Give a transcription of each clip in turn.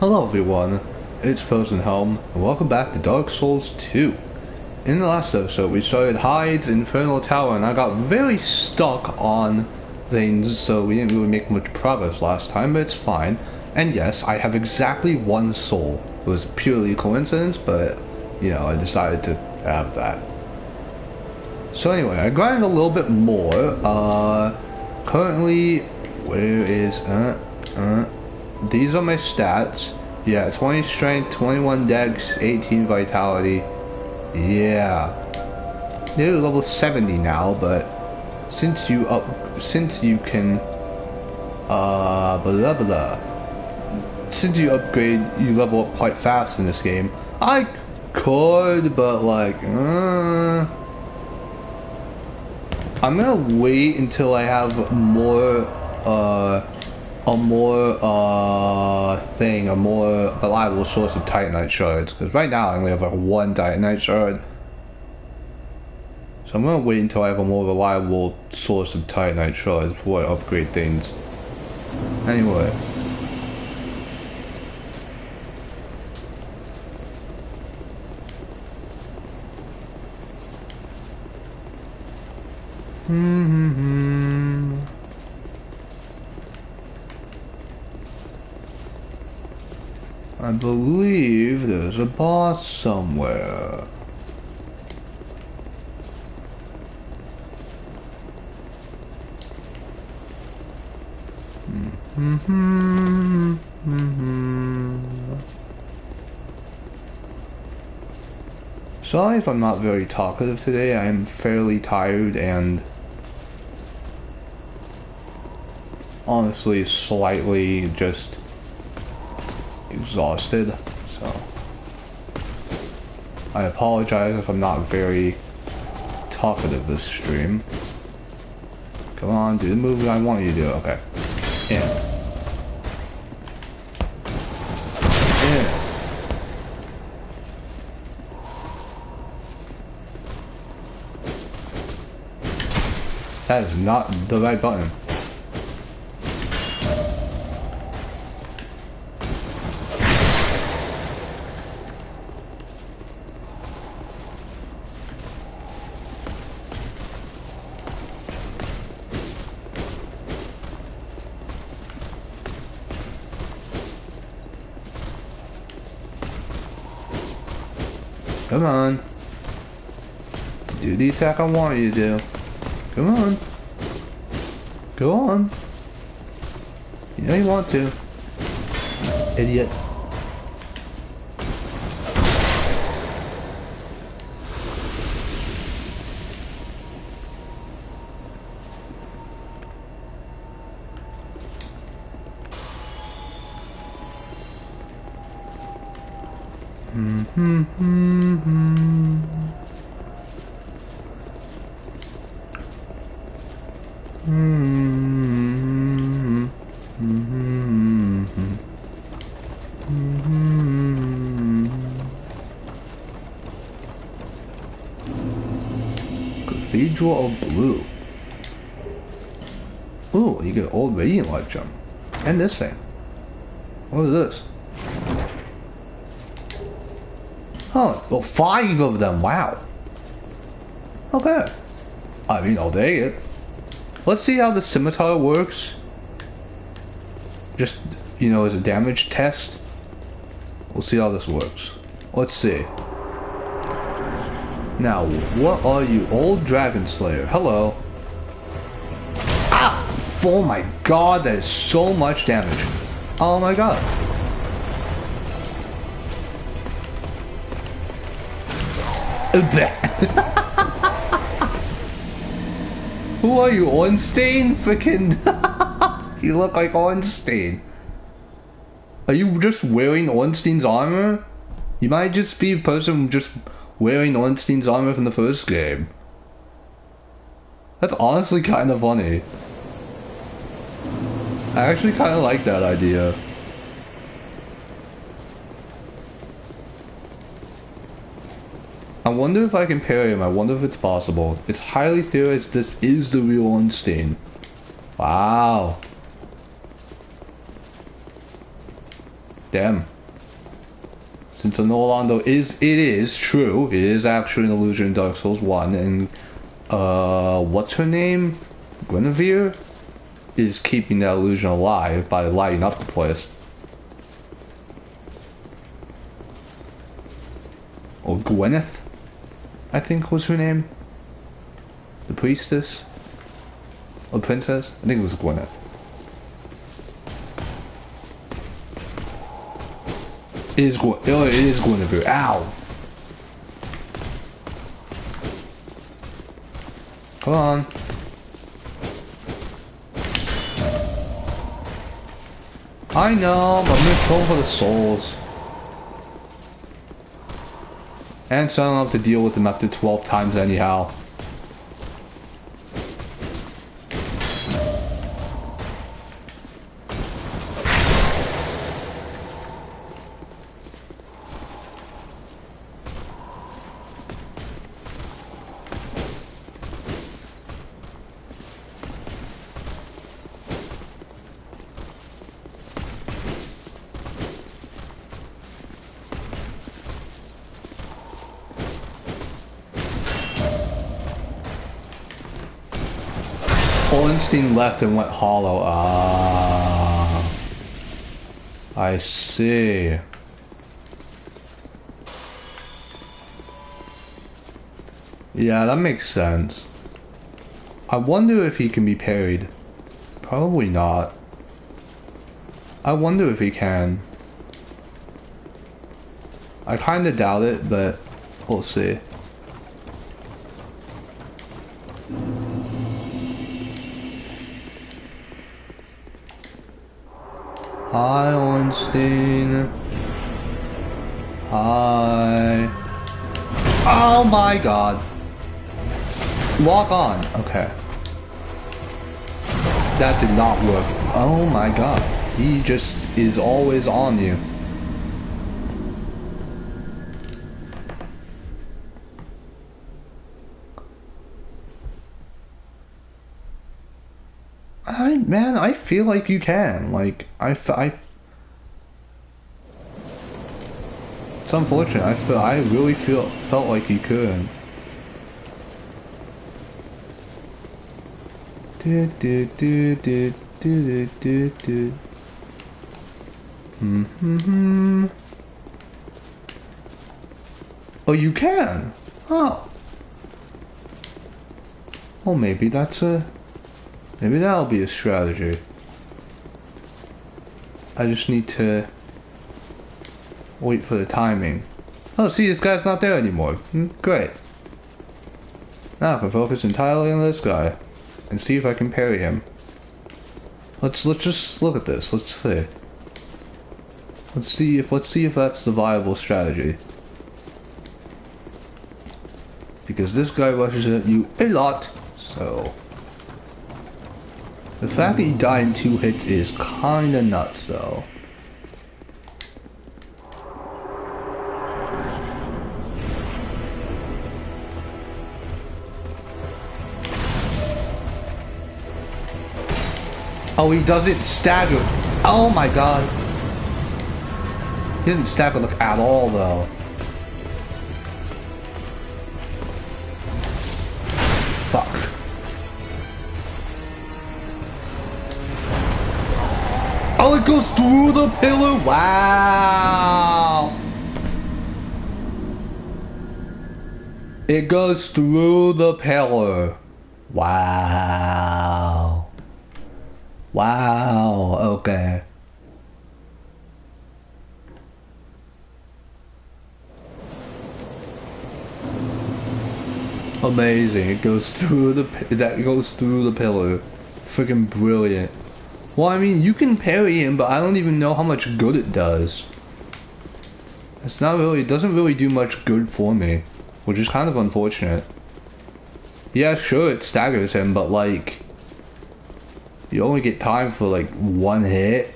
Hello everyone, it's Frozen Helm, and welcome back to Dark Souls 2. In the last episode, we started Heide's Inferno Tower, and I got very stuck on things, so we didn't really make much progress last time, but it's fine. And yes, I have exactly one soul. It was purely a coincidence, but, you know, I decided to have that. So anyway, I grinded a little bit more. Currently, where is, these are my stats. Yeah, 20 strength, 21 dex, 18 vitality. Yeah. They're level 70 now, but since you can blah blah. Since you upgrade, you level up quite fast in this game. I could, but like I'm gonna wait until I have a more reliable source of Titanite shards, because right now I only have like one Titanite shard. So I'm gonna wait until I have a more reliable source of Titanite shards before I upgrade things. Anyway. I believe there's a boss somewhere. Sorry if I'm not very talkative today. I am fairly tired and honestly slightly just exhausted, so I apologize if I'm not very talkative this stream. Come on, do the move I want you to do. Okay. Yeah. That is not the right button. Come on. Do the attack I want you to do. Come on. Go on. You know you want to. Idiot. Cathedral of Blue. Ooh, you get old radiant light gem. And this thing. What is this? Oh, well, 5 of them. Wow. Okay. I mean, I'll take it. Let's see how the scimitar works. Just, you know, as a damage test. We'll see how this works. Let's see. Now, what are you? Old Dragon Slayer. Hello. Ah! Oh my god, that is so much damage. Oh my god. Who are you, Ornstein? Frickin' you look like Ornstein. Are you just wearing Ornstein's armor? You might just be a person just wearing Ornstein's armor from the first game. That's honestly kind of funny. I actually kind of like that idea. I wonder if I can parry him. I wonder if it's possible. It's highly theorized this is the real Ornstein. Wow. Damn. Since the Orlando is true. It is actually an illusion in Dark Souls 1. And, what's her name? Guinevere? Is keeping that illusion alive by lighting up the place. Or Gwyneth, I think was her name. The priestess? Or princess? I think it was Gwyneth. It is Guinevere. Ow! Come on. I know, but I'm just going for the souls. And so I don't have to deal with them after 12 times anyhow. Ornstein left and went hollow. Ah, I see. Yeah, that makes sense. I wonder if he can be parried. Probably not. I wonder if he can. I kinda doubt it, but we'll see. Hi, Ornstein. Hi. Oh my god. Lock on. Okay. That did not work. Oh my god. He just is always on you. Man, I feel like you can. Like, it's unfortunate. I really felt like you could. Oh, you can. Oh. Well, maybe maybe that'll be a strategy. I just need to wait for the timing. Oh, see, this guy's not there anymore. Great. Now I can focus entirely on this guy and see if I can parry him. Let's just look at this. Let's see. Let's see if that's the viable strategy. Because this guy rushes at you a lot, so. The fact that you die in 2 hits is kinda nuts, though. Oh, he doesn't stagger. Oh my god. He doesn't stagger look at all, though. Fuck. Oh, it goes through the pillar. Wow. It goes through the pillar. Wow. Wow. Okay. Amazing. It goes through the pillar. Freaking brilliant. Well, I mean, you can parry him, but I don't even know how much good it does. It doesn't really do much good for me, which is kind of unfortunate. Yeah, sure, it staggers him, but like, you only get time for like 1 hit.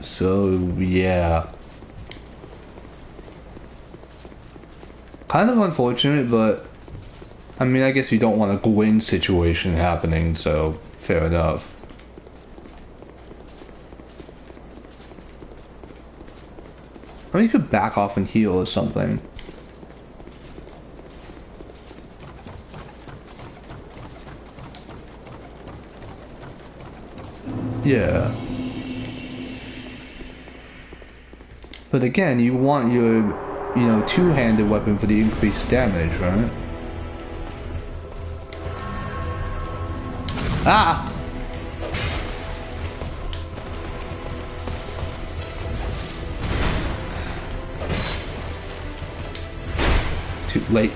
So, yeah. Kind of unfortunate, but I mean, I guess you don't want a Gwyn situation happening, so fair enough. Or you could back off and heal or something. Yeah. But again, you want your, you know, two-handed weapon for the increased damage, right? Ah! Too late.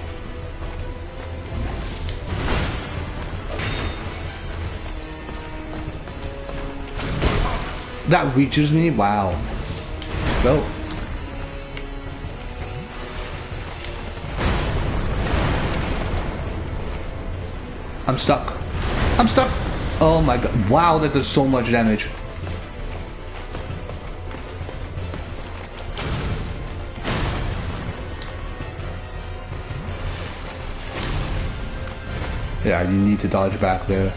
That reaches me? Wow. Go. I'm stuck. I'm stuck. Oh my god. Wow, that does so much damage. Yeah, you need to dodge back there.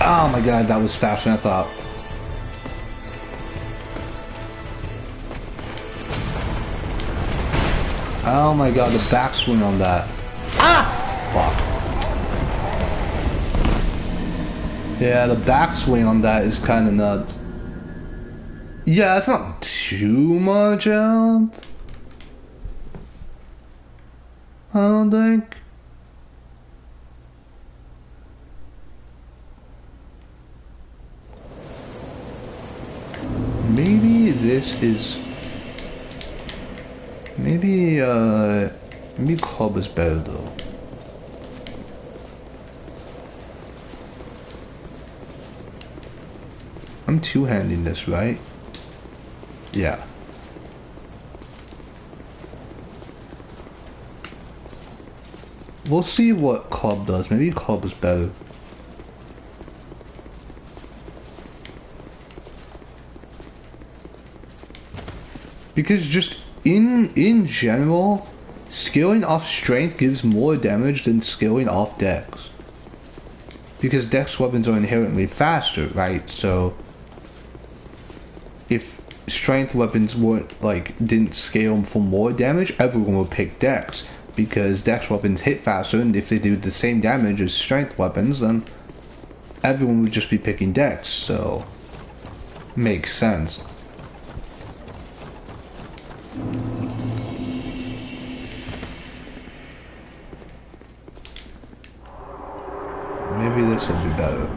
Oh my god, that was faster than I thought. Oh my god, the backswing on that. Ah! Fuck. Yeah, the backswing on that is kind of nuts. Yeah, it's not too much health. I don't think. Maybe this is... Maybe club is better though. I'm two-handing this, right? Yeah. We'll see what club does. Maybe club is better. Because just in general, scaling off strength gives more damage than scaling off dex. Because dex weapons are inherently faster, right? So if strength weapons weren't didn't scale for more damage, everyone would pick dex. Because dex weapons hit faster, and if they do the same damage as strength weapons, then everyone would just be picking dex, so makes sense. Maybe this will be better.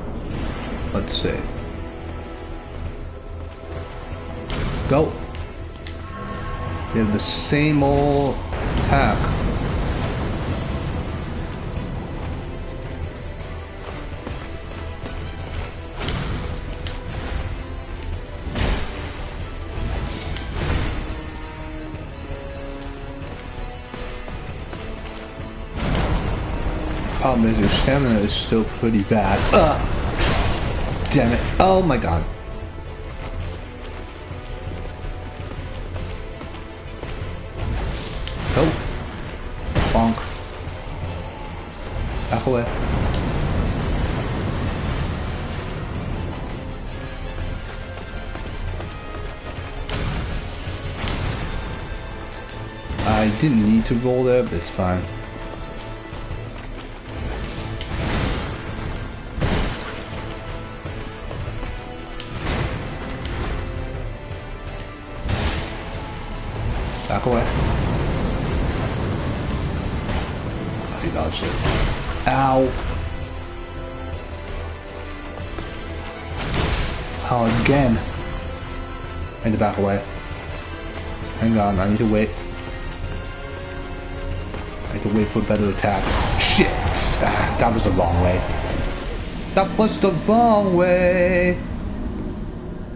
Let's see. Go! We have the same old attack. Problem is your stamina is still pretty bad. Damn it. Oh my god. Oh. Bonk. Back away. I didn't need to roll there, but it's fine. Back away. He dodged it. Ow. Oh, again. I need to back away. Hang on, I need to wait. I need to wait for a better attack. Shit! Ah, that was the wrong way. That was the wrong way.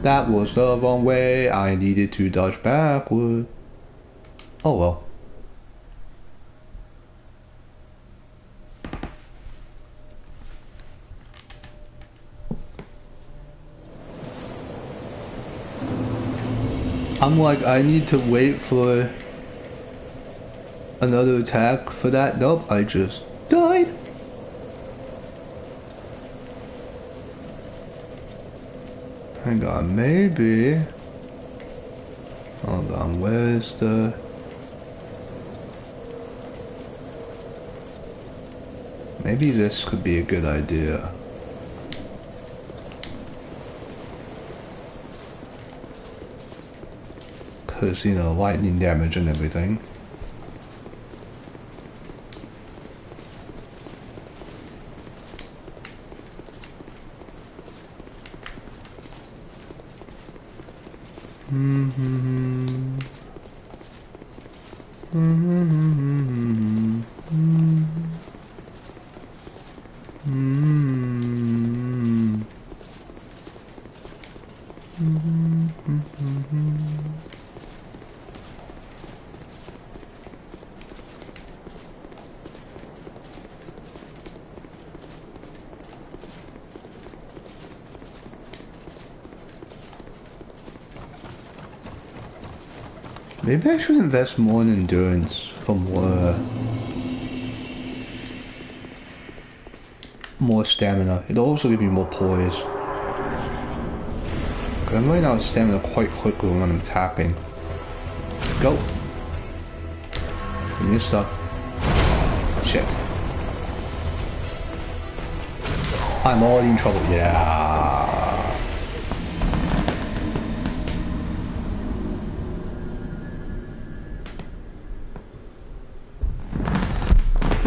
That was the wrong way. I needed to dodge backward. Oh well. I'm like, I need to wait for another attack for that. Nope, I just died. Hang on, maybe. Hold on, where's the... Maybe this could be a good idea. Because, you know, lightning damage and everything. Maybe I should invest more in endurance for more stamina. It'll also give me more poise. Cause I'm running out of stamina quite quickly when I'm attacking. Go. Give me stuff. Shit. I'm already in trouble. Yeah.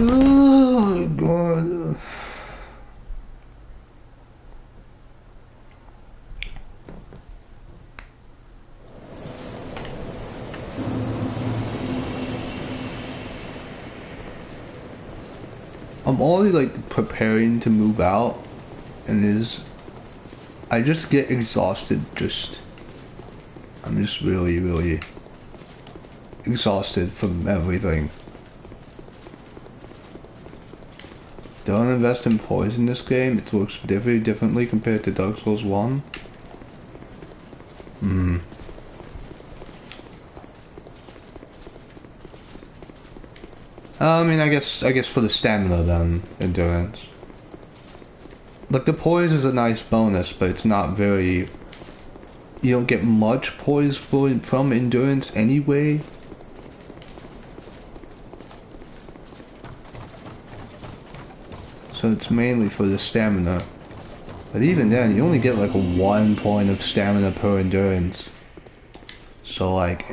Oh god. I'm already like preparing to move out, and I just get exhausted. I'm just really exhausted from everything. Don't invest in poison in this game. It works very differently compared to Dark Souls 1. I mean, I guess for the stamina then, endurance. Like the poise is a nice bonus, but it's not very. You don't get much poise from endurance anyway. So it's mainly for the stamina. But even then, you only get like 1 point of stamina per endurance. So like,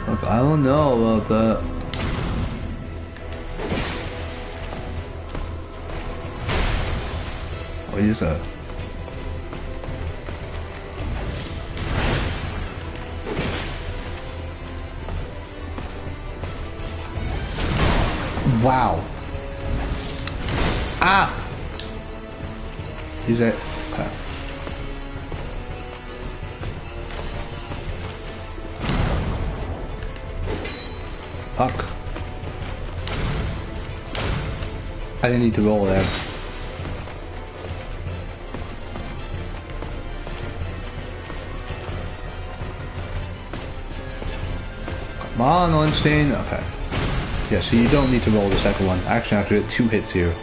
Look, I don't know about that. What is that? Wow. Ah! Is it? Okay. Fuck. I didn't need to roll there. Come on, Ornstein. Okay. Yeah, so you don't need to roll the second one. Actually, I have to get 2 hits here.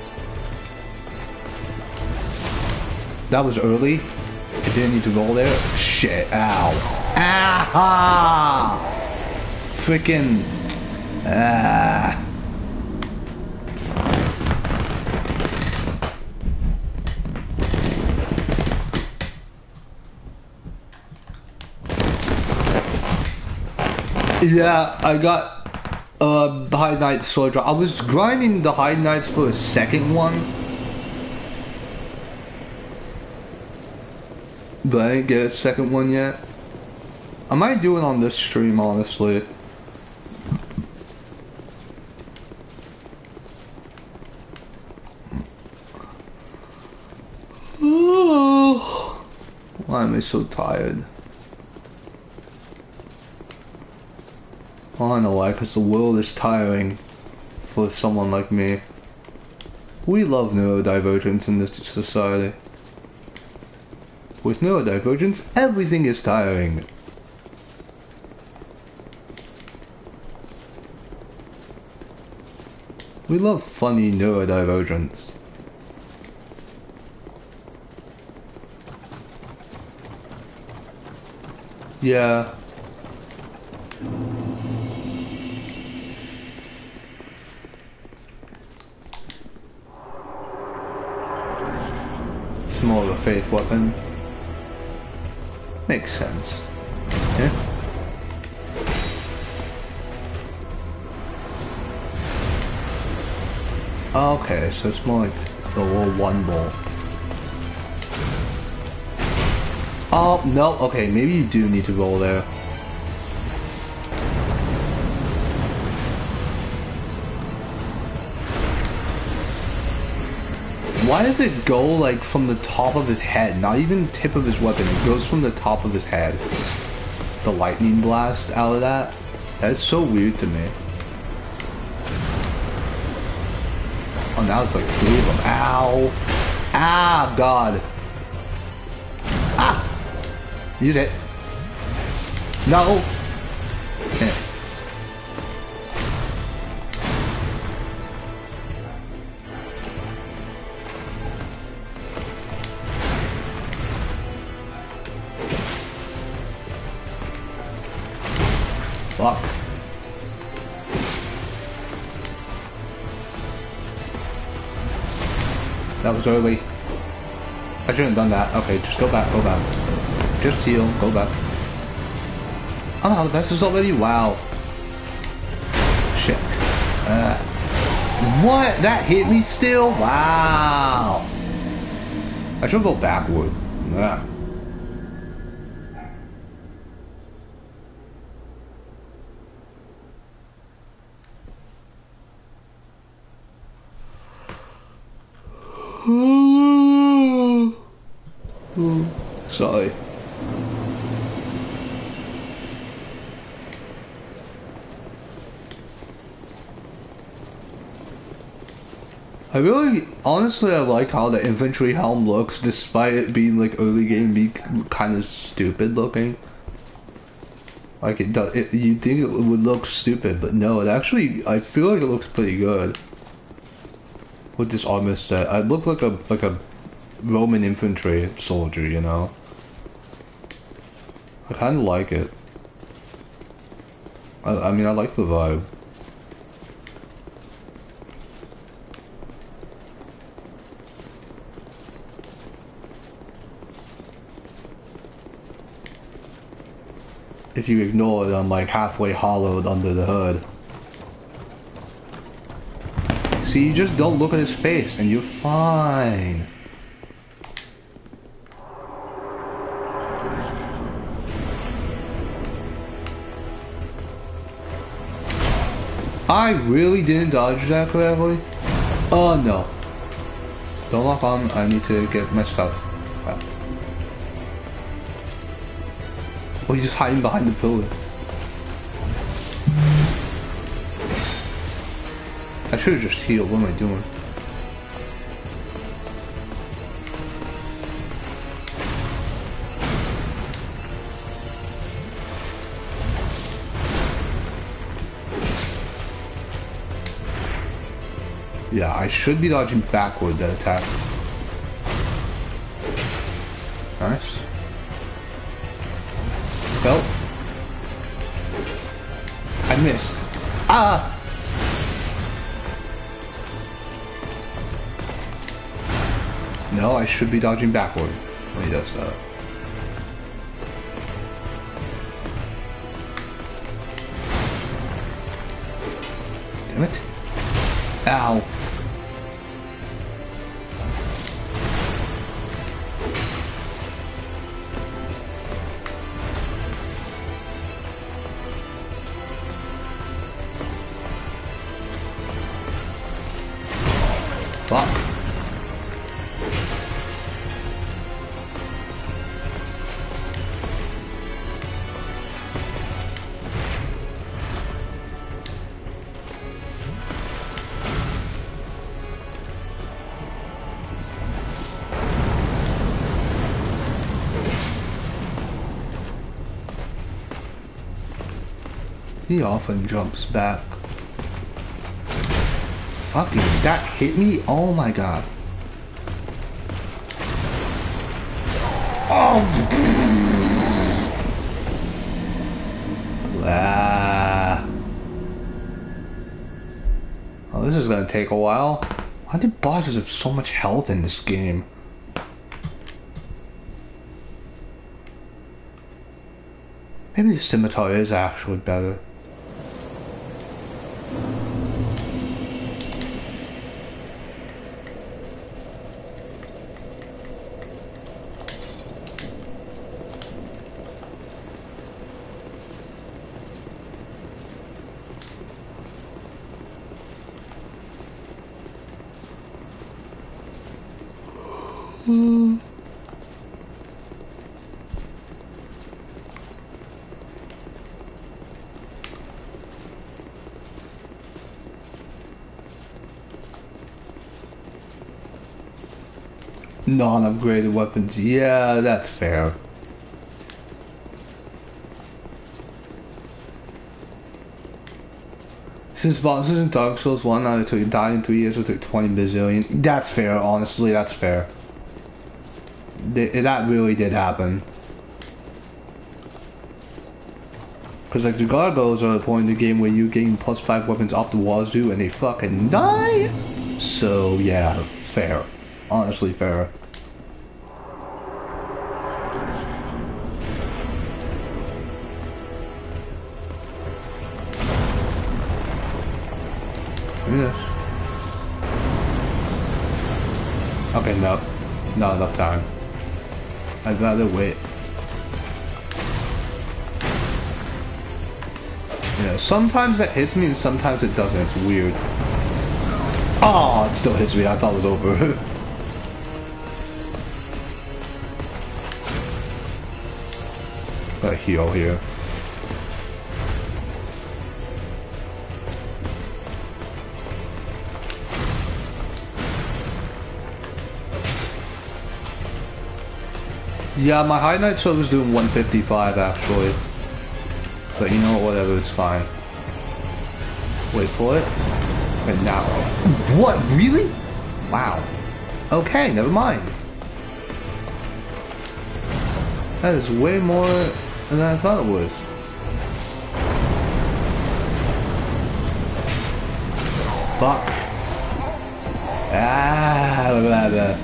That was early. I didn't need to roll there. Shit. Ow. Ah! Freaking. Ah. Yeah, I got the Heide Knight sword drop. I was grinding the Heide Knights for a second one, but I didn't get a second one yet. I might do it on this stream, honestly. Oh, why am I so tired? I don't know why, because the world is tiring for someone like me. We love neurodivergence in this society. With neurodivergence, everything is tiring. We love funny neurodivergence. Yeah. It's more of a faith weapon. Makes sense. Yeah. Okay, so it's more like the little one bolt. Oh, no. Okay, maybe you do need to roll there. Why does it go like from the top of his head? Not even the tip of his weapon. It goes from the top of his head. The lightning blast out of that. That's so weird to me. Oh, now it's like 3 of them. Ow. Ah, God. Ah. Use it. No. Okay. Fuck. That was early. I shouldn't have done that. Okay, just go back, go back. Just heal, go back. Oh, the best is already. Wow. Shit. What? That hit me still? Wow. I should go backward. Yeah. Sorry. Honestly, I like how the infantry helm looks, despite it being like early game, be kind of stupid looking. Like it does, you think it would look stupid, but no, it actually, I feel like it looks pretty good. With this armor set, I look like a Roman infantry soldier, you know. I kind of like it. I mean, I like the vibe. If you ignore it, I'm like halfway hollowed under the hood. See, you just don't look at his face and you're fine. I really didn't dodge that correctly? Oh no. Don't lock on, I need to get my stuff. Wow. Oh, he's just hiding behind the pillar. I should have just healed, what am I doing? Yeah, I should be dodging backward that attack. Nice. Nope. I missed. Ah! No, I should be dodging backward when he does that. Damn it. Ow. Fuck. He often jumps back. Fucking, that hit me? Oh my god. Oh! gonna take a while. Why do bosses have so much health in this game? Maybe the scimitar is actually better. Non-upgraded weapons. Yeah, that's fair. Since bosses in Dark Souls 1 now until you die in 3 years will take 20 bazillion. That's fair, honestly, that's fair. That really did happen. Because like the gargoyles are the point in the game where you gain +5 weapons off the wazoo and they fucking die. So yeah, fair. Honestly fair. Yes. Okay, no. Not enough time. I'd rather wait. Yeah, sometimes that hits me and sometimes it doesn't. It's weird. Oh, it still hits me. I thought it was over. Got a heal here. Yeah, my High Knight server's doing 155 actually. But you know what, whatever, it's fine. Wait for it. And now. What? Really? Wow. Okay, never mind. That is way more than I thought it was. Fuck. Ah, blah, blah.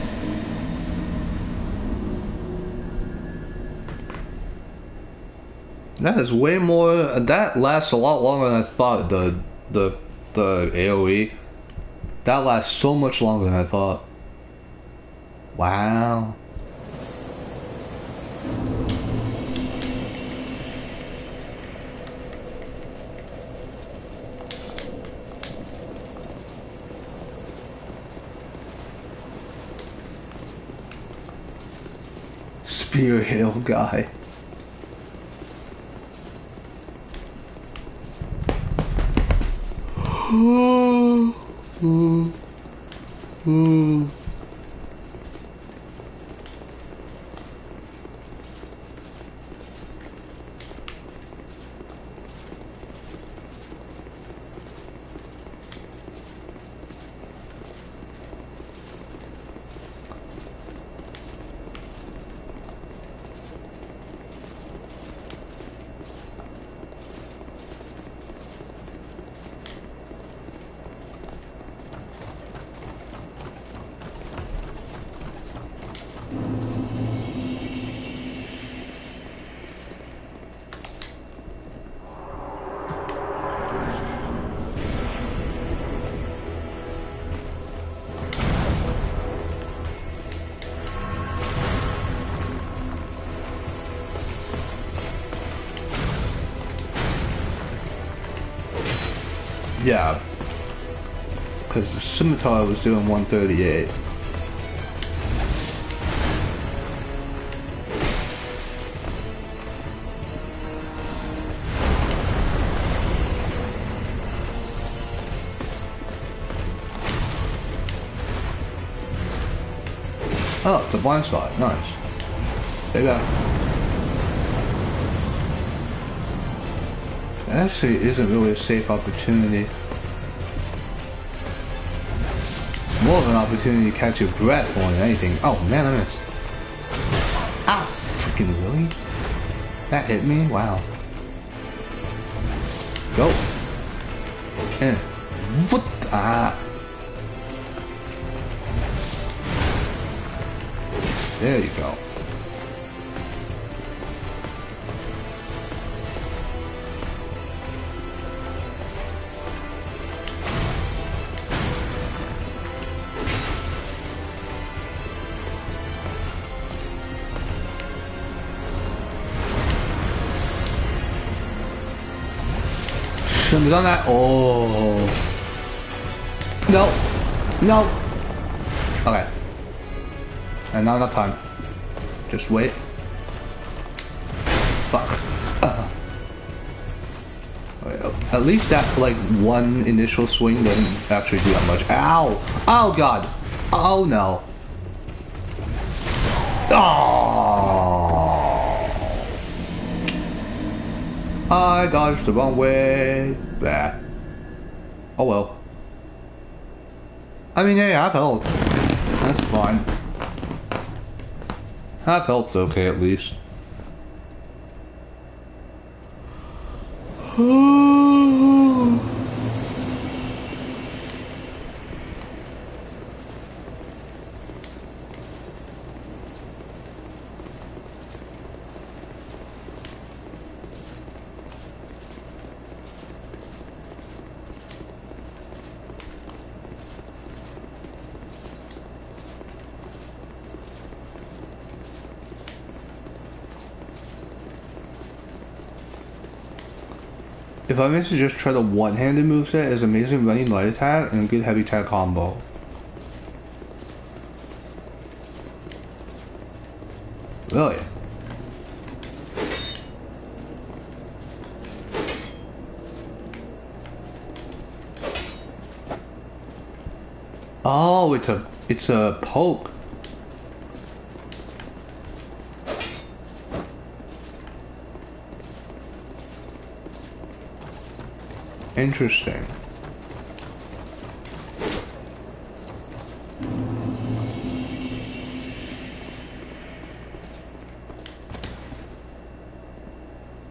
That is way more. That lasts a lot longer than I thought. The AOE. That lasts so much longer than I thought. Wow. Spear Hill guy. Yeah, because the scimitar was doing 138. Oh, it's a blind spot. Nice. Stay back. It actually isn't really a safe opportunity. It's more of an opportunity to catch your breath more than anything. Oh man, I missed. Ah, freaking really? That hit me? Wow. Go. And what? Ah. There you go. Shouldn't have done that. Oh. No. No. Okay. And not enough time. Just wait. Fuck. Okay, at least that, like, one initial swing doesn't actually do that much. Ow! Oh, God. Oh, no. Oh. I dodged the wrong way. Bah. Oh well. I mean, hey, half health. That's fine. Half health's okay at least. If I miss to just try the one-handed moveset, is amazing running light attack and good heavy attack combo. Really? Oh, it's a poke. Interesting.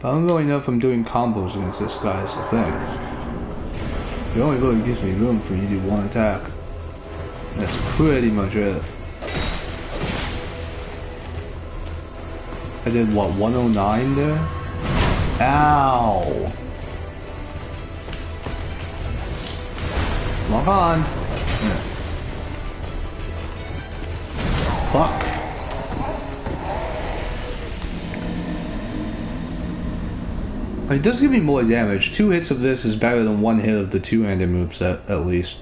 But I don't really know if I'm doing combos against this guy is the thing. It only really gives me room for me to do one attack. That's pretty much it. I did what, 109 there? Ow! Lock on. Yeah. Fuck. It does give me more damage. 2 hits of this is better than 1 hit of the two-handed moveset, at least.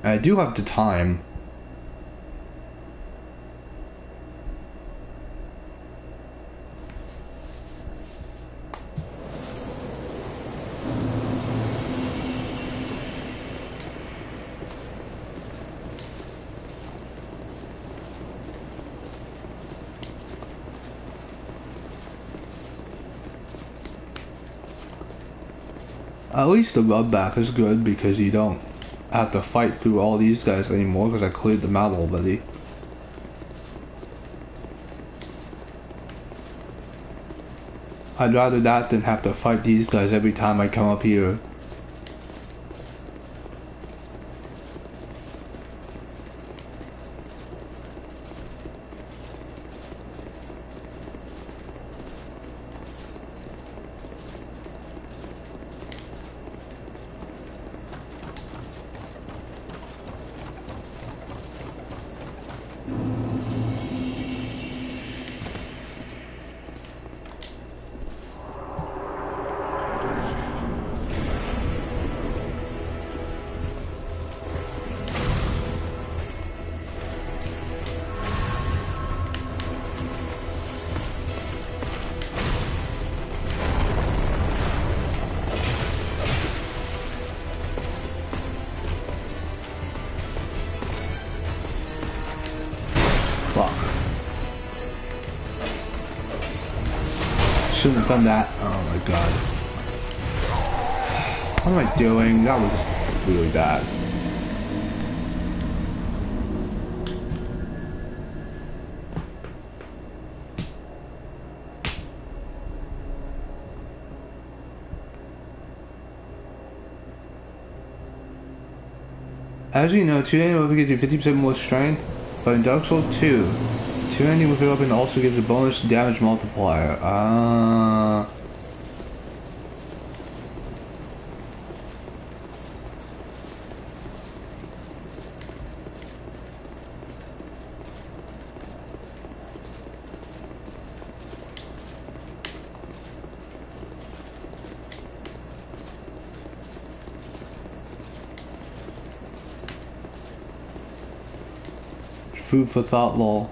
And I do have the time. At least the rub back is good because you don't have to fight through all these guys anymore because I cleared them out already. I'd rather that than have to fight these guys every time I come up here. Shouldn't have done that. Oh my god. What am I doing? That was really bad. As you know, today will give you 50% more strength, but in Dark Souls 2, Two-handing with a weapon also gives a bonus damage multiplier. Ah. Food for thought, lol.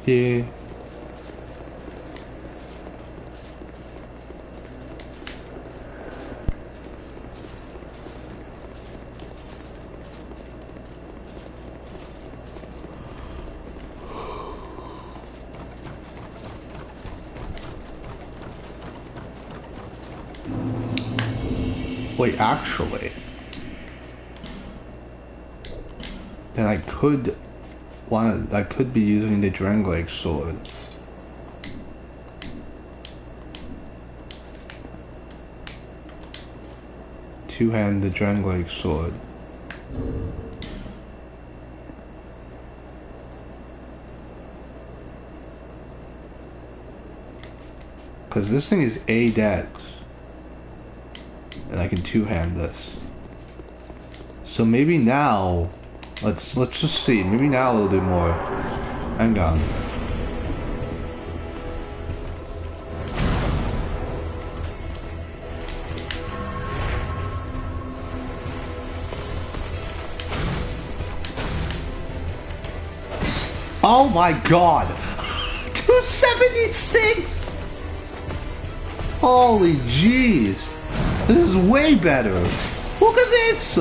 Yeah. Wait, actually, then I could be using the Drangleic sword. Two-hand the Drangleic sword. Cause this thing is A dex. And I can two-hand this. So maybe now, let's just see. Maybe now it'll do more. Hang on. Oh my god! 276! Holy jeez! This is way better! Look at this!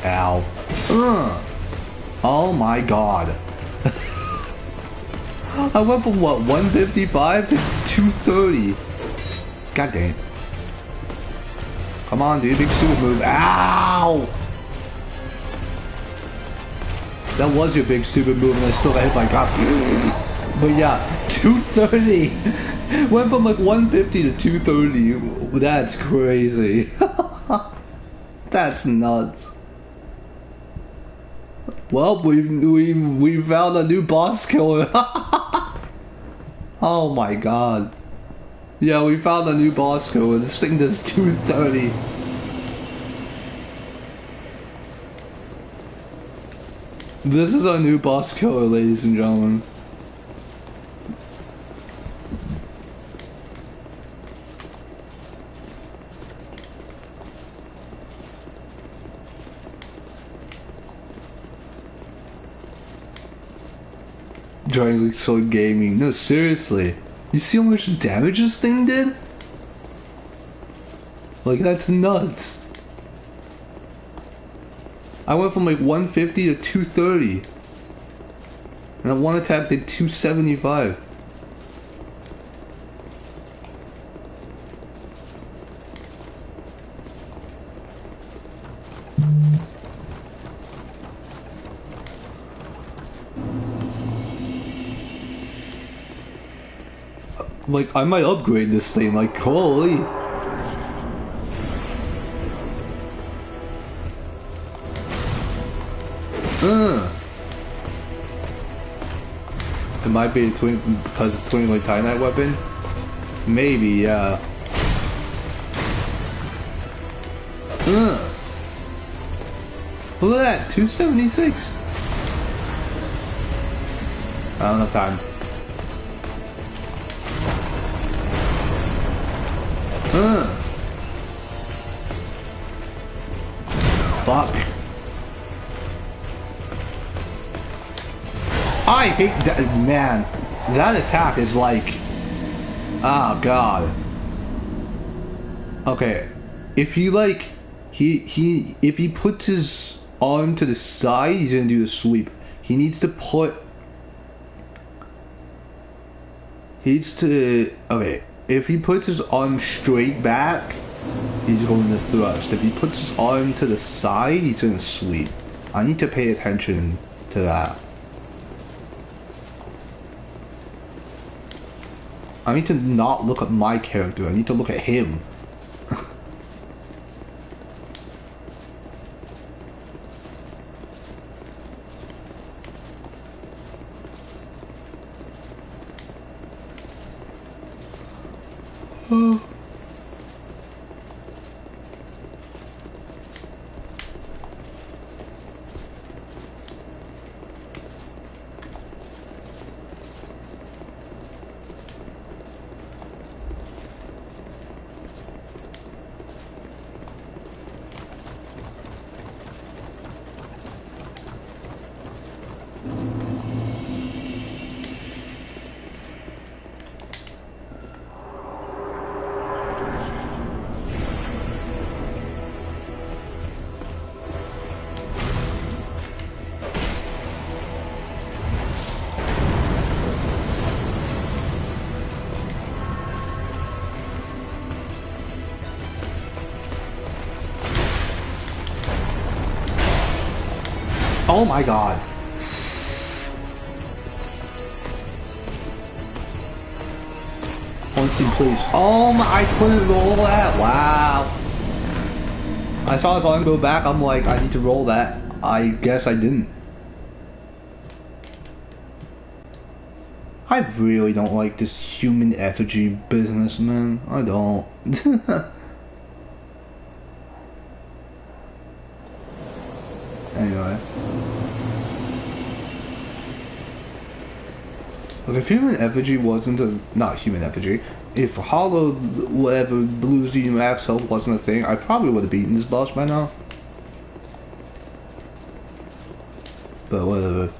Ow. Oh my god. I went from what, 155 to 230. God damn. Come on, dude, big super move. Ow! That was your big stupid move and I still got hit by God. But yeah, 230. Went from like 150 to 230. That's crazy. That's nuts. Well, we found a new boss killer. Oh my god. Yeah, we found a new boss killer. This thing does 230. This is our new boss killer, ladies and gentlemen. Driving Sword Gaming. No, seriously. You see how much damage this thing did? Like, that's nuts. I went from like 150 to 230. And that one attack did 275. Like, I might upgrade this thing, like, holy. It might be because it's twin like Titanite weapon. Maybe, yeah. Look at that, 276. I don't have time. Fuck. I hate that, man. That attack is like, oh god. Okay, if he like, if he puts his arm to the side, he's gonna do the sweep. He needs to put. Okay. If he puts his arm straight back, he's going to thrust. If he puts his arm to the side, he's going to sweep. I need to pay attention to that. I need to not look at my character. I need to look at him. Oh my god. Haunting, please. Oh my, I couldn't roll that. Wow. I saw it on go back. I'm like, I need to roll that. I guess I didn't. I really don't like this human effigy business, man. I don't. Anyway. Look, if human effigy wasn't a... Not human effigy. If hollow, whatever, blues the max health wasn't a thing, I probably would have beaten this boss by now. But whatever.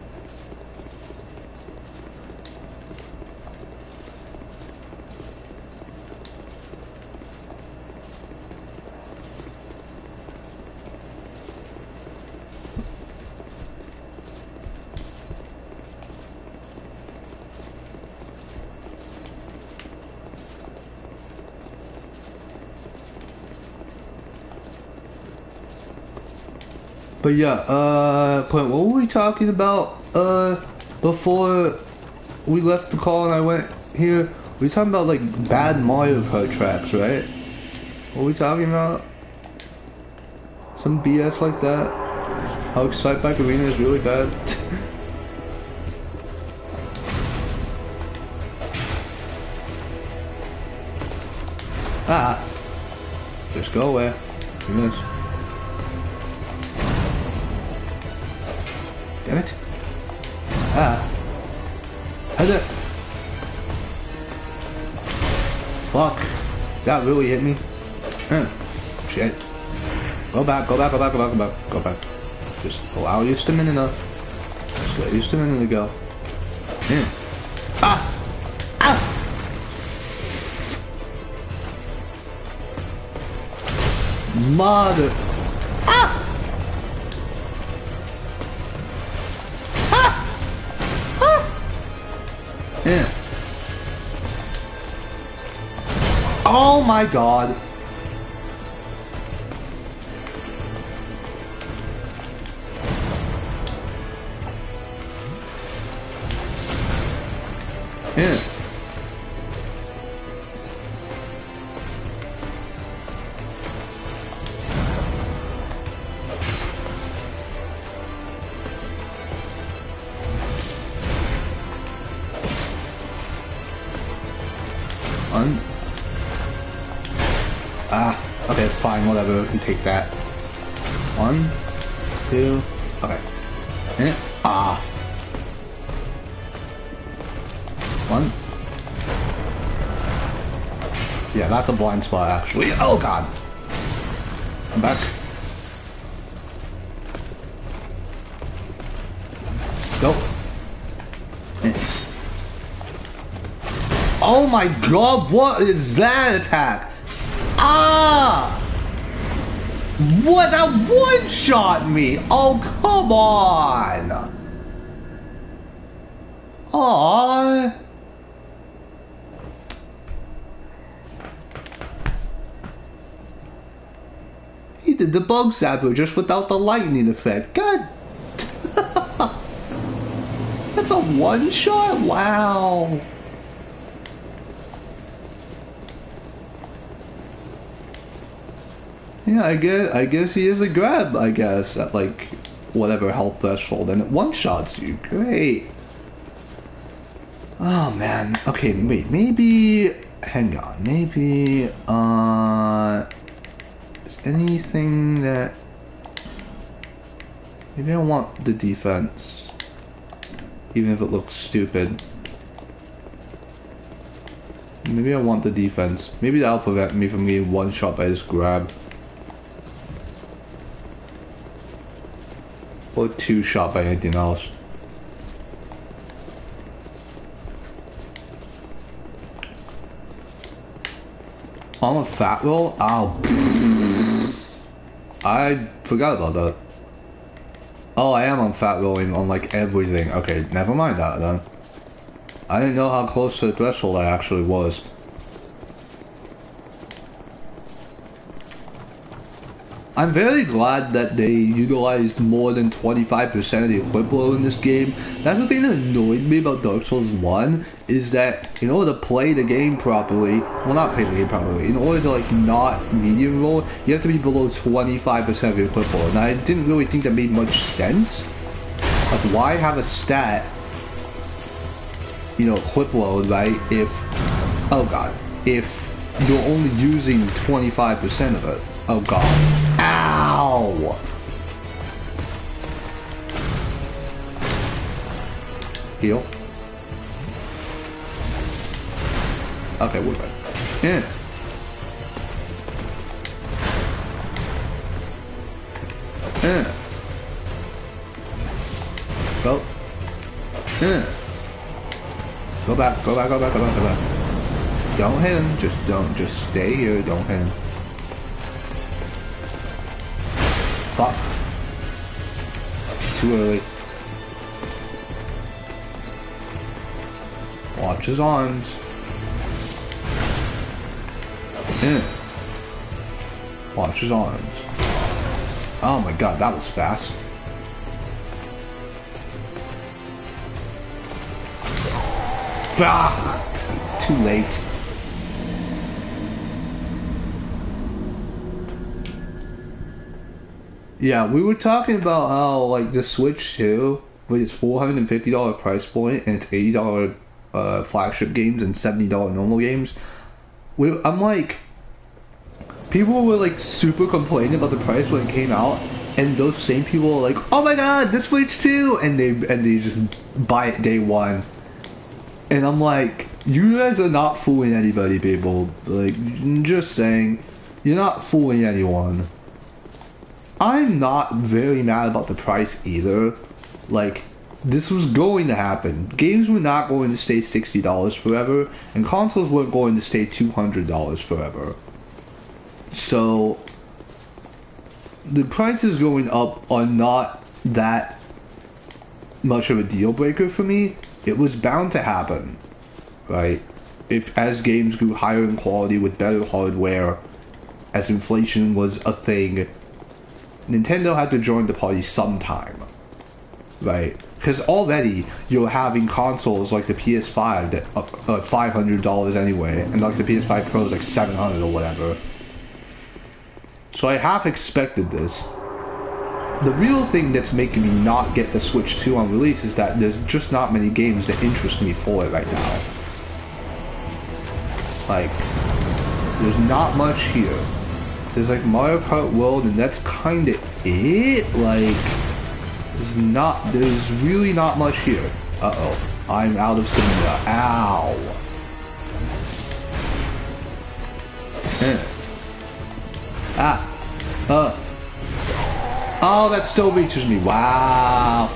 But yeah, Clint, what were we talking about, before we left the call and I went here? We were talking about, like, bad Mario Kart tracks, right? What were we talking about? Some BS like that? How Excite Bike Arena is really bad? Ah! Just go away. You missed. Damn it. Ah. Heide. Fuck. That really hit me. Shit. Go back, go back, go back, go back, go back, go back. Just allow your stamina. Just let your stamina go. Yeah. Ah! Ah! Mother. Ah! Ah! Ah! Yeah. Oh my god. Yeah. One. Ah, okay, fine, whatever, we take that. 1, 2, okay. And ah. 1. Yeah, that's a blind spot actually. Oh god. I'm back. Go. Oh my god, what is that attack? Ah! What? That one-shot me! Oh, come on! Aww. He did the bug zapper just without the lightning effect. God! That's a one-shot? Wow! Yeah, I guess he is a grab, I guess, at like whatever health threshold, and it one-shots you. Great. Oh man. Okay, wait, maybe hang on, maybe, is anything that, maybe I want the defense, even if it looks stupid. Maybe I want the defense. Maybe that'll prevent me from getting one shot by this grab. Or two shot by anything else. On a fat roll? Ow. I forgot about that. Oh, I am on fat rolling on like everything. Okay, never mind that then. I didn't know how close to the threshold I actually was. I'm very glad that they utilized more than 25% of the equip load in this game. That's the thing that annoyed me about Dark Souls 1, is that in order to play the game properly, well, not play the game properly, in order to like not medium roll, you have to be below 25% of your equip load. And I didn't really think that made much sense. Like, why have a stat, you know, equip load, right, if, oh god, if you're only using 25% of it. Oh god. Ow! Heal. Okay, we're good. Yeah. Yeah. Go. Yeah. Go back, go back, go back, go back, go back. Don't hit him, just stay here, don't hit him. Fuck. Too early. Watch his arms. Yeah. Watch his arms. Oh my god, that was fast. Fuck! Too late. Yeah, we were talking about how, like, the Switch 2, with its $450 price point and its $80 flagship games and $70 normal games, I'm like, people were, like, super complaining about the price when it came out, and those same people are like, oh my god, the Switch 2! And they just buy it day one. And I'm like, you guys are not fooling anybody, people. Like, just saying, you're not fooling anyone. I'm not very mad about the price either. Like, this was going to happen. Games were not going to stay $60 forever, and consoles weren't going to stay $200 forever. So, the prices going up are not that much of a deal breaker for me. It was bound to happen, right? If as games grew higher in quality with better hardware, as inflation was a thing, Nintendo had to join the party sometime, right? Because already you're having consoles like the PS5 that are $500 anyway, and like the PS5 Pro is like $700 or whatever. So I half expected this. The real thing that's making me not get the Switch 2 on release is that there's just not many games that interest me for it right now. Like, there's not much here. There's like Mario Kart World, and that's kind of it. Like, there's really not much here. Uh-oh. I'm out of stamina. Ow. Oh, that still reaches me. Wow.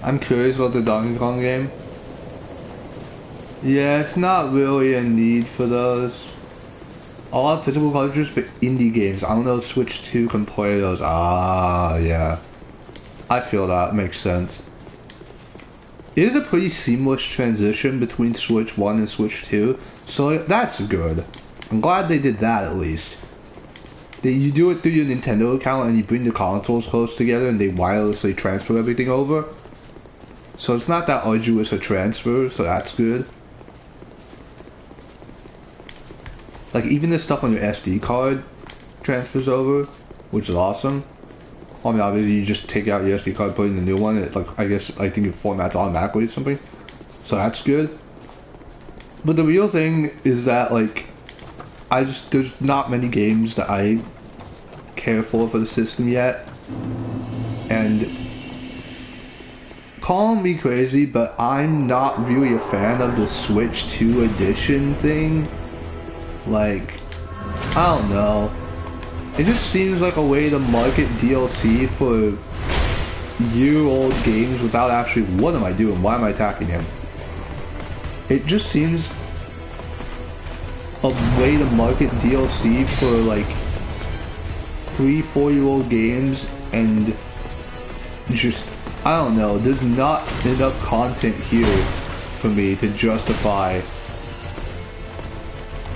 I'm curious about the Donkey Kong game. Yeah, it's not really a need for those. A lot of physical cartridges for indie games. I don't know if Switch 2 can play those. Ah, yeah. I feel that. Makes sense. It is a pretty seamless transition between Switch 1 and Switch 2, so that's good. I'm glad they did that at least. You do it through your Nintendo account and you bring the consoles close together and they wirelessly transfer everything over. So it's not that arduous a transfer, so that's good. Like even the stuff on your SD card transfers over, which is awesome. I mean, obviously you just take out your SD card, put in the new one, and it, like I think it formats automatically or something. So that's good. But the real thing is that like there's not many games that I care for the system yet. And call me crazy, but I'm not really a fan of the Switch 2 edition thing. Like, I don't know. It just seems like a way to market DLC for year-old games without actually, what am I doing? Why am I attacking him? It just seems a way to market DLC for like 3-4-year-old games, and just, I don't know, there's not enough content here for me to justify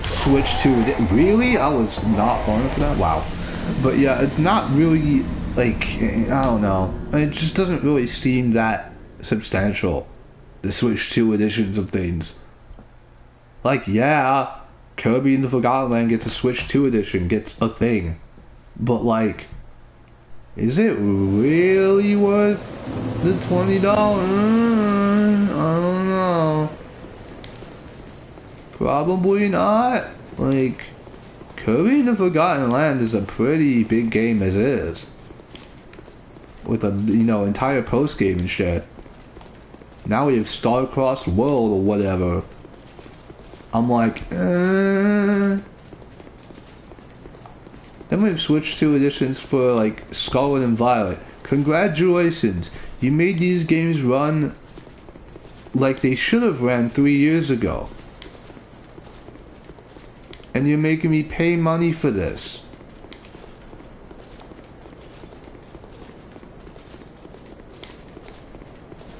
Switch 2. Really? I was not far enough for that? Wow. But yeah, it's not really, like, I don't know. It just doesn't really seem that substantial, the Switch 2 editions of things. Like, yeah, Kirby in the Forgotten Land gets a Switch 2 edition, gets a thing. But, like, is it really worth the $20? I don't know. Probably not. Like, Kirby in the Forgotten Land is a pretty big game as is. With a, you know, entire post-game and shit. Now we have Star-Crossed World or whatever. I'm like, Then we have Switch 2 editions for, like, Scarlet and Violet. Congratulations! You made these games run like they should have ran 3 years ago. And you're making me pay money for this.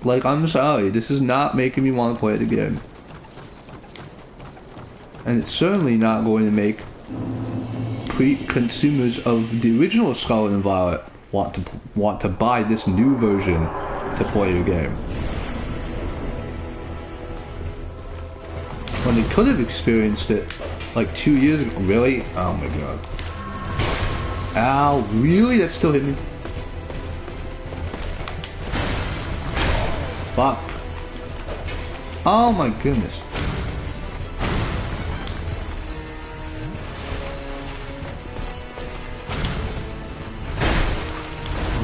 Like, I'm sorry, this is not making me want to play it again. And it's certainly not going to make consumers of the original Scarlet and Violet want to buy this new version to play your game. When they could have experienced it like 2 years ago. Really? Oh my god. Ow, really? That still hit me? Fuck. Oh my goodness.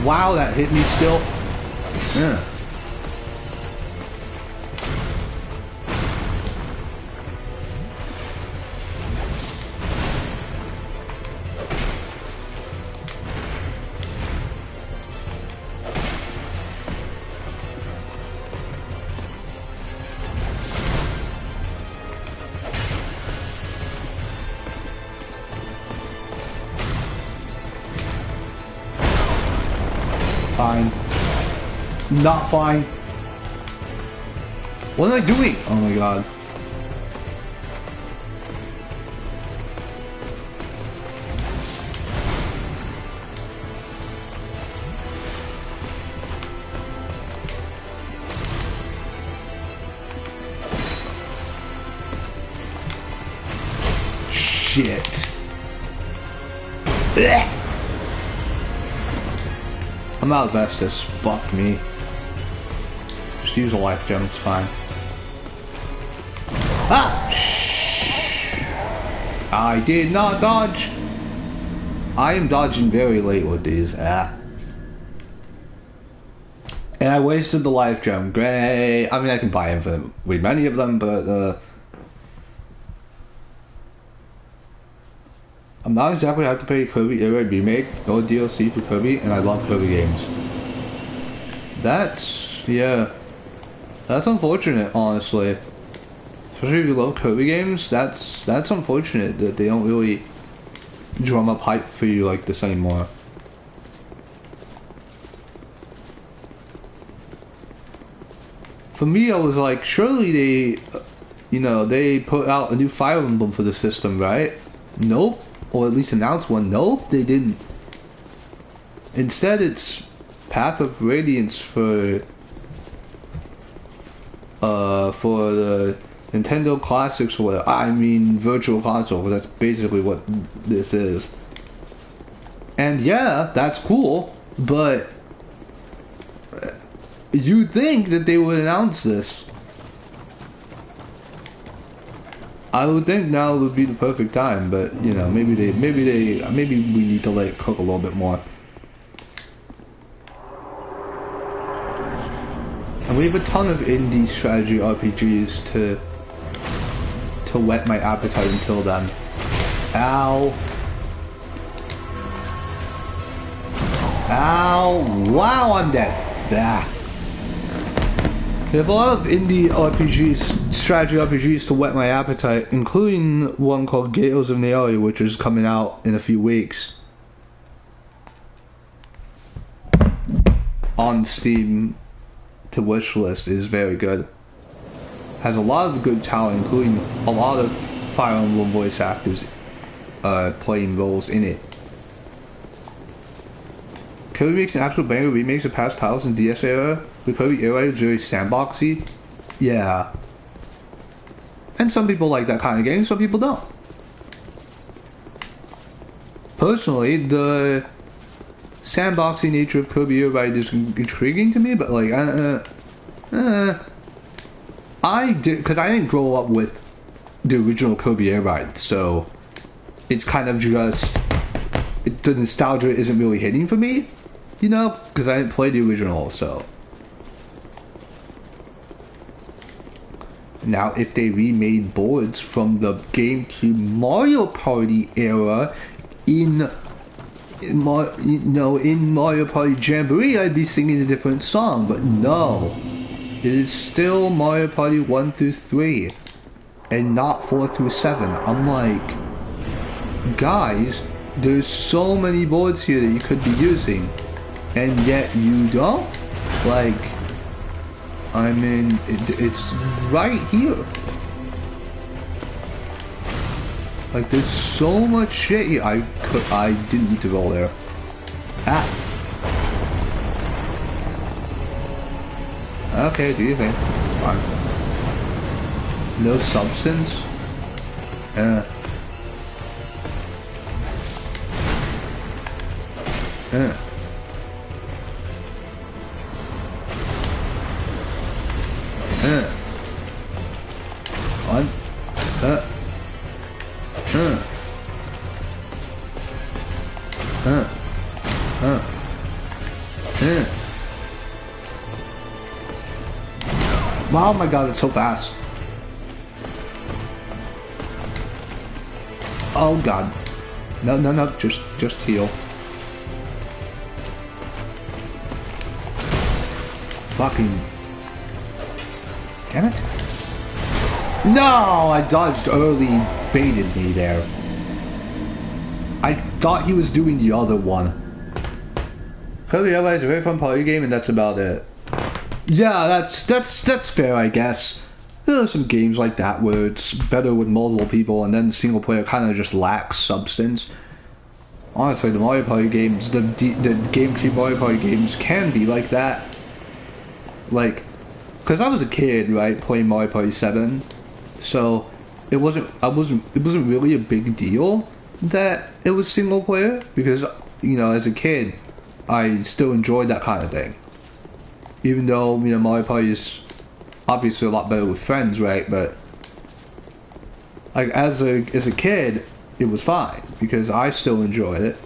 Wow, that hit me still. Yeah. Fine. Not fine. What am I doing? Oh my god. Shit. Blech. I'm out of Vestas. Fuck me. Just use a life gem, it's fine. Ah! Shh. I did not dodge! I am dodging very late with these. Ah. And I wasted the life gem. Great. I mean, I can buy infinite with many of them, but I'm not exactly how to play Kirby Era Remake, no DLC for Kirby, and I love Kirby games. That's, yeah. That's unfortunate, honestly. Especially if you love Kirby games, that's unfortunate that they don't really drum up hype for you like this anymore. For me, I was like, surely they, you know, they put out a new Fire Emblem for the system, right? Nope. or at least announce one. Nope, they didn't. Instead, it's Path of Radiance for the Nintendo Classics or whatever. I mean, Virtual Console, because that's basically what this is. And yeah, that's cool, but you'd think that they would announce this. I would think now would be the perfect time, but you know, maybe we need to let it cook a little bit more. And we have a ton of indie strategy RPGs to whet my appetite until then. Ow. Ow. Wow, I'm dead. Bah. We have a lot of indie RPGs, strategy RPGs to whet my appetite, including one called Gales of Naori, which is coming out in a few weeks. On Steam to wishlist is very good. Has a lot of good talent, including a lot of Fire Emblem voice actors playing roles in it. Kirby makes an actual banger remakes of past titles in DS era, with Kirby Air Ride very sandboxy. Yeah. And some people like that kind of game, some people don't. Personally, the sandboxy nature of Kirby Air Ride is intriguing to me, but like, because I didn't grow up with the original Kirby Air Ride, so it's kind of just, the nostalgia isn't really hitting for me, you know, because I didn't play the original, so. Now, if they remade boards from the GameCube Mario Party era in Mario Party Jamboree, I'd be singing a different song, but no. It is still Mario Party 1 through 3, and not 4 through 7. I'm like, guys, there's so many boards here that you could be using, and yet you don't? Like, I mean, it's right here. Like, there's so much shit here. I didn't need to go there. Ah. Okay, do you think? Fine. No substance? Uh. One. Wow, oh my god, it's so fast. Oh god. No, just heal. Fucking... Damn it. No, I dodged early, baited me there. I thought he was doing the other one. Kirby Air Ride is a very fun party game, and that's about it. Yeah, that's fair, I guess. There are some games like that where it's better with multiple people, and then single player kind of just lacks substance. Honestly, the Mario Party games, the GameCube Mario Party games can be like that. Like, because I was a kid, right, playing Mario Party 7, so it wasn't really a big deal that it was single player, because, you know, as a kid, I still enjoyed that kind of thing. Even though, you know, Mario Party is obviously a lot better with friends, right? But like as a kid, it was fine because I still enjoyed it,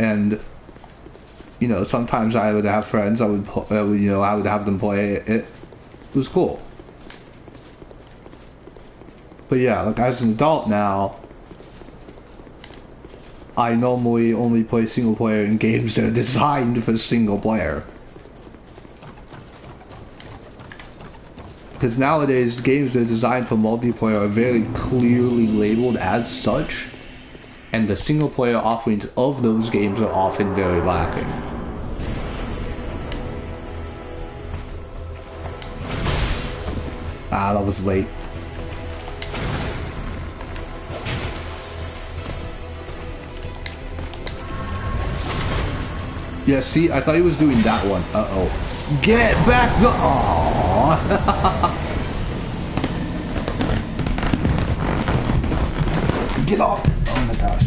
and you know, sometimes I would have friends. I would have them play it. It was cool. But yeah, like as an adult now, I normally only play single player in games that are designed for single player. Because nowadays, games that are designed for multiplayer are very clearly labeled as such, and the single player offerings of those games are often very lacking. Ah, that was late. Yeah, see, I thought he was doing that one. Uh-oh. Get back the... Aww. Get off! Oh my gosh.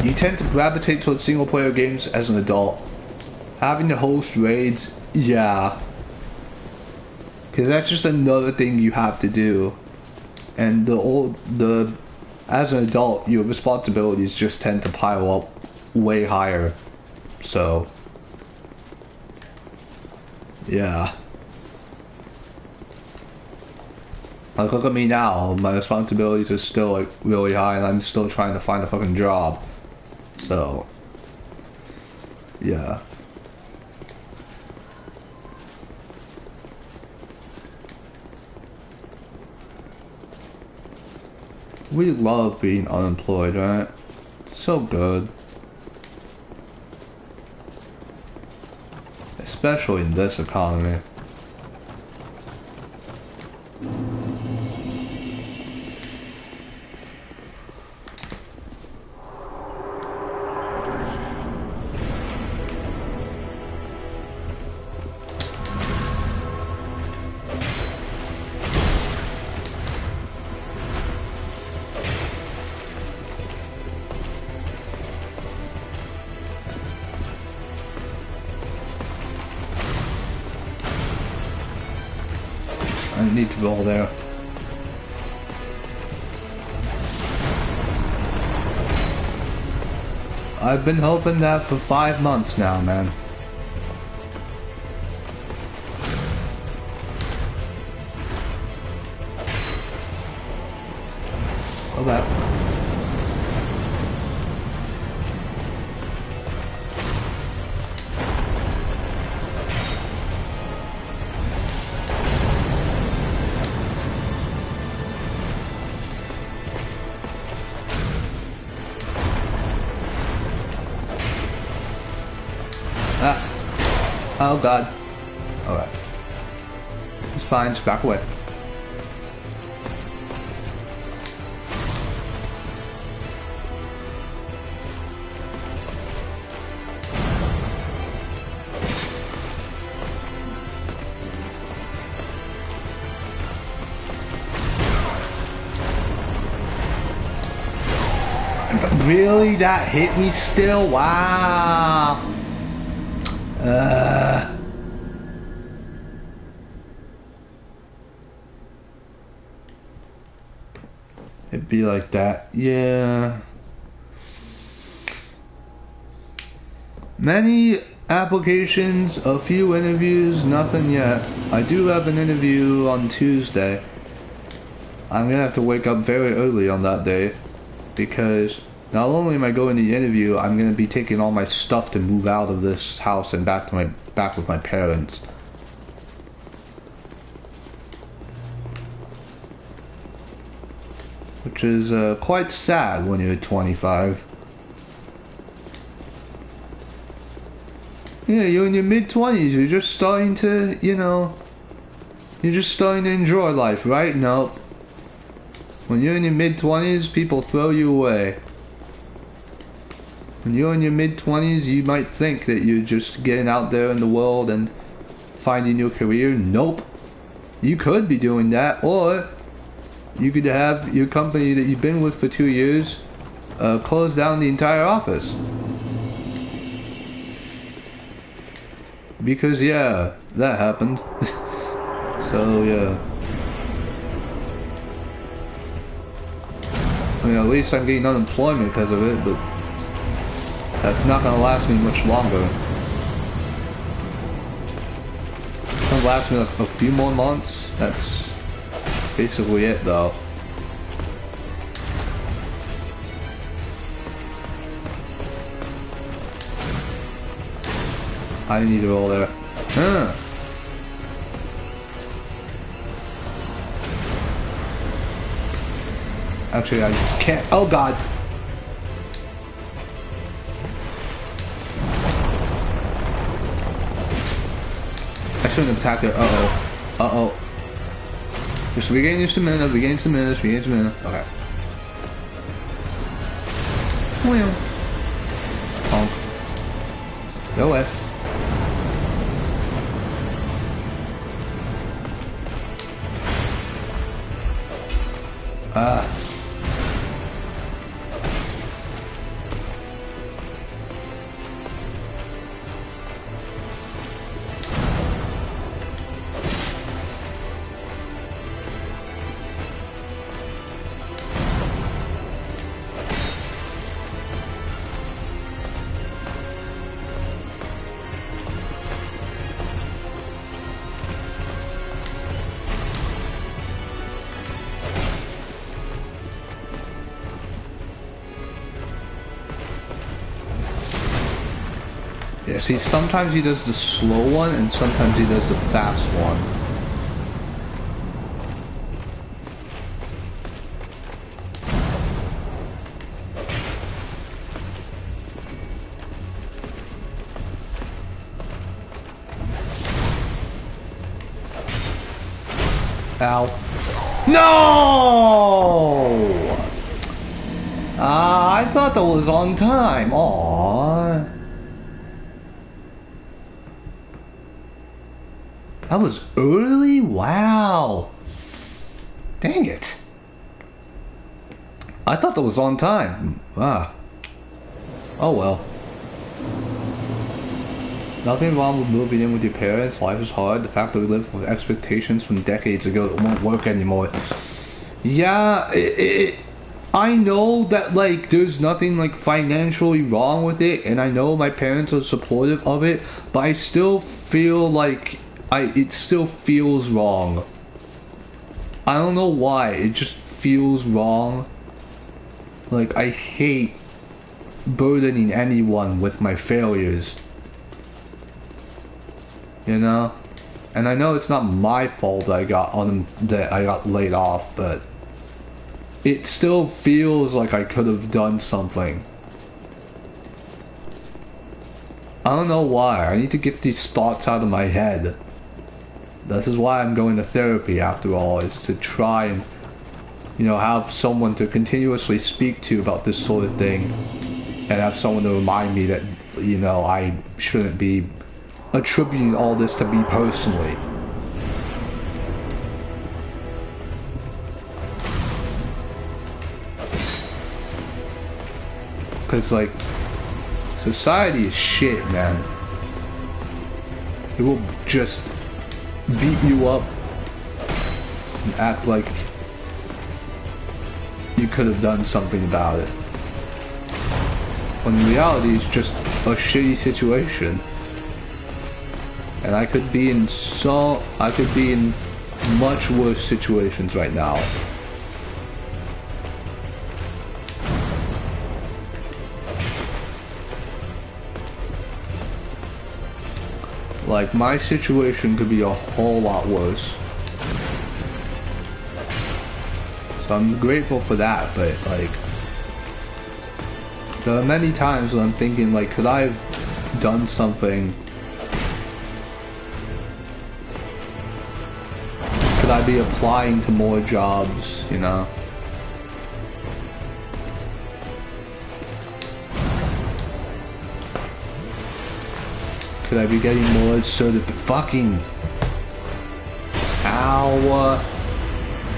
You tend to gravitate towards single-player games as an adult. Having to host raids, yeah. Because that's just another thing you have to do. And as an adult, your responsibilities just tend to pile up way higher. So, yeah. Like, look at me now. My responsibilities are still, like, really high, and I'm still trying to find a fucking job. So, yeah. We love being unemployed, right? It's so good. Especially in this economy. I need to roll there. I've been hoping that for 5 months now, man. Okay. Oh god. Alright. It's fine, just back away. Really? That hit me still? Wow. It'd be like that. Yeah. Many applications, a few interviews, nothing yet. I do have an interview on Tuesday. I'm gonna have to wake up very early on that day because not only am I going to the interview, I'm gonna be taking all my stuff to move out of this house and back with my parents. Which is quite sad when you're 25. Yeah, you're in your mid-20s, you're just starting to, you're just starting to enjoy life, right? Nope. When you're in your mid-20s, people throw you away. When you're in your mid-20s, you might think that you're just getting out there in the world and finding your career. Nope. You could be doing that, or you could have your company that you've been with for 2 years close down the entire office. Because, yeah, that happened. So, yeah. I mean, at least I'm getting unemployment because of it, but that's not gonna last me much longer. It's gonna last me like a few more months. That's basically it, though. I need to roll there. Huh. Actually, I can't. Oh god. I shouldn't have attacked her. Uh-oh. Uh-oh. Just regain your stamina, regain stamina, regain stamina. Okay. Well. Honk. Go away. Yeah, see, sometimes he does the slow one, and sometimes he does the fast one. Ow. No! I thought that was on time. Aww. That was early? Wow. Dang it. I thought that was on time. Ah. Oh well. Nothing wrong with moving in with your parents. Life is hard. The fact that we live with expectations from decades ago that won't work anymore. Yeah, I know that, like, there's nothing, like, financially wrong with it, and I know my parents are supportive of it, but I still feel like it still feels wrong. I don't know why. It just feels wrong. Like, I hate burdening anyone with my failures. You know? And I know it's not my fault that I got laid off, but it still feels like I could have done something. I don't know why. I need to get these thoughts out of my head. This is why I'm going to therapy, after all, is to try and, you know, have someone to continuously speak to about this sort of thing, and have someone to remind me that, you know, I shouldn't be attributing all this to me personally. Because, like, society is shit, man. It will just beat you up and act like you could have done something about it, when reality is just a shitty situation. And I could be in much worse situations right now. Like, my situation could be a whole lot worse. So I'm grateful for that, but, like, there are many times when I'm thinking, like, could I have done something? Could I be applying to more jobs, you know? Could I be getting more fucking... Ow.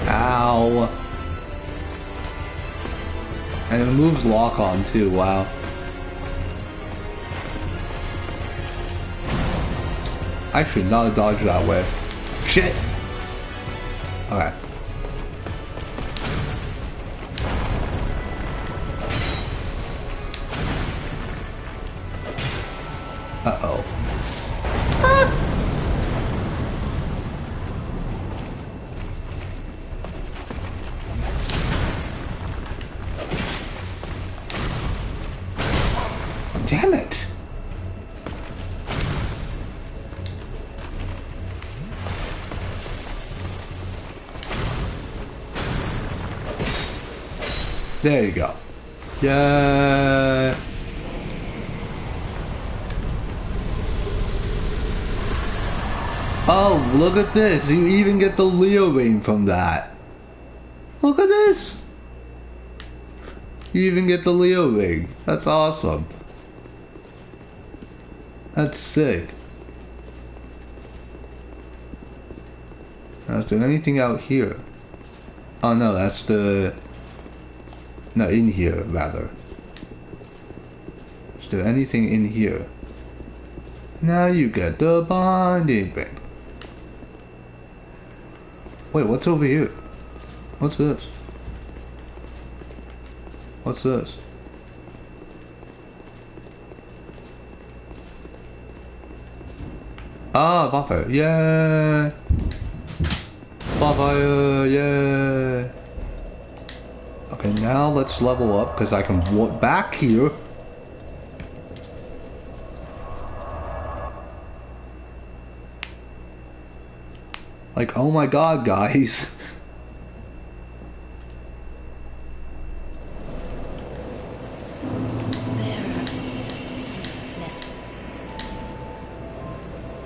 Ow. And it removes lock on too, wow. I should not have dodged that way. Shit! Okay. Uh-oh. Damn it! There you go. Yeah. Oh, look at this. You even get the Leo ring from that. Look at this. You even get the Leo ring. That's awesome. That's sick. Now, is there anything out here? Oh no, that's the... No, in here, rather. Is there anything in here? Now you get the bonding ring. Wait, what's over here? What's this? What's this? Ah, bonfire. Yay! Bonfire, yay! Okay, now let's level up because I can walk back here. Like, oh my god, guys.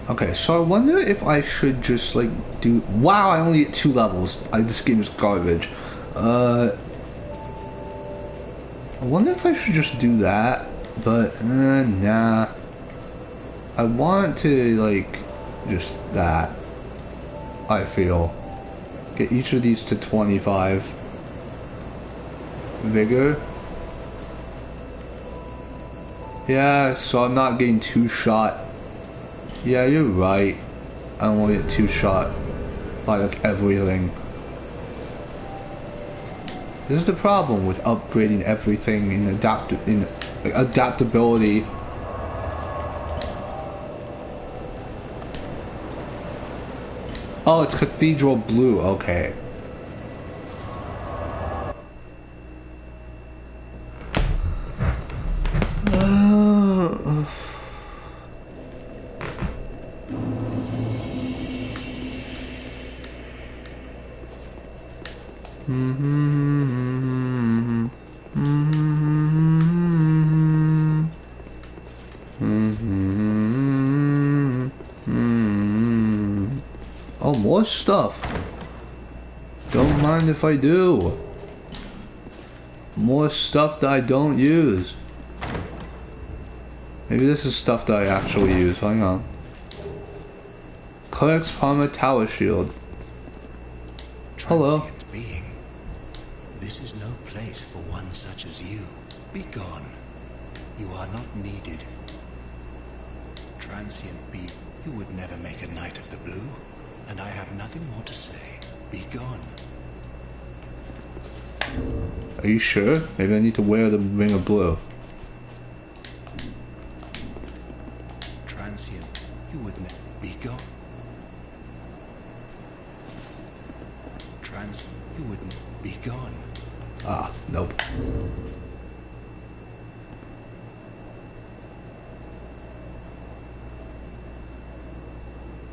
Okay, so I wonder if I should just like do... Wow, I only get 2 levels. This game is garbage. I wonder if I should just do that, but nah. I want to like just that. I feel. Get each of these to 25. Vigor. Yeah, so I'm not getting 2-shot. Yeah, you're right. I don't want to get 2-shot by like everything. This is the problem with upgrading everything in adaptability. Oh, it's Cathedral Blue. Okay. Oh, more stuff. Don't mind if I do. More stuff that I don't use. Maybe this is stuff that I actually use. Hang on. Cleric's Palmer Tower Shield. Hello. Transient being. This is no place for one such as you. Be gone. You are not needed. Transient being. You would never make a Knight of the Blue, and I have nothing more to say. Be gone. Are you sure? Maybe I need to wear the ring of blue. Transient, you would never be gone. Transient, you wouldn't be gone. Ah, nope.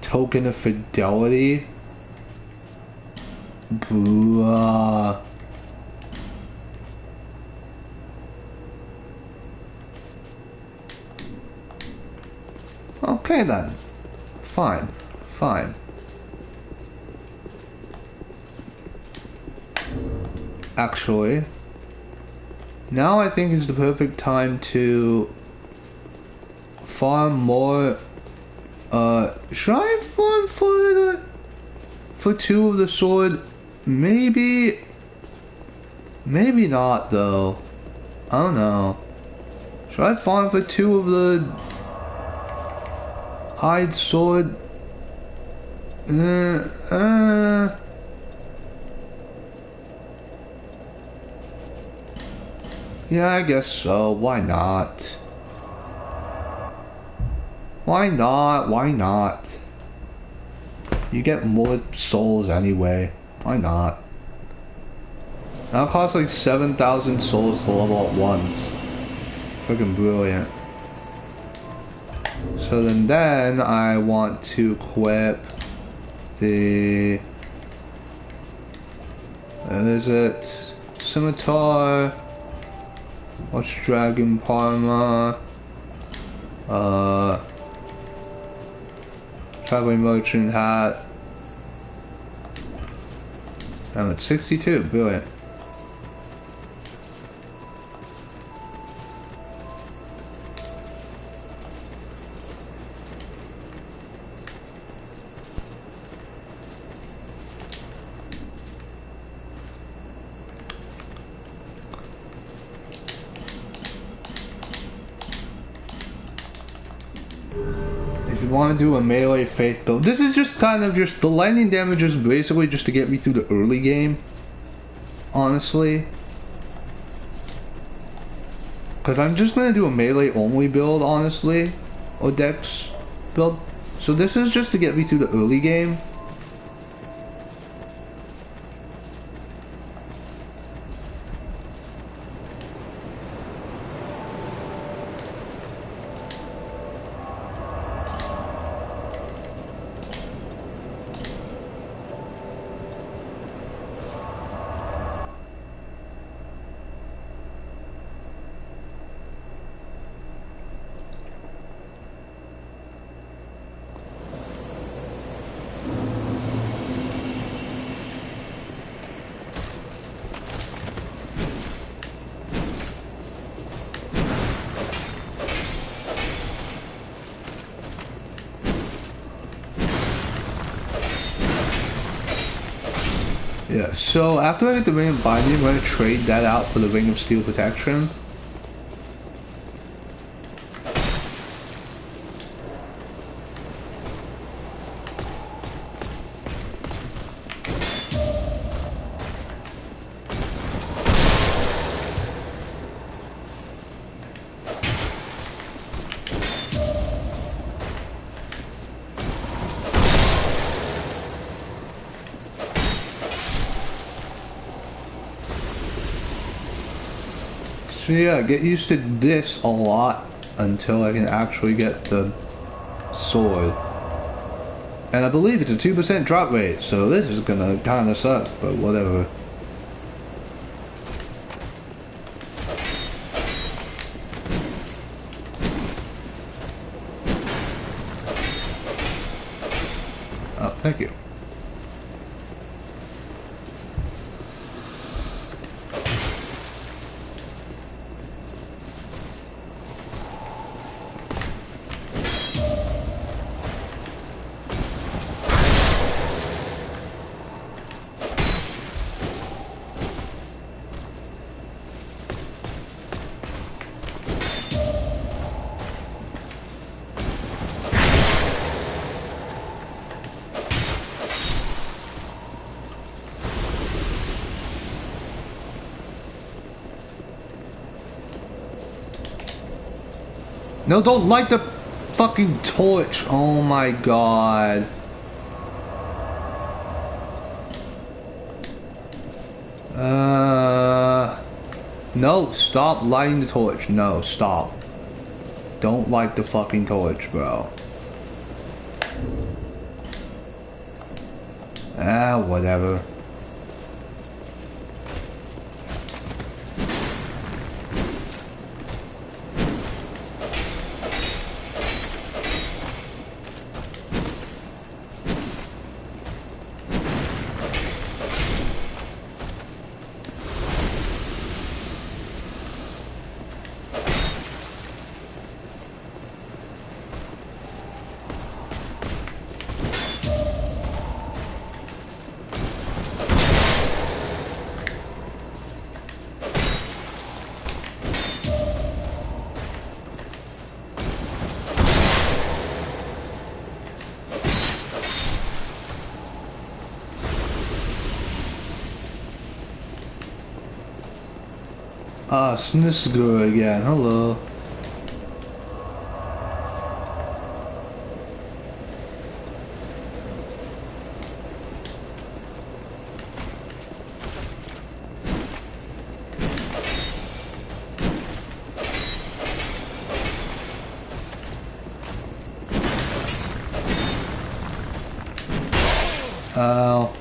Token of fidelity? Bruh. Okay then. Fine. Fine. Actually, now I think is the perfect time to farm more. Should I farm for 2 of the sword? Maybe not though. I don't know. Should I farm for 2 of the Heide sword? Yeah, I guess so. Why not? Why not? Why not? You get more souls anyway. Why not? Now it costs like 7,000 souls to level up once. Freaking brilliant. So then I want to equip the... Where is it? Scimitar. What's Dragon Parma? Traveling merchant hat. I'm at 62. Brilliant. If you want to do a melee faith build, this is just kind of just the lightning damage is basically just to get me through the early game, honestly, because I'm just gonna do a melee only build, honestly, or dex build, so this is just to get me through the early game. Yeah, so after I get the Ring of Binding, I'm going to trade that out for the Ring of Steel Protection. So yeah, get used to this a lot until I can actually get the sword. And I believe it's a 2% drop rate, so this is gonna kinda suck, but whatever. Oh, thank you. No, don't light the fucking torch. Oh my god. No, stop lighting the torch. No, stop. Don't light the fucking torch, bro. Ah, whatever. Ah, Snisgur again. Hello. Oh.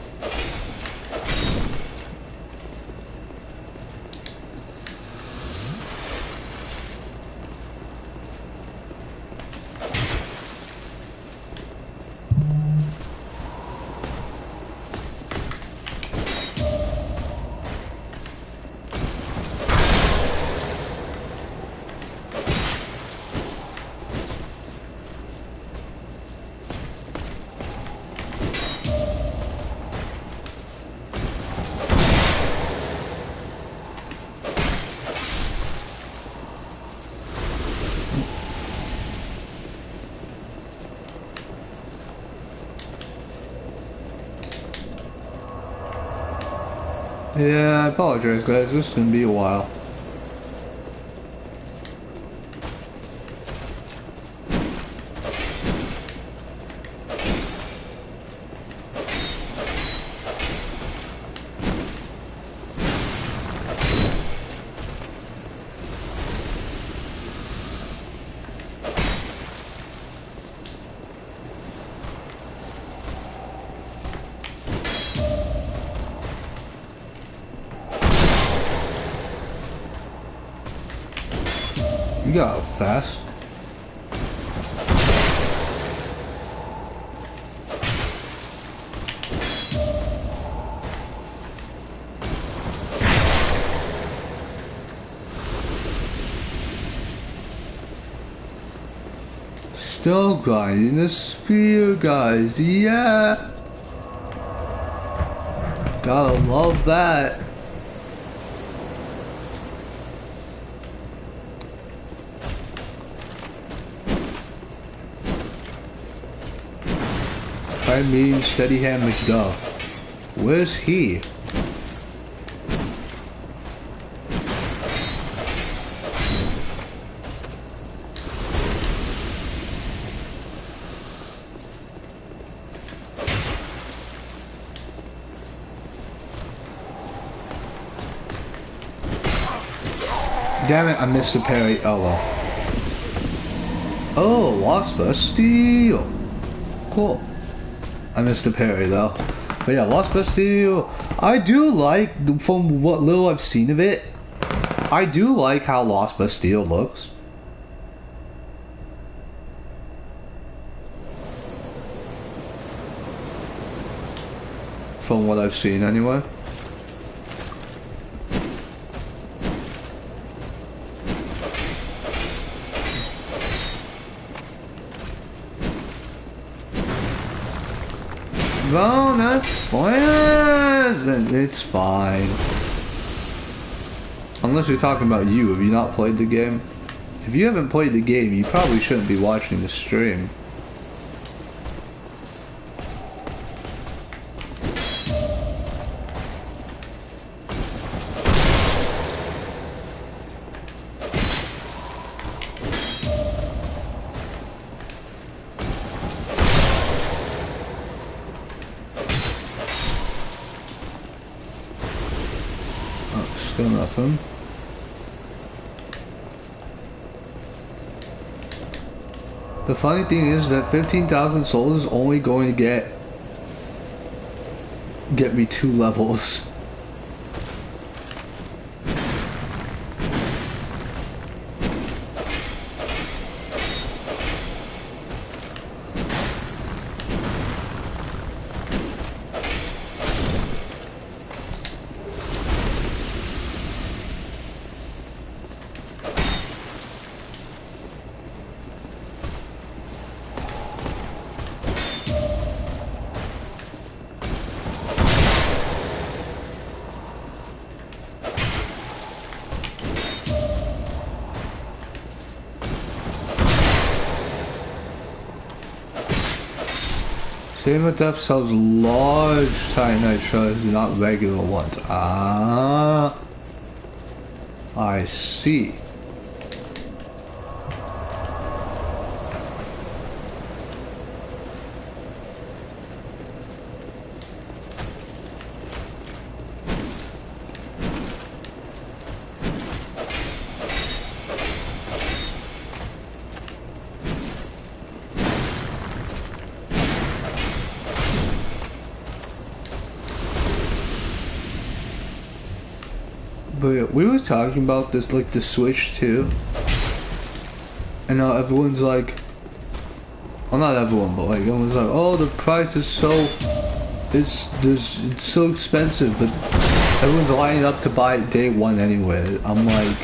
Yeah, I apologize guys, this is gonna be a while. You got up fast. Still grinding the spear, guys. Yeah. Gotta love that. I mean, Steady Hand McDuff. Where's he? Damn it, I missed the parry. Oh well. Oh, Lost Bastille. Cool. I missed the parry though. But yeah, Lost Bastille. I do like, from what little I've seen of it, I do like how Lost Bastille looks. From what I've seen anyway. No, that's fine. It's fine. Unless you're talking about you. Have you not played the game? If you haven't played the game, you probably shouldn't be watching the stream. Still nothing. The funny thing is that 15,000 souls is only going to get me 2 levels. Saber Depth sells large titanite shards, not regular ones. Ah, I see. But yeah, we were talking about this, like the Switch too, and now everyone's like, well, not everyone, but like everyone's like, oh, the price is so, it's so expensive, but everyone's lining up to buy it day one anyway. I'm like,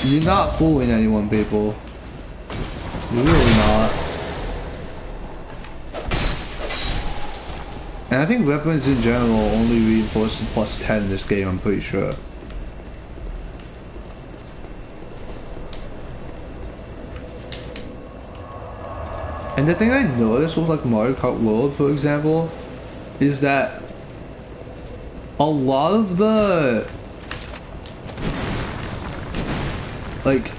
you're not fooling anyone, people. You're really not. And I think weapons in general only reinforce the plus 10 in this game, I'm pretty sure. And the thing I noticed with like Mario Kart World, for example, is that a lot of the, like,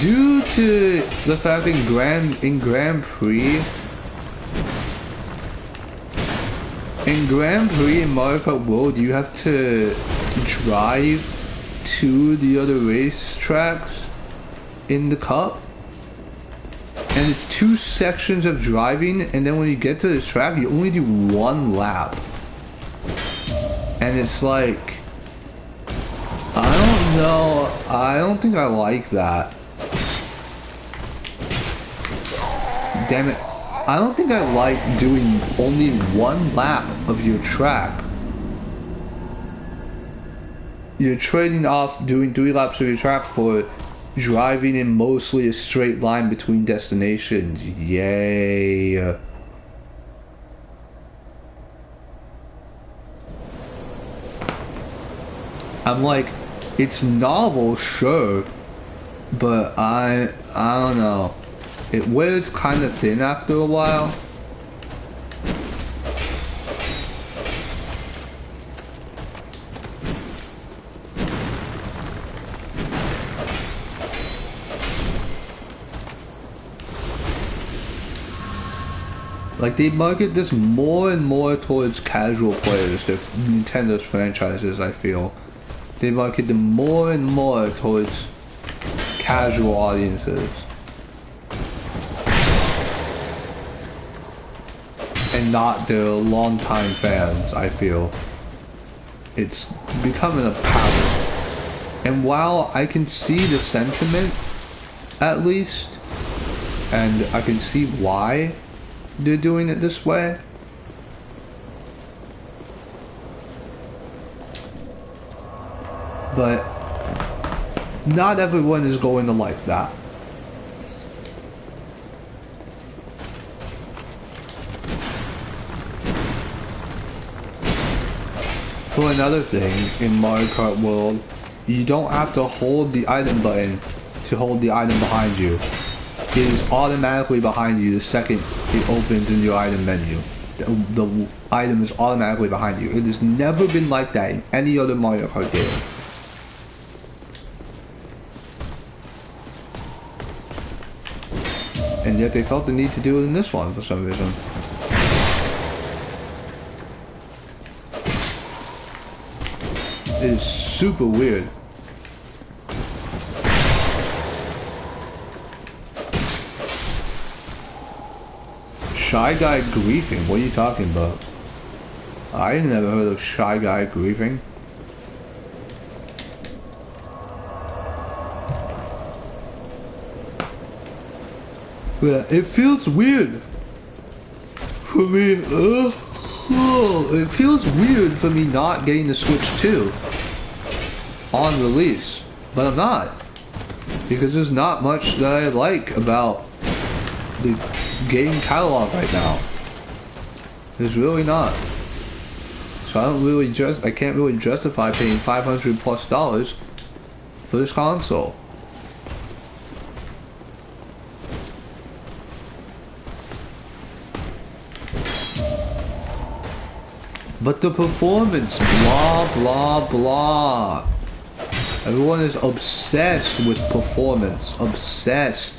due to the fact in Grand Prix in Mario Kart World, you have to drive to the other racetracks in the cup, and it's 2 sections of driving, and then when you get to the track, you only do 1 lap, and it's like, I don't know, I don't think I like that. Damn it. I don't think I like doing only 1 lap of your track. You're trading off doing 3 laps of your track for driving in mostly a straight line between destinations. Yay. I'm like, it's novel, sure, but I don't know. It wears kind of thin after a while. Like, they market this more and more towards casual players, the Nintendo's franchises, I feel. They market them more and more towards casual audiences. And not the long-time fans, I feel. It's becoming a pattern. And while I can see the sentiment, at least, and I can see why they're doing it this way, but not everyone is going to like that. For another thing, in Mario Kart World, you don't have to hold the item button to hold the item behind you. It is automatically behind you the second it opens in your item menu. The item is automatically behind you. It has never been like that in any other Mario Kart game. And yet they felt the need to do it in this one for some reason. It is super weird. Shy Guy griefing? What are you talking about? I never heard of Shy Guy griefing. Yeah, it feels weird for me. It feels weird for me not getting the Switch 2 on release, but I'm not, because there's not much that I like about the game catalog right now. There's really not. So I can't really justify paying $500+ for this console. But the performance, blah blah blah. Everyone is obsessed with performance, obsessed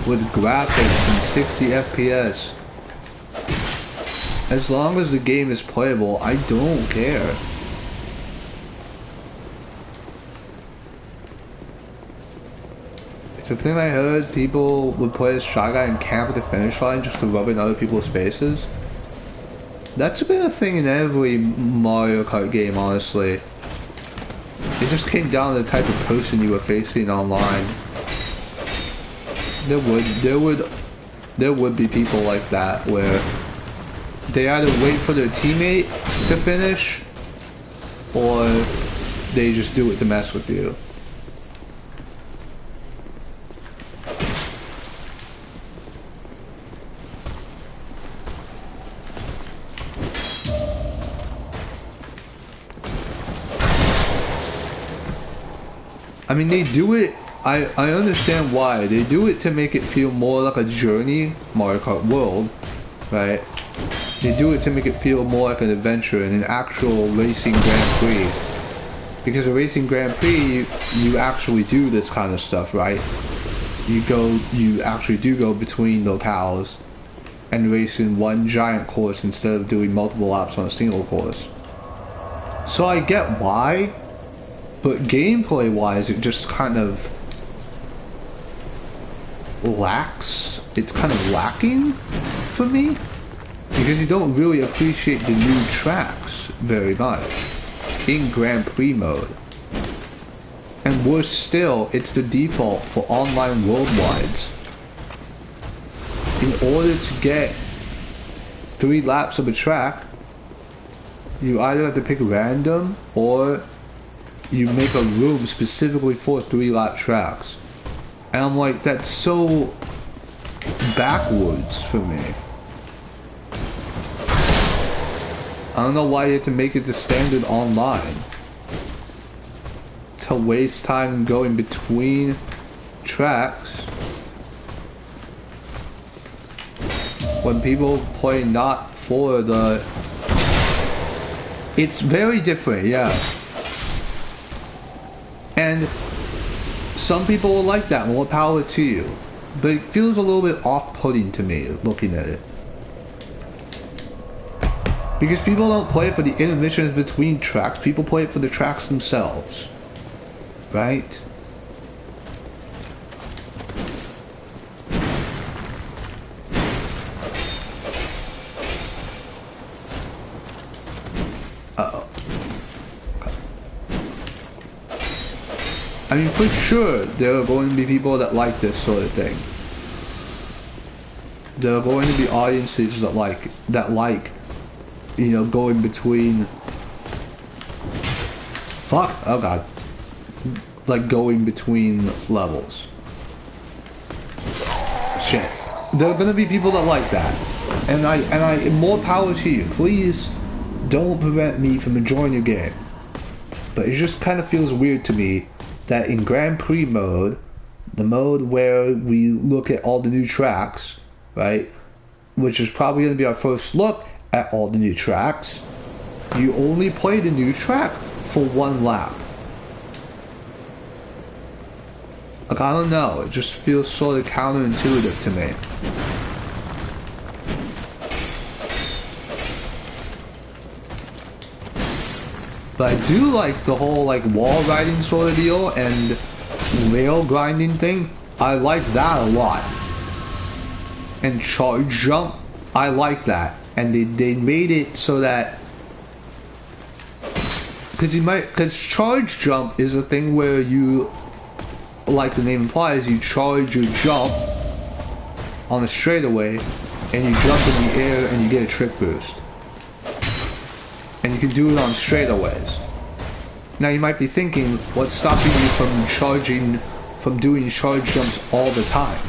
with graphics and 60 FPS. As long as the game is playable, I don't care. It's a thing I heard people would play as Shy Guy and camp at the finish line just to rub in other people's faces. That's been a thing in every Mario Kart game, honestly. It just came down to the type of person you were facing online. There would be people like that where they either wait for their teammate to finish or they just do it to mess with you. I mean, they do it, I understand why. They do it to make it feel more like a journey, Mario Kart World, right? They do it to make it feel more like an adventure and an actual racing Grand Prix. Because a racing Grand Prix, you actually do this kind of stuff, right? You actually do go between locales and race in one giant course instead of doing multiple laps on a single course. So I get why, but gameplay wise it just kind of lacks. It's kind of lacking for me because you don't really appreciate the new tracks very much in Grand Prix mode. And worse still, it's the default for online worldwides. In order to get 3 laps of a track, you either have to pick random or you make a room specifically for 3-lap tracks. And I'm like, that's so backwards for me. I don't know why you have to make it the standard online. To waste time going between tracks when people play not for the... It's very different, yeah. And some people will like that, more power to you. But it feels a little bit off-putting to me looking at it. Because people don't play it for the intermissions between tracks, people play it for the tracks themselves. Right? Uh-oh. I mean, for sure, there are going to be people that like this sort of thing. There are going to be audiences that like, you know, going between... Fuck! Oh god. Like going between levels. Shit. There are gonna be people that like that. And I more power to you. Please don't prevent me from enjoying your game. But it just kind of feels weird to me that in Grand Prix mode, the mode where we look at all the new tracks, right? Which is probably gonna be our first look at all the new tracks, you only play the new track for 1 lap. Like, I don't know, it just feels sort of counterintuitive to me. But I do like the whole like wall riding sort of deal and rail grinding thing. I like that a lot. And charge jump, I like that. And they made it so that because charge jump is a thing where you, like the name implies, you charge your jump on a straightaway and you jump in the air and you get a trick boost. And you can do it on straightaways. Now you might be thinking, what's stopping you from doing charge jumps all the time?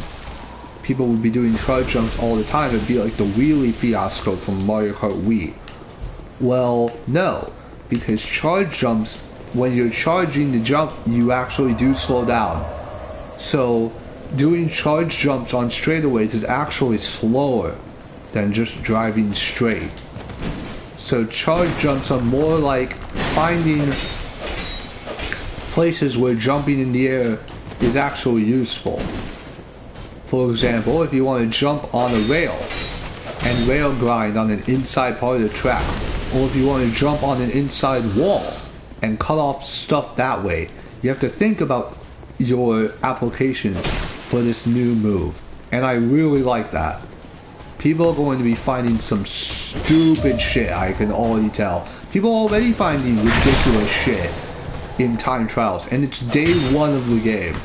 People would be doing charge jumps all the time. It'd be like the wheelie fiasco from Mario Kart Wii. Well, no. Because charge jumps, when you're charging the jump, you actually do slow down. So, doing charge jumps on straightaways is actually slower than just driving straight. So charge jumps are more like finding places where jumping in the air is actually useful. For example, if you want to jump on a rail and rail grind on an inside part of the track, or if you want to jump on an inside wall and cut off stuff that way, you have to think about your applications for this new move. And I really like that. People are going to be finding some stupid shit, I can already tell. People are already finding ridiculous shit in time trials, and it's day 1 of the game.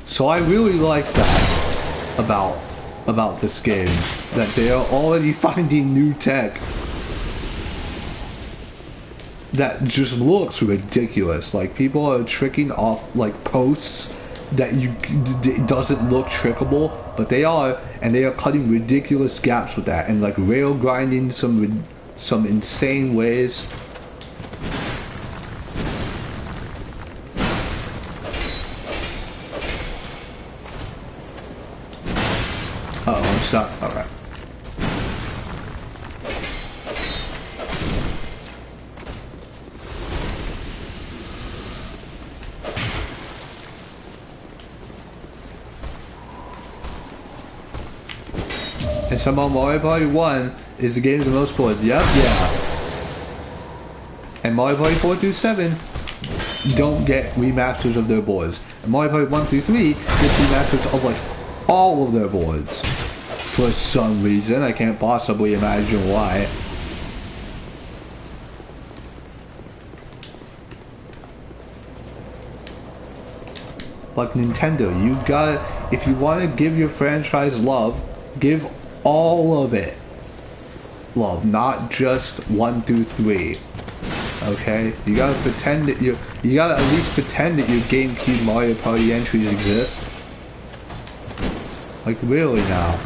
So I really like that about this game, that they are already finding new tech that just looks ridiculous. Like, people are tricking off like posts that it doesn't look trickable, but they are, and they are cutting ridiculous gaps with that, and like rail grinding some insane ways. Uh-oh, I'm stuck. Okay. And somehow Mario Party 1 is the game with the most boards. Yep, yeah. And Mario Party 4 through 7 don't get remasters of their boards. And Mario Party 1 through 3 gets remasters of like all of their boards. For some reason, I can't possibly imagine why. Like Nintendo, you gotta, if you want to give your franchise love, give all of it love, not just 1 through 3. Okay, you gotta pretend that you gotta at least pretend that your GameCube Mario Party entries exist. Like really now.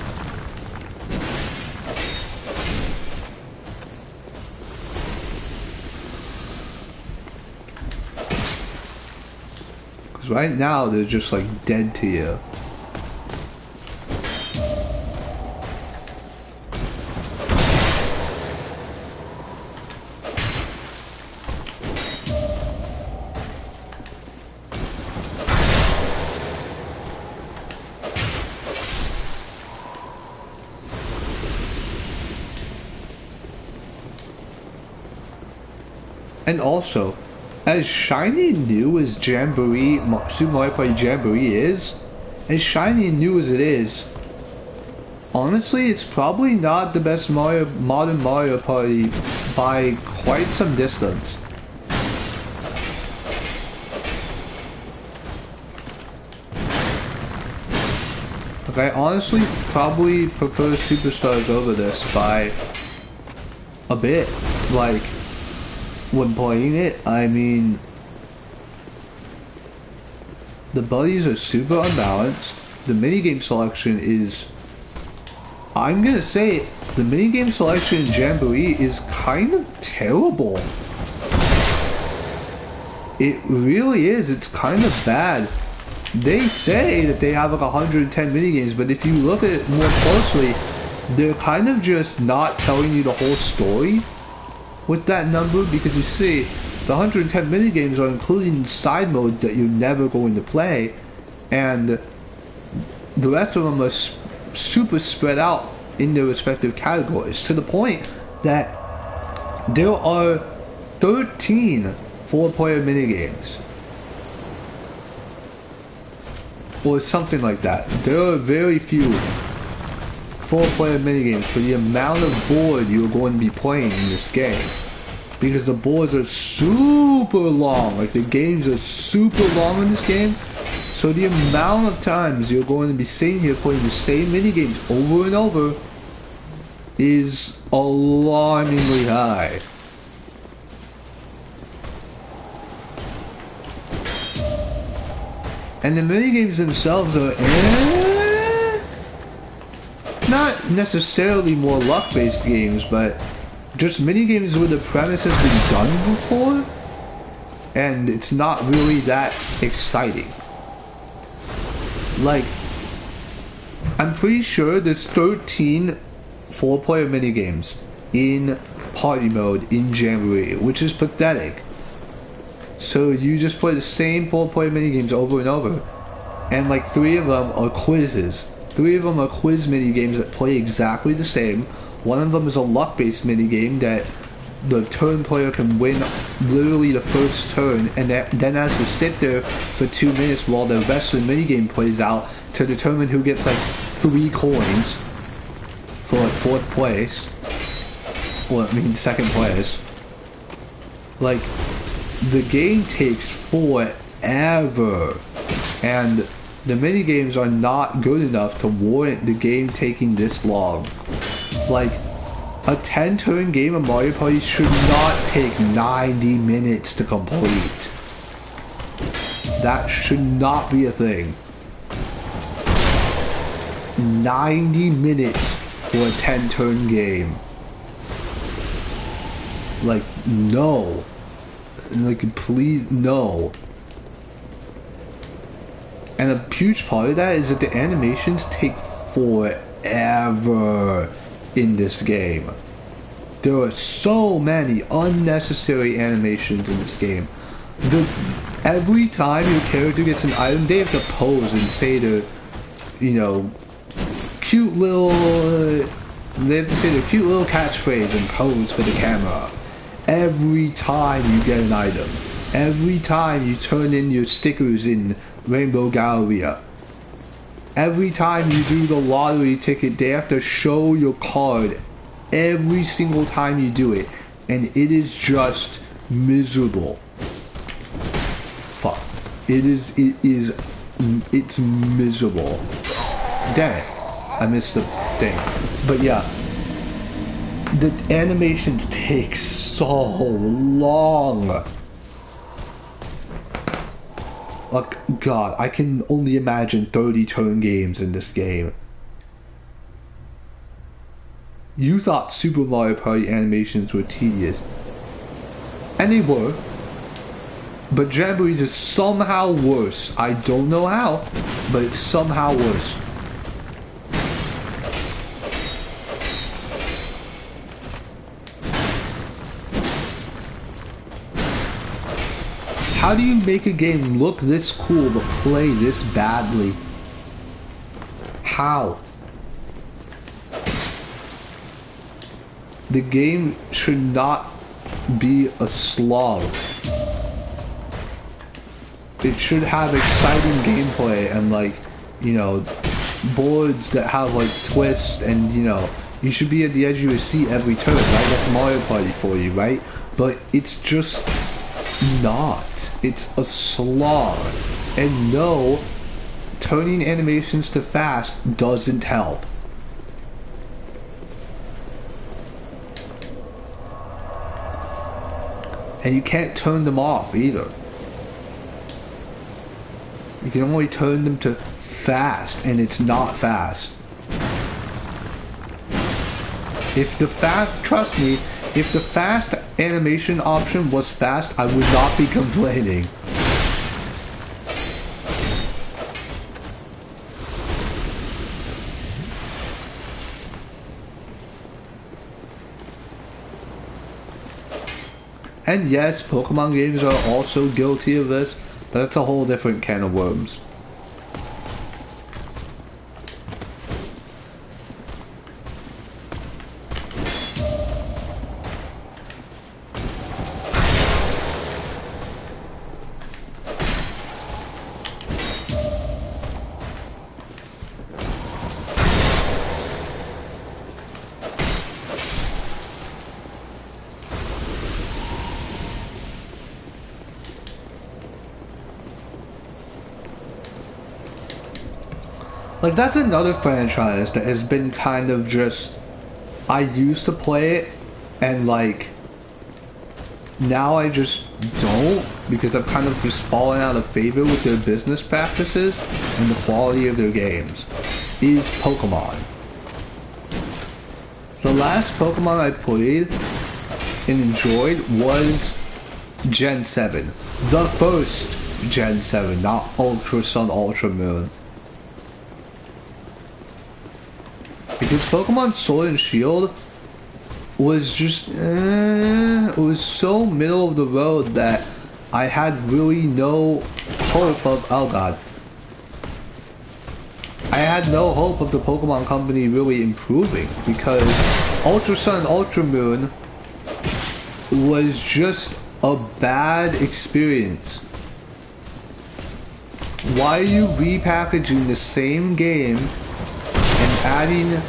Because right now they're just like dead to you. And also, as shiny and new as Jamboree, Super Mario Party Jamboree is, as shiny and new as it is, honestly, it's probably not the best modern Mario Party by quite some distance. Like, I honestly probably prefer Superstars over this by a bit. Like, when playing it, I mean, the buddies are super unbalanced. The minigame selection is, I'm gonna say it, the minigame selection in Jamboree is kind of terrible. It really is. It's kind of bad. They say that they have like 110 minigames, but if you look at it more closely, they're kind of just not telling you the whole story with that number, because you see, the 110 minigames are including side modes that you're never going to play, and the rest of them are super spread out in their respective categories, to the point that there are 13 four-player minigames. Or something like that. There are very few four-player minigames for the amount of board you're going to be playing in this game. Because the boards are super long. Like, the games are super long in this game. So the amount of times you're going to be sitting here playing the same minigames over and over is alarmingly high. And the minigames themselves are not necessarily more luck-based games, but just minigames where the premise has been done before, and it's not really that exciting. Like, I'm pretty sure there's 13 four-player minigames in party mode in Jamboree, which is pathetic. So you just play the same four-player minigames over and over, and like 3 of them are quizzes. 3 of them are quiz minigames that play exactly the same. One of them is a luck-based minigame that the turn player can win literally the first turn, and then has to sit there for 2 minutes while the rest of the minigame plays out to determine who gets like 3 coins for like 4th place. Well, I mean 2nd place. Like, the game takes forever, and the minigames are not good enough to warrant the game taking this long. Like, a 10-turn game of Mario Party should not take 90 minutes to complete. That should not be a thing. 90 minutes for a 10-turn game. Like, no. Like, please, no. And a huge part of that is that the animations take forever in this game. There are so many unnecessary animations in this game. Every time your character gets an item, they have to pose and say the, you know, cute little They have to say their cute little catchphrase and pose for the camera. Every time you get an item. Every time you turn in your stickers in Rainbow Galleria. Every time you do the lottery ticket, they have to show your card. Every single time you do it. And it is just miserable. Fuck. It's miserable. Damn it. I missed the thing. But yeah. The animations take so long. Like, God, I can only imagine 30 turn games in this game. You thought Super Mario Party animations were tedious. And they were. But Jamboree's is somehow worse. I don't know how, but it's somehow worse. How do you make a game look this cool but play this badly? How? The game should not be a slog. It should have exciting gameplay and, like, you know, boards that have like twists, and you know, you should be at the edge of your seat every turn, right? That's Mario Party for you, right? But it's just not. It's a slog. And no, turning animations to fast doesn't help. And you can't turn them off either. You can only turn them to fast, and it's not fast. If the fast, trust me, if the fast animation option was fast, I would not be complaining. And yes, Pokemon games are also guilty of this, but that's a whole different can of worms. Like, that's another franchise that has been kind of just, I used to play it, and like, now I just don't, because I've kind of just fallen out of favor with their business practices and the quality of their games, is Pokemon. The last Pokemon I played and enjoyed was Gen 7. The first Gen 7, not Ultra Sun, Ultra Moon. Because Pokemon Sword and Shield was just, it was so middle of the road that I had really no hope of, oh god. I had no hope of the Pokemon Company really improving, because Ultra Sun, Ultra Moon was just a bad experience. Why are you repackaging the same game and adding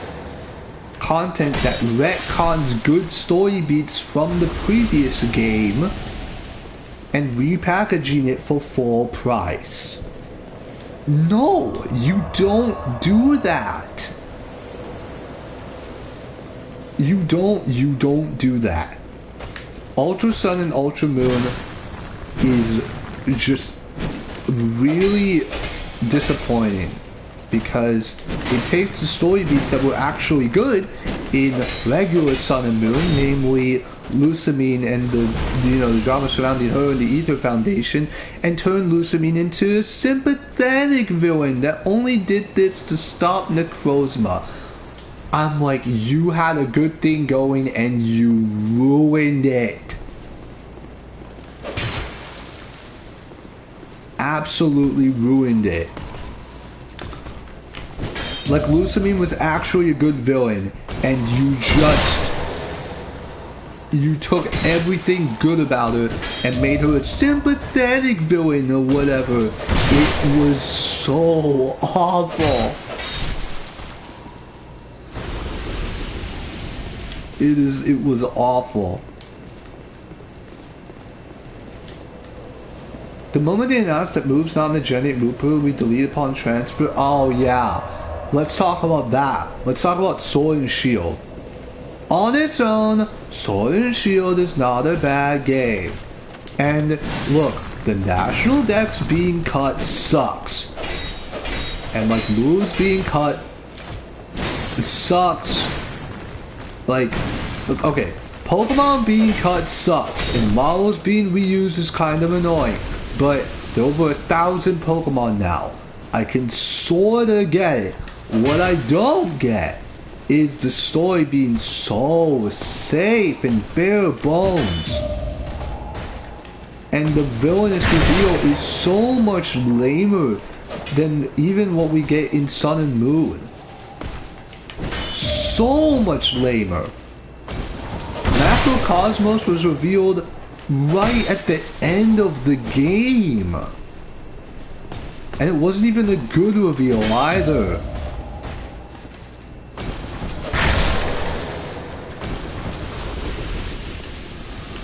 content that retcons good story beats from the previous game and repackaging it for full price? No, you don't do that. You don't do that. Ultra Sun and Ultra Moon is just really disappointing, because it takes the story beats that were actually good in regular Sun and Moon, namely Lucamine and the drama surrounding her and the Ether Foundation, and turn Lucamine into a sympathetic villain that only did this to stop Necrozma. I'm like, you had a good thing going and you ruined it. Absolutely ruined it. Like, Lucamine was actually a good villain, and you took everything good about her and made her a sympathetic villain or whatever. It was so awful. It was awful. The moment they announced that moves not in the generate move pool will be deleted upon transfer, oh yeah. Let's talk about that. Let's talk about Sword and Shield. On its own, Sword and Shield is not a bad game. And look, the national dex being cut sucks. And like moves being cut, it sucks. Like, look, okay, Pokemon being cut sucks, and models being reused is kind of annoying. But there are over 1,000 Pokemon now. I can sorta get it. What I don't get is the story being so safe and bare bones. And the villainous reveal is so much lamer than even what we get in Sun and Moon. So much lamer. Macrocosmos was revealed right at the end of the game. And it wasn't even a good reveal either.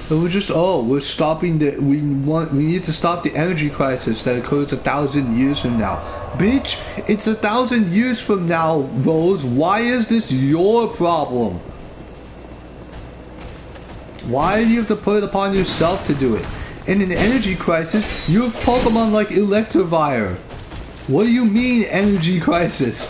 It was just, oh, we're stopping the, we need to stop the energy crisis that occurs 1,000 years from now. Bitch, it's 1,000 years from now, Rose. Why is this your problem? Why do you have to put it upon yourself to do it? In an energy crisis, you have Pokemon like Electivire. What do you mean, energy crisis?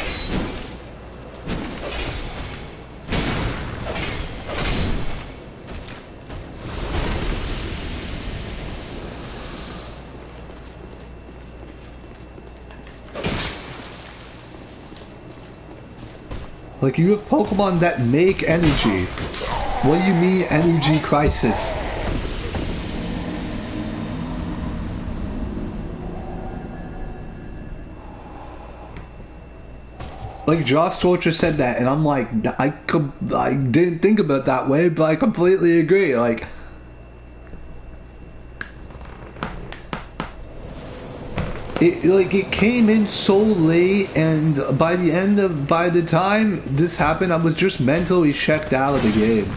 Like, you have Pokemon that make energy. What do you mean, energy crisis? Like, Josh Torture said that, and I'm like, I didn't think about it that way, but I completely agree. Like, it came in so late, and by the time this happened, I was just mentally checked out of the game.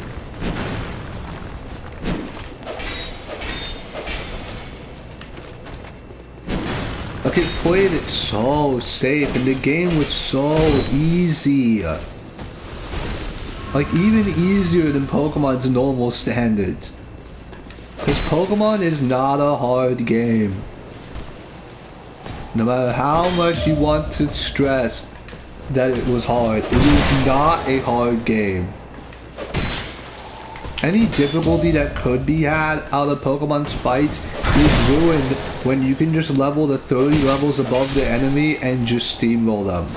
Like, it played it so safe, and the game was so easy. Like, even easier than Pokemon's normal standards. Because Pokemon is not a hard game. No matter how much you want to stress that it was hard, it is not a hard game. Any difficulty that could be had out of Pokemon's fights is ruined when you can just level to 30 levels above the enemy and just steamroll them.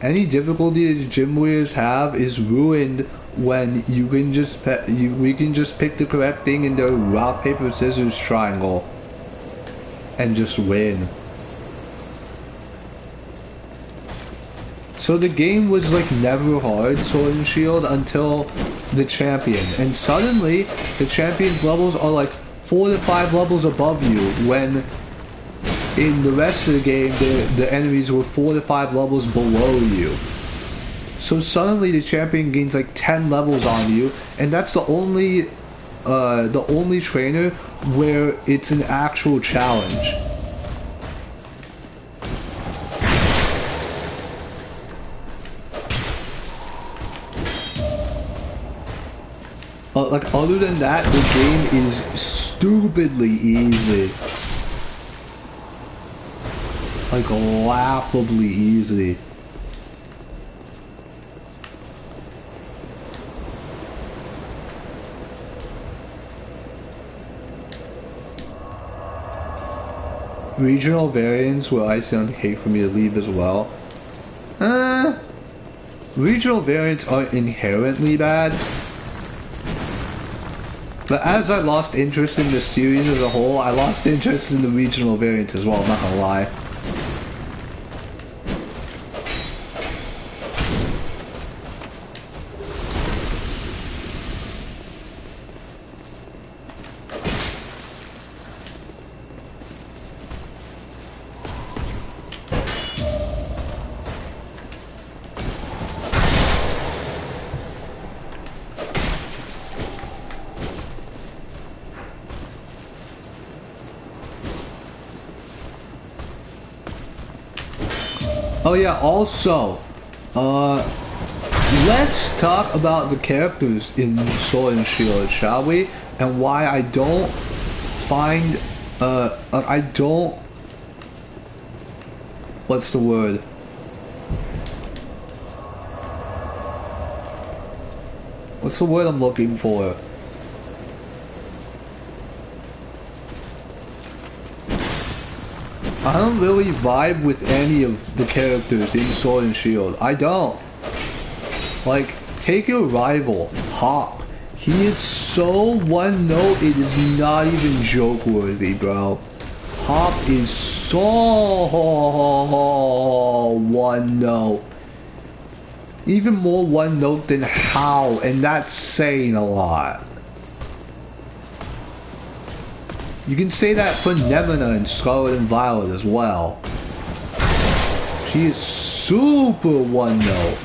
Any difficulty that gym leaders have is ruined when you can just we can just pick the correct thing in the rock paper scissors triangle and just win. So the game was like never hard, Sword and Shield, until the champion, and suddenly the champion's levels are like 4 to 5 levels above you, when in the rest of the game the enemies were 4 to 5 levels below you. So suddenly the champion gains like 10 levels on you, and that's the only trainer where it's an actual challenge. Like, other than that, the game is stupidly easy. Like, laughably easy. Regional variants will Iceland hate for me to leave as well. Regional variants aren't inherently bad. But as I lost interest in the series as a whole, I lost interest in the regional variants as well, I'm not gonna lie. Oh yeah, also, let's talk about the characters in Sword and Shield, shall we? And why I don't find, I don't, what's the word? What's the word I'm looking for? I don't really vibe with any of the characters in Sword and Shield. I don't. Like, take your rival, Hop. He is so one note, it is not even joke worthy, bro. Hop is so one note. Even more one note than How, and that's saying a lot. You can say that for Nemina and Scarlet and Violet as well. She is super one note.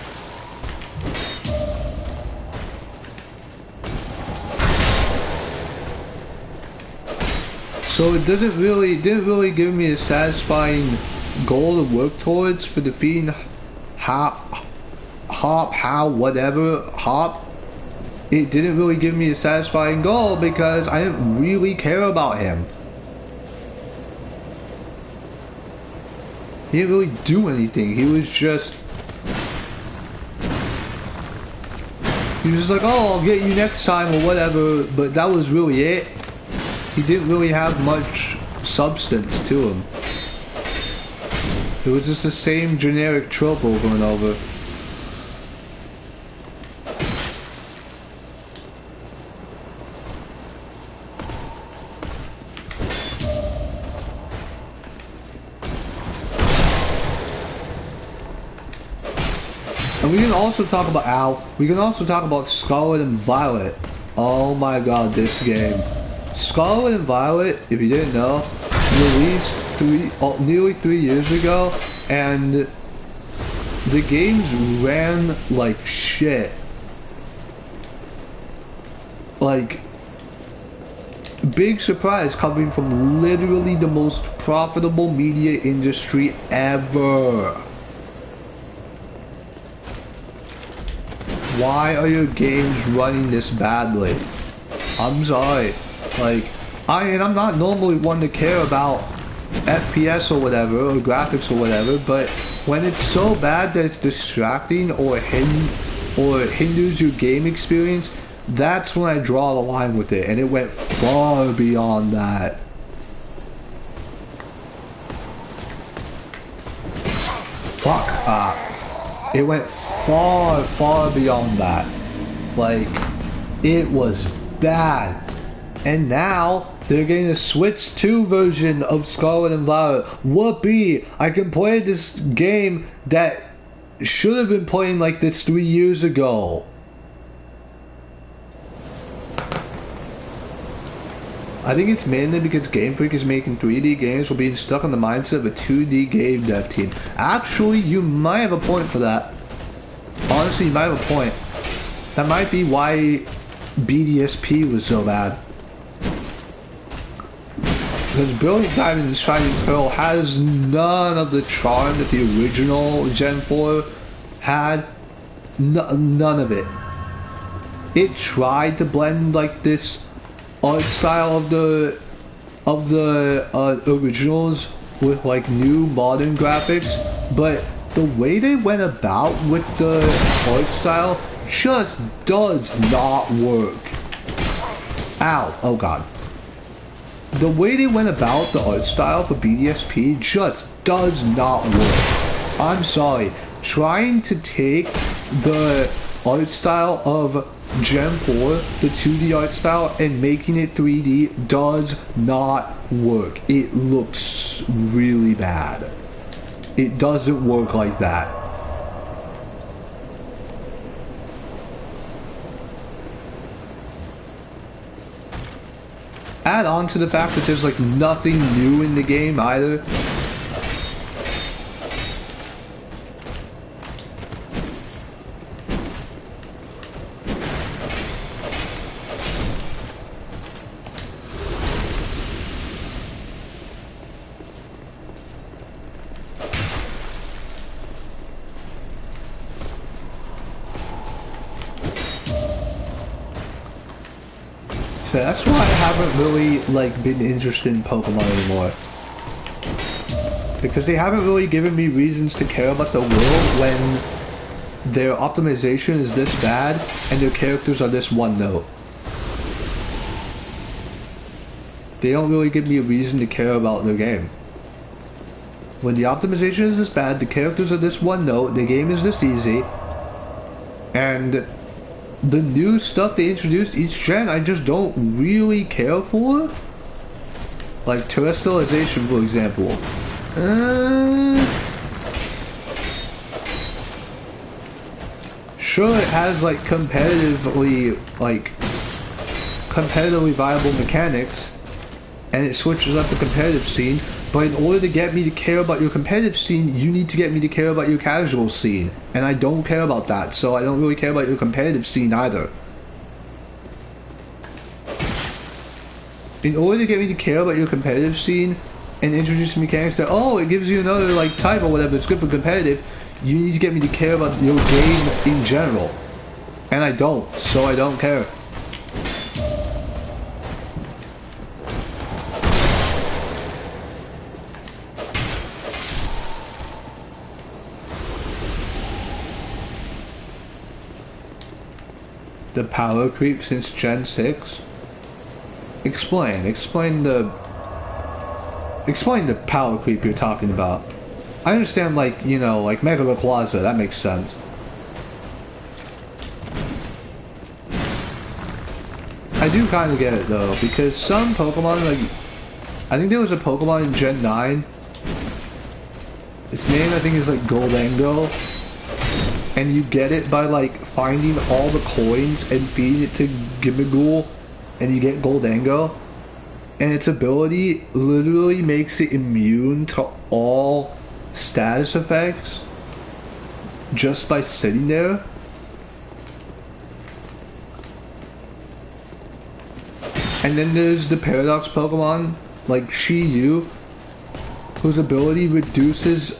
So it didn't really give me a satisfying goal to work towards for defeating Hop, whatever, Hop. It didn't really give me a satisfying goal because I didn't really care about him. He didn't really do anything. He was just like, oh, I'll get you next time or whatever, but that was really it. He didn't really have much substance to him. It was just the same generic trope over and over. And we can also talk about Al. We can also talk about Scarlet and Violet. Oh my god, this game. Scarlet and Violet, if you didn't know, released nearly 3 years ago, and the games ran like shit. Like, big surprise coming from literally the most profitable media industry ever. Why are your games running this badly? I'm sorry. Like, I'm not normally one to care about FPS or whatever, or graphics or whatever, but when it's so bad that it's distracting or hinders your game experience, that's when I draw the line with it, and it went far beyond that. Fuck. It went far, far beyond that. Like, it was bad. And now, they're getting a Switch 2 version of Scarlet and Violet. Whoopee! I can play this game that should have been playing like this 3 years ago. I think it's mainly because Game Freak is making 3D games while being stuck in the mindset of a 2D game dev team. Actually, you might have a point for that. Honestly, you might have a point. That might be why BDSP was so bad. Because Brilliant Diamond and Shining Pearl has none of the charm that the original Gen 4 had. None of it. It tried to blend like this art style of the originals with like new modern graphics, but the way they went about with the art style just does not work. Ow, oh god. The way they went about the art style for BDSP just does not work. I'm sorry. Trying to take the art style of Gen 4, the 2D art style, and making it 3D does not work. It looks really bad. It doesn't work like that. Add on to the fact that there's like nothing new in the game either. So that's why I haven't really like been interested in Pokemon anymore. Because they haven't really given me reasons to care about the world when their optimization is this bad and their characters are this one note. They don't really give me a reason to care about their game. When the optimization is this bad, the characters are this one note, the game is this easy, and the new stuff they introduced each gen I just don't really care for. Like terrestrialization, for example. Sure, it has like competitively viable mechanics, and it switches up the competitive scene, but in order to get me to care about your competitive scene, you need to get me to care about your casual scene, and I don't care about that, so I don't really care about your competitive scene either. In order to get me to care about your competitive scene and introduce mechanics that, oh, it gives you another like type or whatever, it's good for competitive, you need to get me to care about your game in general, and I don't, so I don't care. The power creep since Gen 6? Explain the power creep you're talking about. I understand, like, you know, like Mega Rayquaza, that makes sense. I do kind of get it though, because some Pokemon, like, I think there was a Pokemon in Gen 9. Its name, I think, is like Goldango. And you get it by like finding all the coins and feeding it to Gimmighoul, and you get Goldango. And its ability literally makes it immune to all status effects just by sitting there. And then there's the Paradox Pokemon like Shi-Yu, whose ability reduces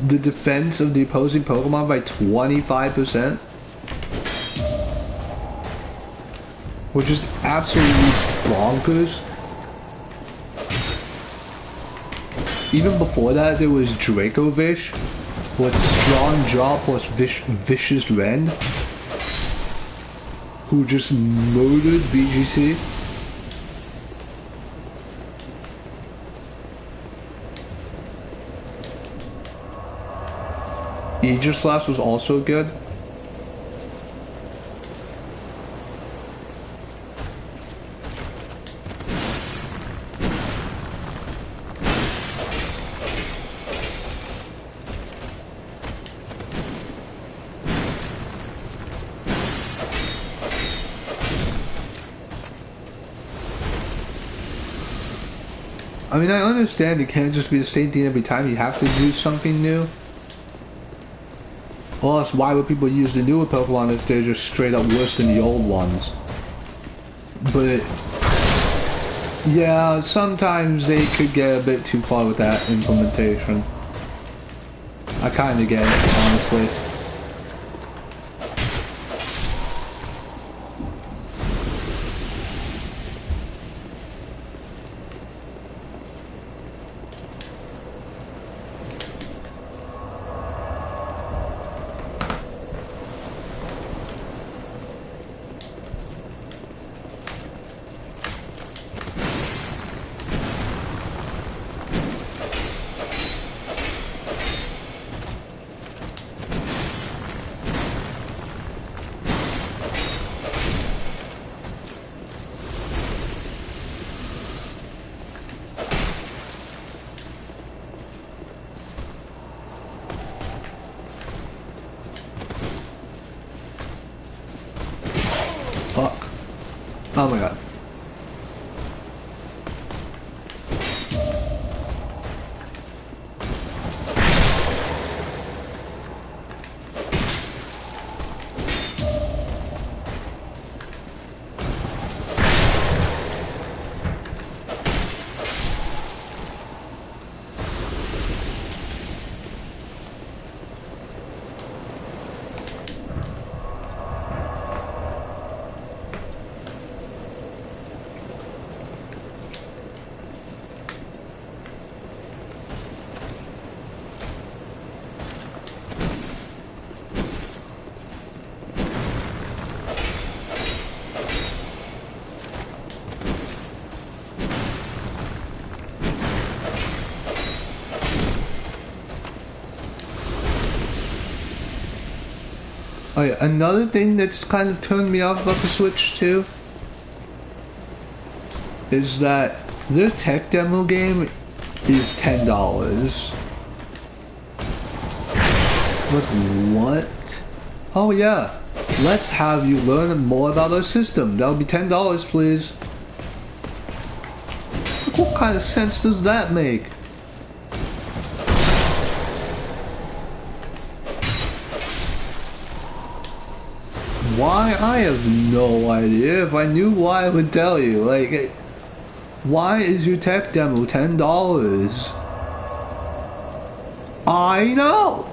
the defense of the opposing Pokemon by 25%, which is absolutely bonkers. Even before that, there was Dracovish with Strong Jaw plus Vicious Rend, who just murdered VGC. Aegislash was also good. I mean, I understand it can't just be the same thing every time. You have to do something new. Or else why would people use the newer Pokemon if they're just straight up worse than the old ones? But yeah, sometimes they could get a bit too far with that implementation. I kinda get it, honestly. Fuck. Oh my god. Oh yeah, another thing that's kind of turned me off about the Switch too is that their tech demo game is $10. Look, what? Oh yeah, let's have you learn more about our system. That'll be $10, please. Look, what kind of sense does that make? Why? I have no idea. If I knew why, I would tell you. Like, why is your tech demo $10? I know!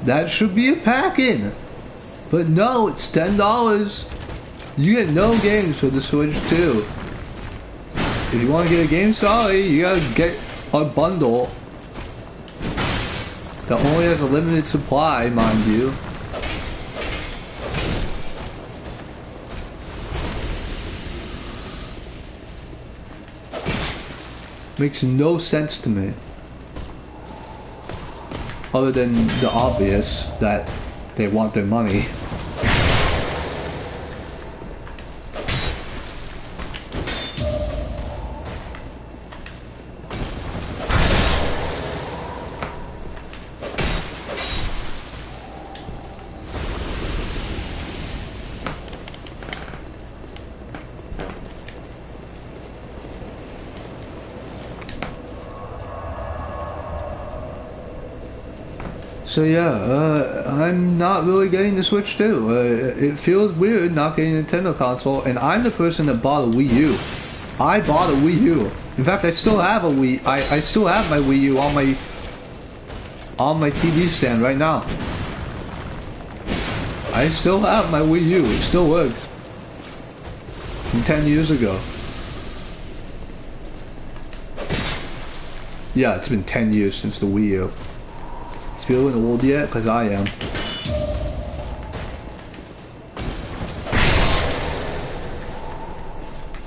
That should be a pack-in. But no, it's $10. You get no games for the Switch 2. If you want to get a game, sorry, you gotta get a bundle that only has a limited supply, mind you. Makes no sense to me. Other than the obvious that they want their money. So yeah, I'm not really getting the Switch 2. It feels weird not getting a Nintendo console, and I'm the person that bought a Wii U. I bought a Wii U. In fact, I still have a Wii. I still have my Wii U on my TV stand right now. I still have my Wii U. It still works. From 10 years ago. Yeah, it's been 10 years since the Wii U. Feeling old yet? Because I am.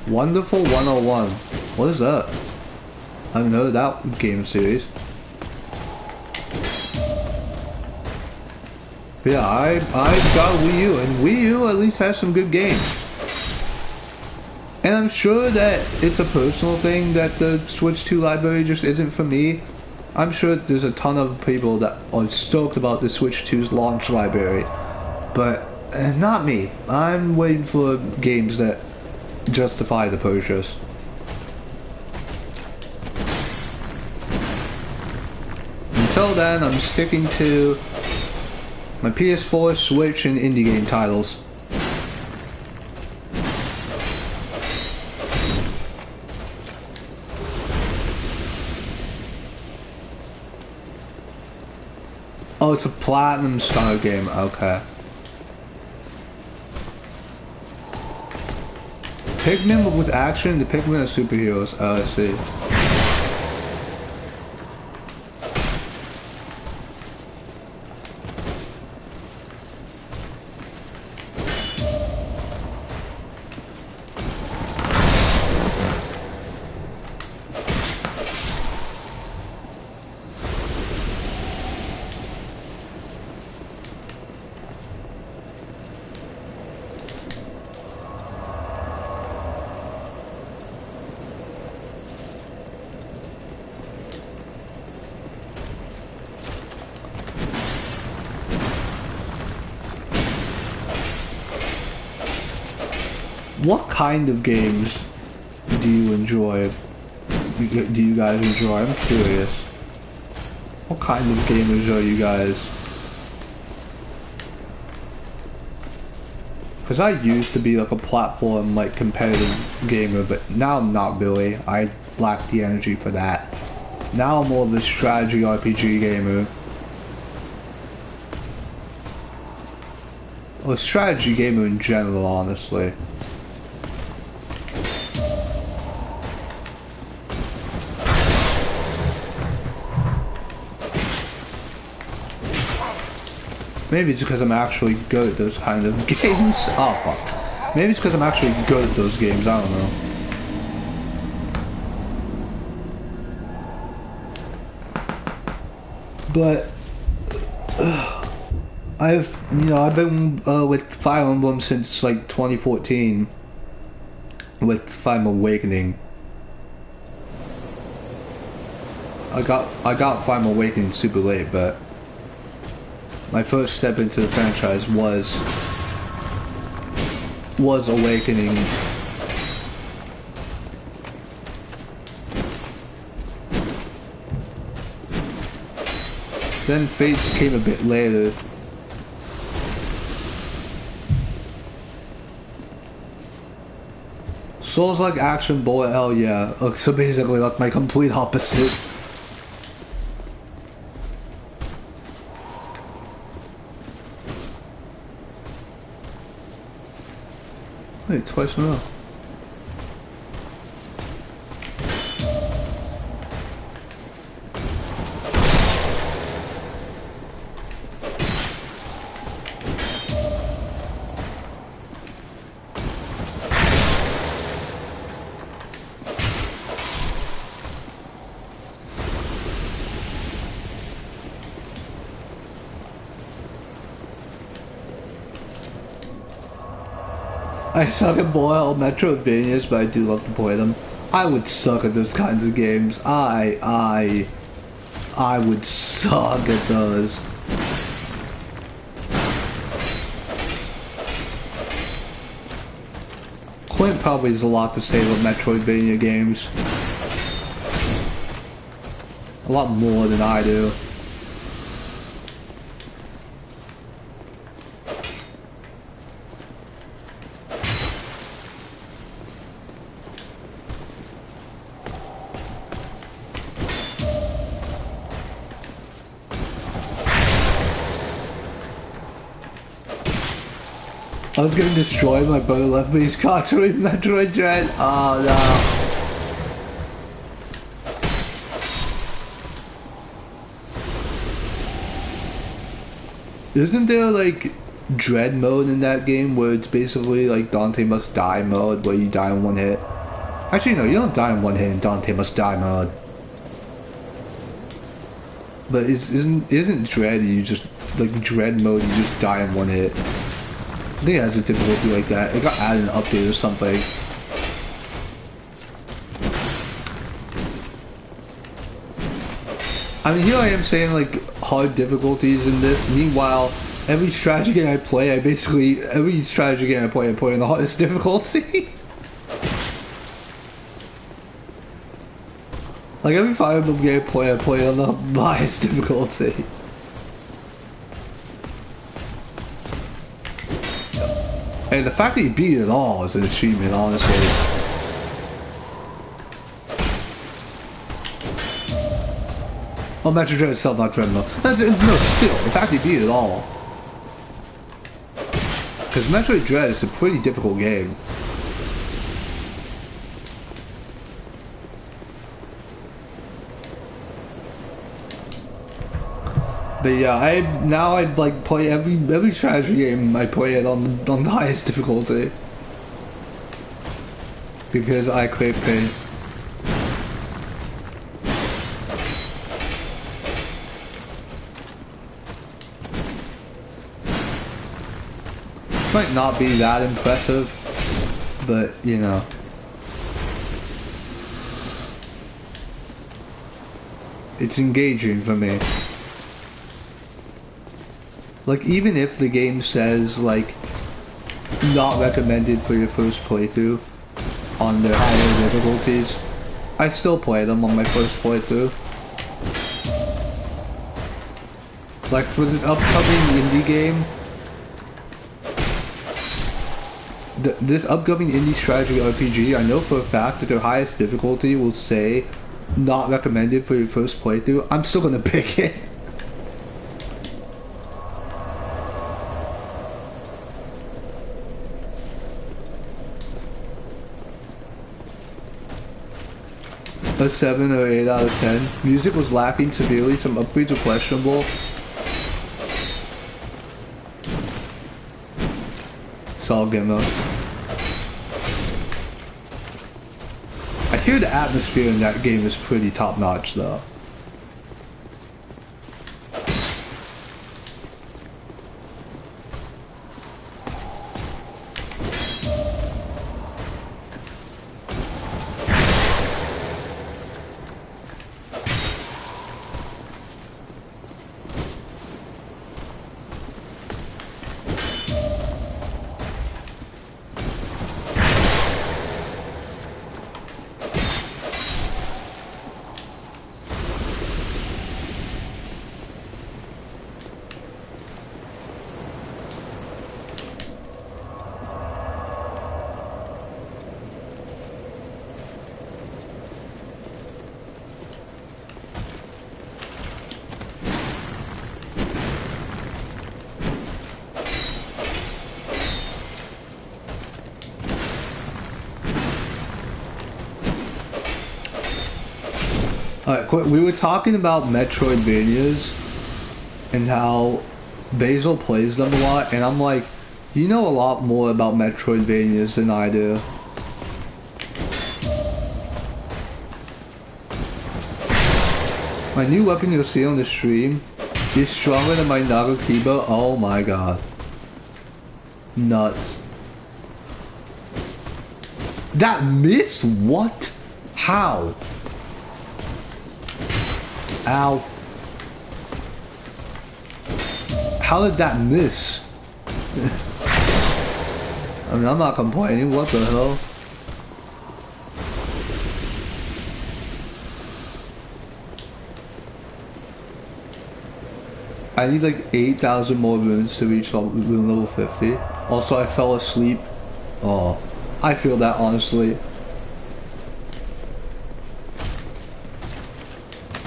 Wonderful 101. What is that? I haven't heard of that game series. But yeah, I got a Wii U, and Wii U at least has some good games. And I'm sure that it's a personal thing that the Switch 2 library just isn't for me. I'm sure there's a ton of people that are stoked about the Switch 2's launch library, but not me. I'm waiting for games that justify the purchase. Until then, I'm sticking to my PS4, Switch, and indie game titles. Oh, it's a platinum style game. Okay. Pikmin with action. The Pikmin are superheroes. Oh, I see. What kind of games do you enjoy? Do you guys enjoy? I'm curious. What kind of gamers are you guys? Because I used to be like a platform like competitive gamer, but now I'm not really. I lack the energy for that. Now I'm more of a strategy RPG gamer. Or a strategy gamer in general, honestly. Maybe it's because I'm actually good at those kind of games. Oh, fuck. Maybe it's because I'm actually good at those games. I don't know. But I've been with Fire Emblem since like 2014 with Fire Awakening. I got Fire Awakening super late, but my first step into the franchise was Awakening. Then Fates came a bit later. Souls like action bullet hell yeah. So basically like my complete opposite. Wait, twice in a row. I suck at boil Metroidvanias, but I do love to play them. I would suck at those kinds of games. I would suck at those. Clint probably has a lot to say about Metroidvania games. A lot more than I do. I was gonna destroy my brother left me his cartridge with Metroid Dread. Oh no. Isn't there like Dread mode in that game where it's basically like Dante Must Die mode where you die in one hit? Actually no, you don't die in one hit in Dante Must Die mode. But isn't Dread you just like Dread mode you just die in one hit? I think it has a difficulty like that. It got added an update or something. I mean, here I am saying like hard difficulties in this. Meanwhile, every strategy game I play, I play on the hardest difficulty. Like every Fire Emblem game I play on the highest difficulty. And the fact that you beat it all is an achievement, honestly. Oh, Metroid Dread itself, not Dread mode. No, still, the fact that you beat it all. Because Metroid Dread is a pretty difficult game. But yeah, I like play every strategy game. I play it on the highest difficulty because I crave pain. Might not be that impressive, but you know. It's engaging for me. Like, even if the game says, like, not recommended for your first playthrough on their higher difficulties, I still play them on my first playthrough. Like, for the upcoming indie game, this upcoming indie strategy RPG, I know for a fact that their highest difficulty will say, not recommended for your first playthrough. I'm still gonna pick it. A 7 or 8 out of 10. Music was lacking severely, some upgrades were questionable. Solid game though. I hear the atmosphere in that game is pretty top notch though. Alright, quick. We were talking about Metroidvanias and how Basil plays them a lot, and I'm like, you know a lot more about Metroidvanias than I do. My new weapon you'll see on the stream is stronger than my Nagakiba. Oh my god. Nuts. That miss? What? How? Ow. How did that miss? I mean, I'm not complaining. What the hell? I need like 8,000 more runes to reach rune level 50. Also, I fell asleep. Oh, I feel that honestly.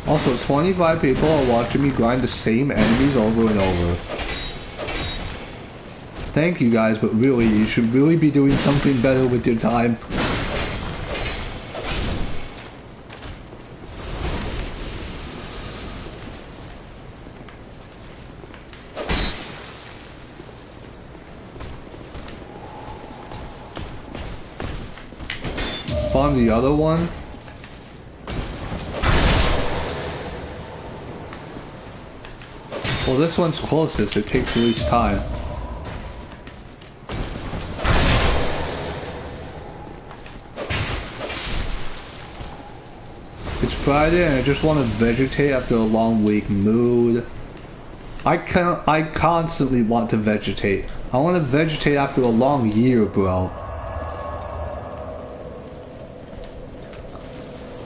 Also, 25 people are watching me grind the same enemies over and over. Thank you guys, but really, you should really be doing something better with your time. Farm the other one. Well, this one's closest. It takes the least time. It's Friday and I just want to vegetate after a long week. Mood. I constantly want to vegetate. I want to vegetate after a long year, bro.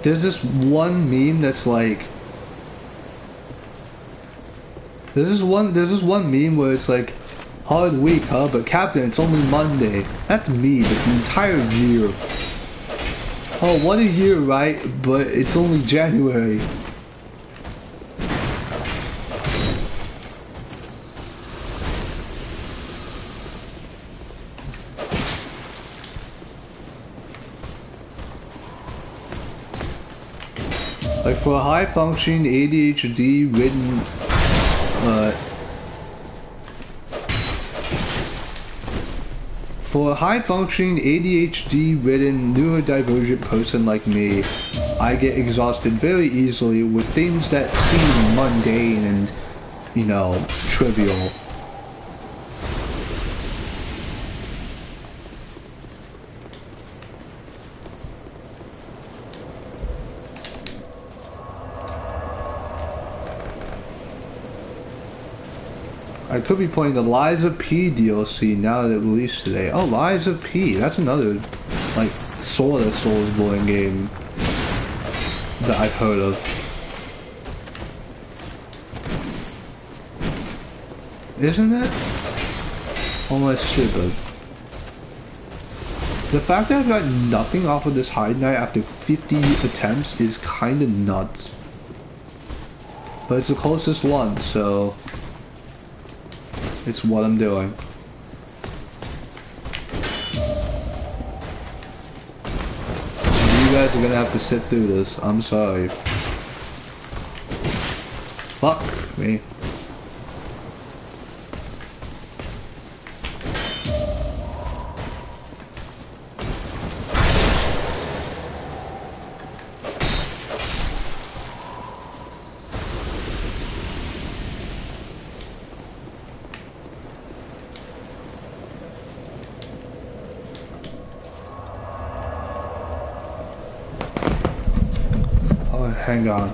There's this one meme that's like, there's this one meme where it's like, hard week, huh? But Captain, it's only Monday. That's me, but the entire year. Oh, what a year, right? But it's only January. Like for a high-functioning ADHD-ridden, for a high-functioning ADHD-ridden neurodivergent person like me, I get exhausted very easily with things that seem mundane and, you know, trivial. I could be playing the Lies of P DLC now that it released today. Oh, Lies of P. That's another, like, sort of Soulsborne game that I've heard of. Isn't it? Almost stupid. The fact that I've got nothing off of this Heide Knight after 50 attempts is kinda nuts. But it's the closest one, so it's what I'm doing. You guys are gonna have to sit through this. I'm sorry. Fuck me. Hang on.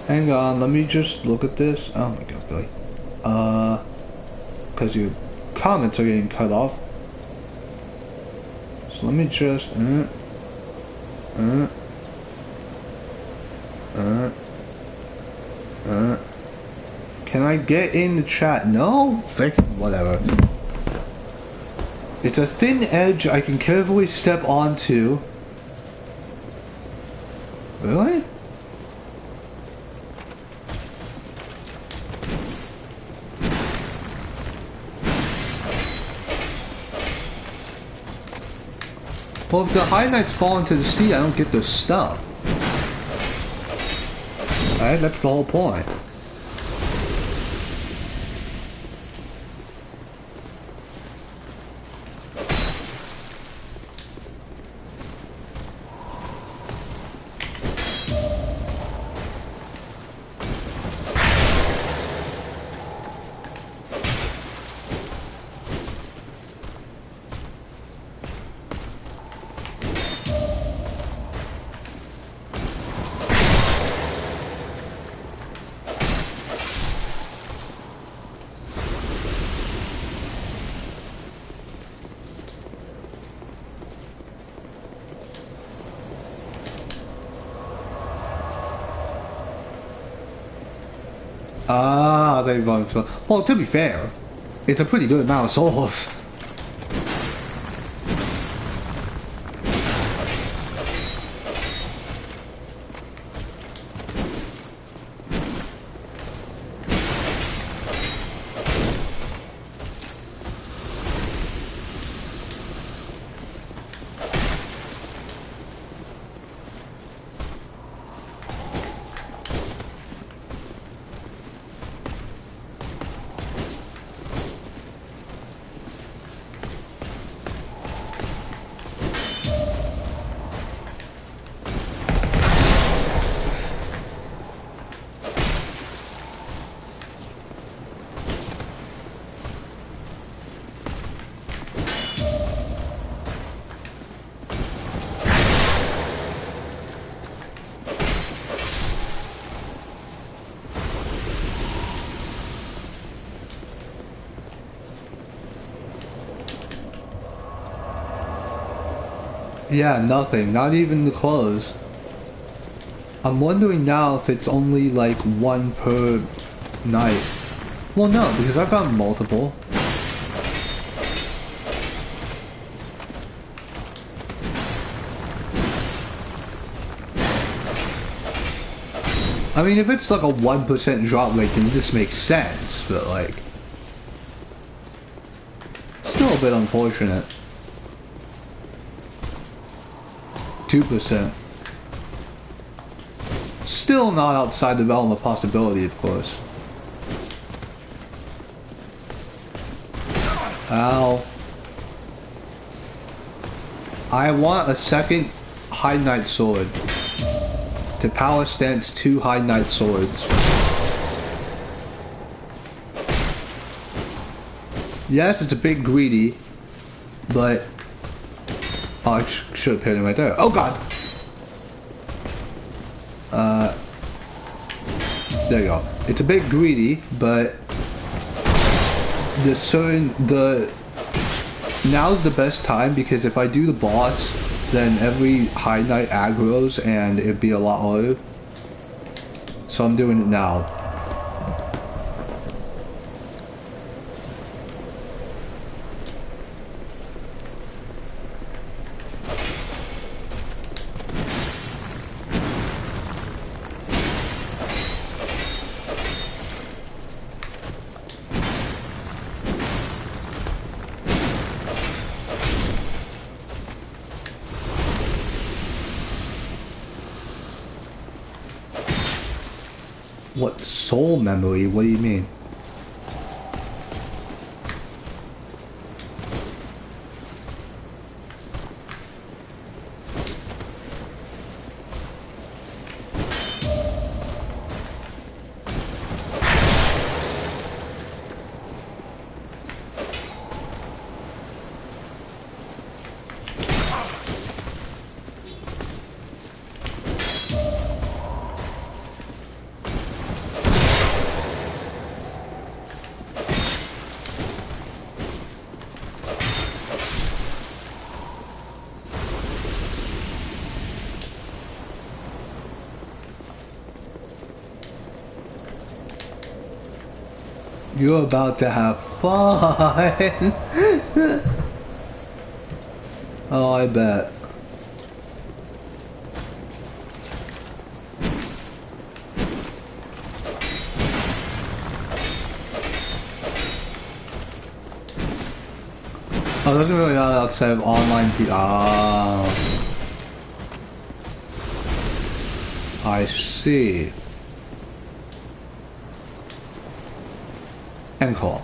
Hang on, let me just look at this. Oh my god, Billy. Because your comments are getting cut off. So let me just... Can I get in the chat? No? Freaking whatever. It's a thin edge I can carefully step onto. Really? Well, if the High Knights fall into the sea, I don't get their stuff. Alright, that's the whole point. Ah, they run through. Well, to be fair, it's a pretty good amount of souls. Yeah, nothing. Not even the clothes. I'm wondering now if it's only like one per night. Well, no, because I've got multiple. I mean, if it's like a 1% drop rate, then this makes sense, but like... still a bit unfortunate. 2%. Still not outside the realm of possibility, of course. Ow. I want a second High Knight sword to power stance 2 High Knight swords. Yes, it's a bit greedy, but... oh, I should have paired him right there. Oh god! There you go. It's a bit greedy, but... now's the best time, because if I do the boss, then every High Knight aggroes and it'd be a lot harder. So I'm doing it now. What soul memory? What do you mean? You're about to have fun! Oh, I bet. Oh, doesn't really matter outside of online I see. End call.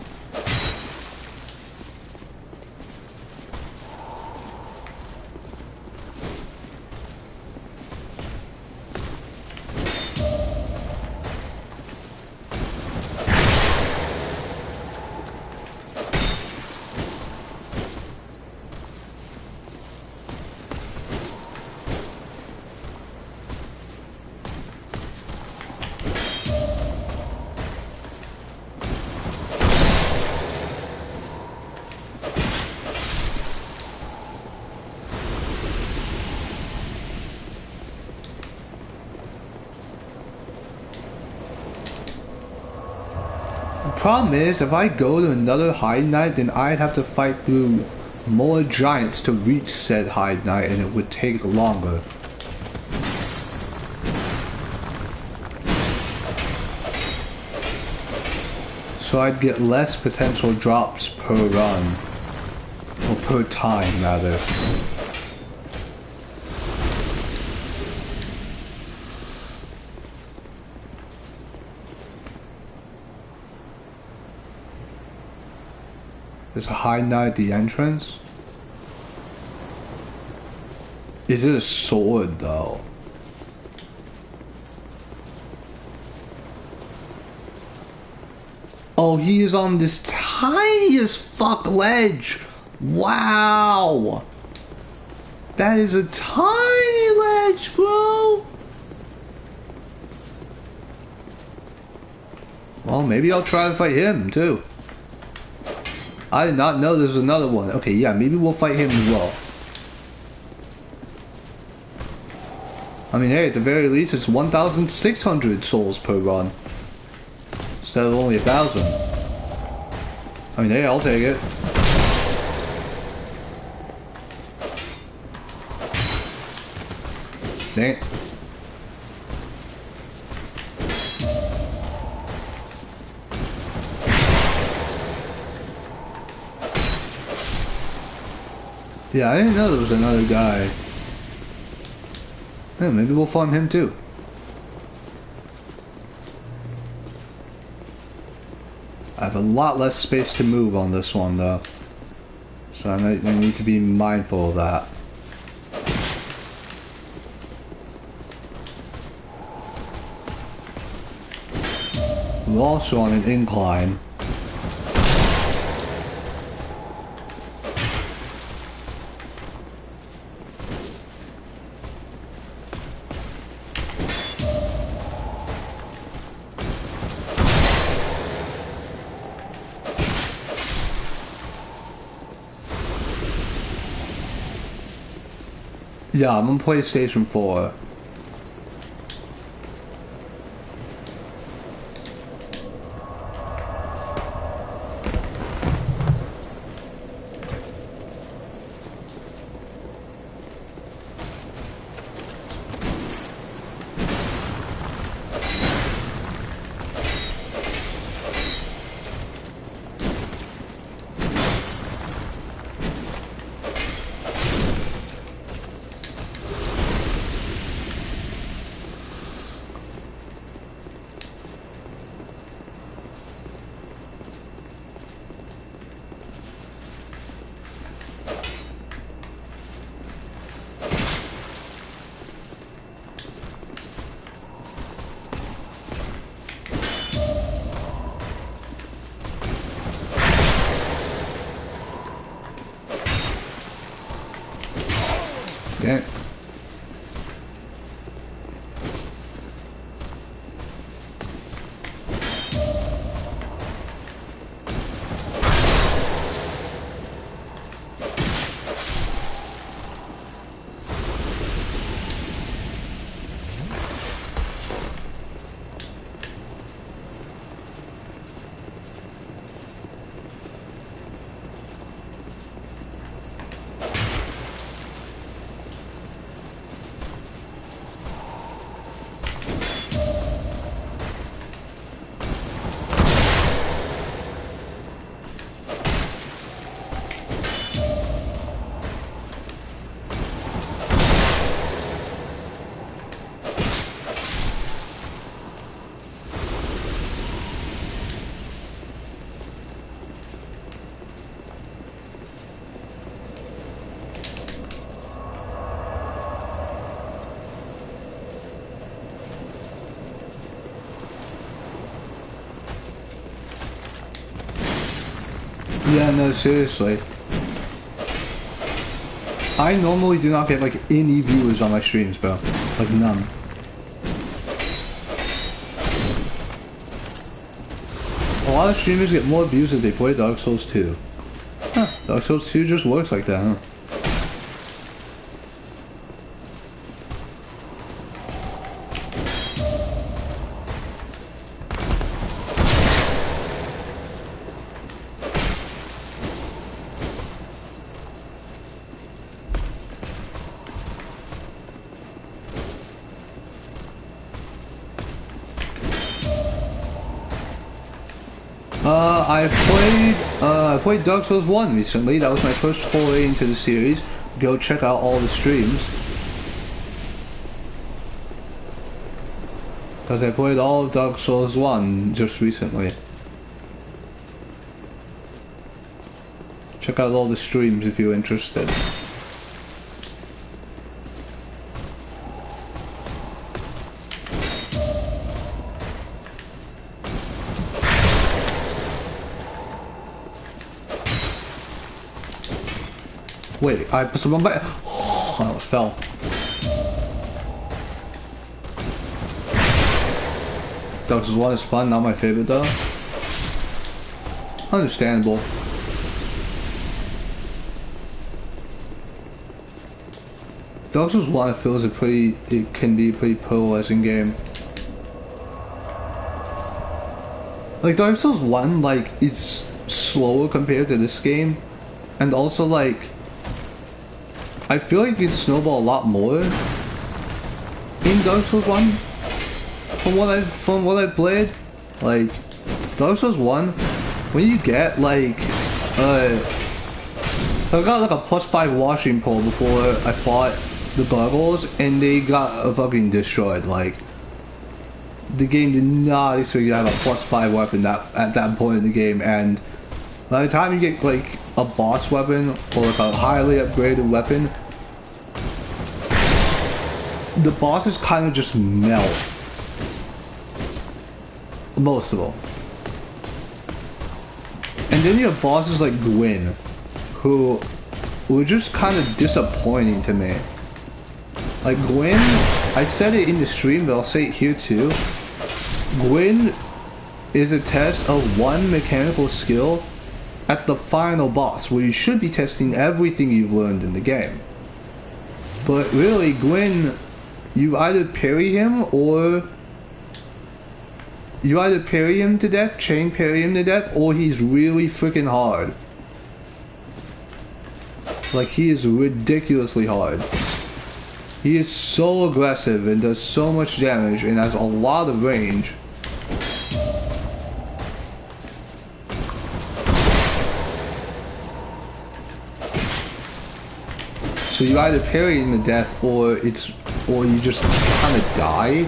Problem is, if I go to another Heide Night, then I'd have to fight through more giants to reach said Heide Night, and it would take longer. So I'd get less potential drops per run. Or per time, rather. There's a Heide Night at the entrance. Is it a sword, though? Oh, he is on this tiny as fuck ledge. Wow. That is a tiny ledge, bro. Well, maybe I'll try to fight him, too. I did not know there was another one. Okay, yeah, maybe we'll fight him as well. I mean, hey, at the very least, it's 1,600 souls per run. Instead of only 1,000. I mean, hey, I'll take it. Dang it. Yeah, I didn't know there was another guy. Yeah, maybe we'll farm him too. I have a lot less space to move on this one though. So I need to be mindful of that. We're also on an incline. Yeah, I'm on PlayStation 4. Yeah, no, seriously. I normally do not get like any viewers on my streams, bro. Like none. A lot of streamers get more views if they play Dark Souls 2. Huh, Dark Souls 2 just works like that, huh? I played Dark Souls 1 recently. That was my first foray into the series. Go check out all the streams. Because I played all of Dark Souls 1 just recently. Check out all the streams if you're interested. Wait, I put someone back. Oh, I almost fell. Dark Souls 1 is fun, not my favorite though. Understandable. Dark Souls 1 feels it can be a pretty polarizing game. Like Dark Souls 1, like it's slower compared to this game, and also like I feel like you can snowball a lot more in Dark Souls 1 from what I've played. Like Dark Souls 1, when you get like I got like a +5 washing pole before I fought the gargoyles and they got fucking destroyed. Like the game did not expect you to have a +5 weapon at that point in the game, and by the time you get like a boss weapon or like a highly upgraded weapon, the bosses kind of just melt. Most of them. And then you have bosses like Gwyn, who were just kind of disappointing to me. Like Gwyn, I said it in the stream, but I'll say it here too. Gwyn is a test of one mechanical skill at the final boss, where you should be testing everything you've learned in the game. But really, Gwyn, you either parry him or you either parry him to death, chain parry him to death, or he's really freaking hard. Like, he is ridiculously hard. He is so aggressive and does so much damage and has a lot of range. So you either parry him to death or you just kind of die.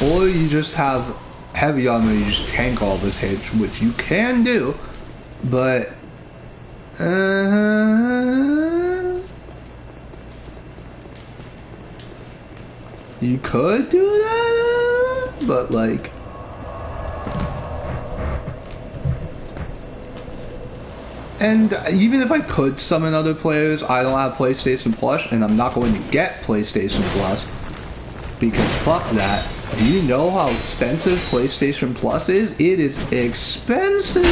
Or you just have heavy armor and you just tank all of his hits, which you can do, but you could do that, but like and even if I could summon other players, I don't have PlayStation Plus, and I'm not going to get PlayStation Plus because fuck that. Do you know how expensive PlayStation Plus is? It is expensive.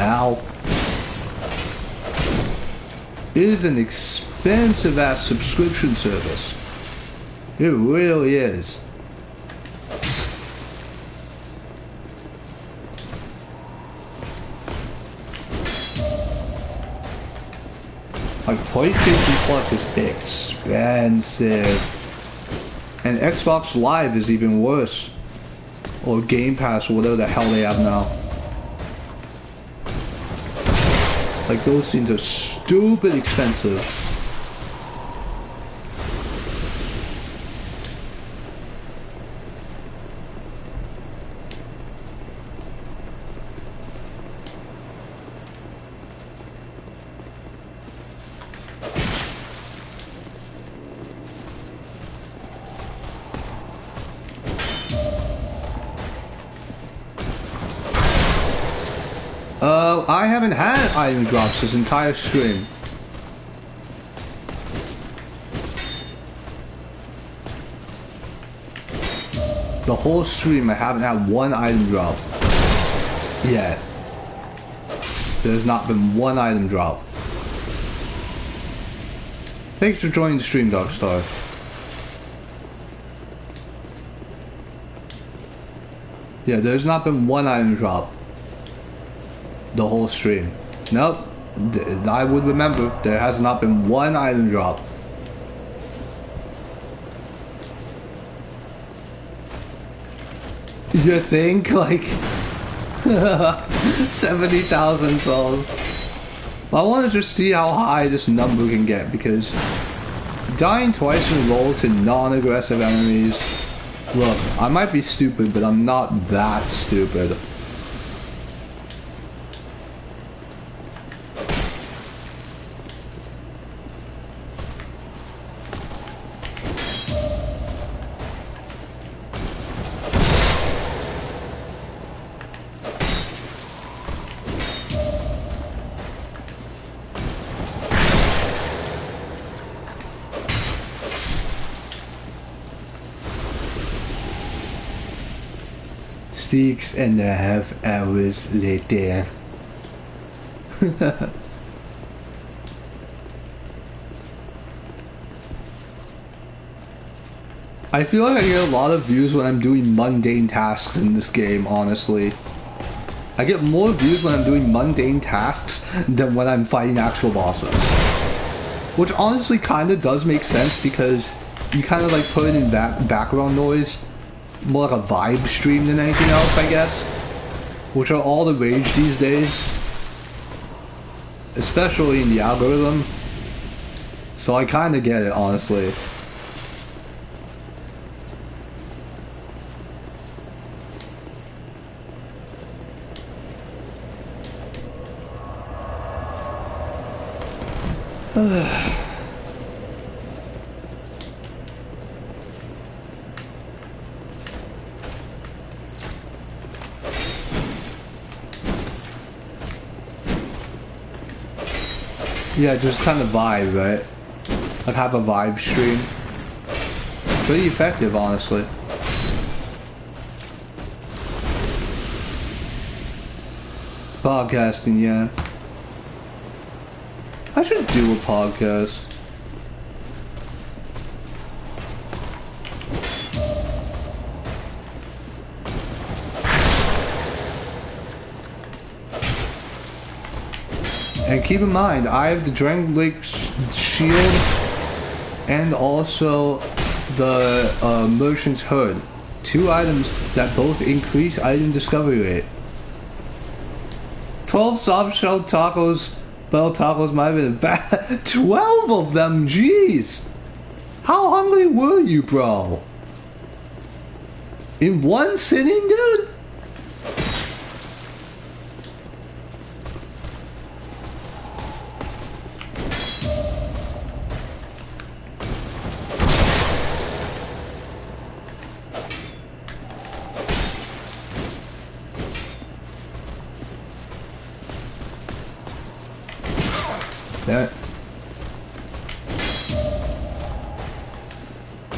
Ow. It is an expensive ass subscription service. It really is. Like PlayStation Plus is expensive. And Xbox Live is even worse. Or Game Pass, or whatever the hell they have now. Like, those things are stupid expensive. I haven't had item drops this entire stream. The whole stream, I haven't had one item drop yet. There's not been one item drop. Thanks for joining the stream, Darkstar. Yeah, there's not been one item drop the whole stream. Nope. I would remember. There has not been one item drop. You think? Like 70,000 souls. I want to just see how high this number can get, because dying twice in a row to non-aggressive enemies. Look, I might be stupid, but I'm not that stupid. Six and a half hours later. I feel like I get a lot of views when I'm doing mundane tasks in this game, honestly. I get more views when I'm doing mundane tasks than when I'm fighting actual bosses. Which honestly kind of does make sense, because you kind of like put it in background noise. More like a vibe stream than anything else, I guess. Which are all the rage these days. Especially in the algorithm. So I kinda get it, honestly. Yeah, just kind of vibe, right? Like have a vibe stream. Pretty effective, honestly. Podcasting, yeah. I should do a podcast. And keep in mind, I have the Dragon Lake Shield and also the Merchant's Hood. Two items that both increase item discovery rate. 12 soft shell tacos, bell tacos might have been bad. 12 of them, jeez! How hungry were you, bro? In one sitting, dude?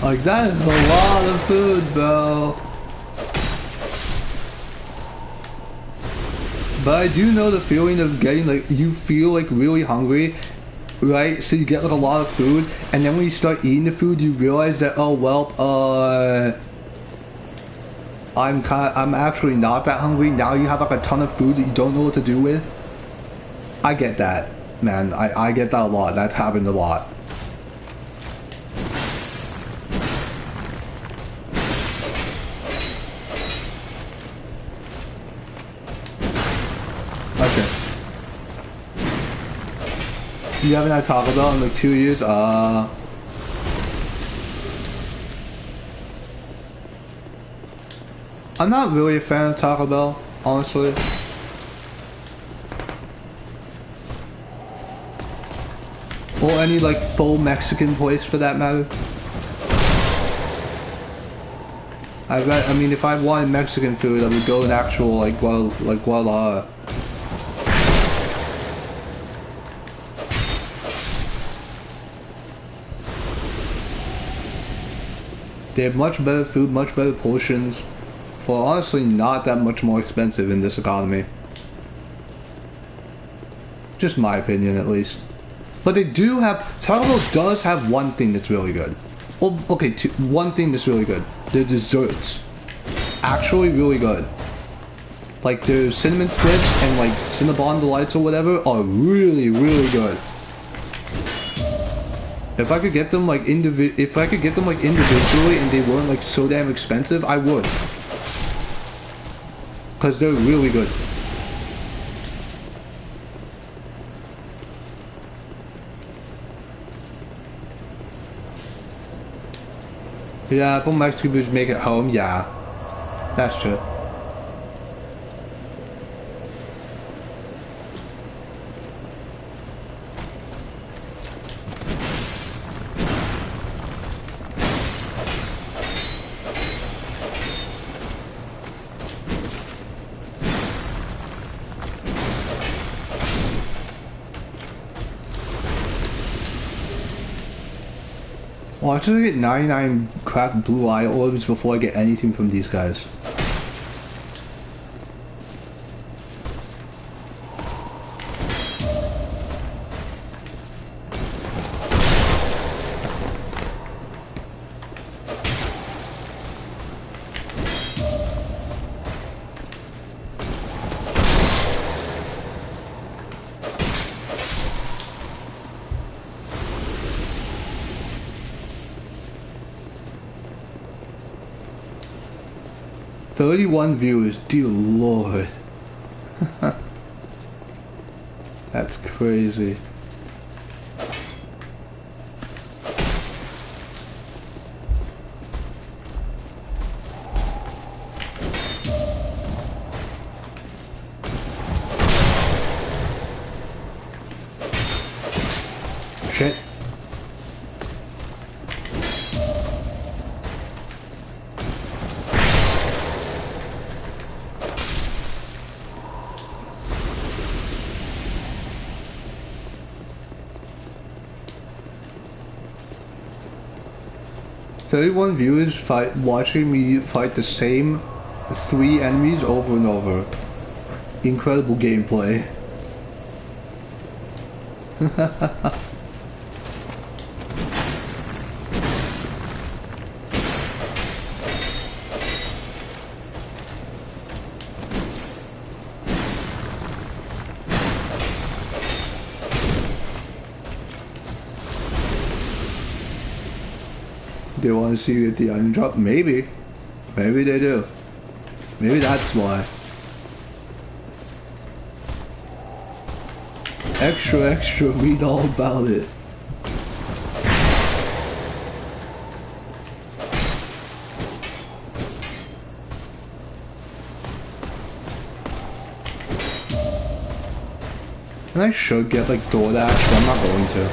Like, that is a lot of food, bro. But I do know the feeling of getting, like, you feel, like, really hungry, right? So you get, like, a lot of food, and then when you start eating the food, you realize that, oh, well, I'm actually not that hungry. Now you have, like, a ton of food that you don't know what to do with. I get that, man. I get that a lot. That's happened a lot. You haven't had Taco Bell in like 2 years? I'm not really a fan of Taco Bell, honestly. Or any like full Mexican place for that matter. I mean, if I wanted Mexican food, I would go an actual like Guadalajara. They have much better food, much better portions, for honestly not that much more expensive in this economy. Just my opinion, at least. But they do have... Taco Bell does have one thing that's really good. Well, okay, one thing that's really good. The desserts. Actually really good. Like, their cinnamon twists and, like, Cinnabon Delights or whatever are really, really good. If I could get them, like, individually and they weren't, like, so damn expensive, I would. Because they're really good. Yeah, if Mexican food make it home, yeah. That's true. Well, I should get 99 cracked blue eye orbs before I get anything from these guys. "31 viewers, dear lord." That's crazy. Shit. "31 viewers watching me fight the same 3 enemies over and over. Incredible gameplay." They want to see you at the item drop? Maybe. Maybe they do. Maybe that's why. Extra, extra, read all about it. And I should get like DoorDash, but I'm not going to.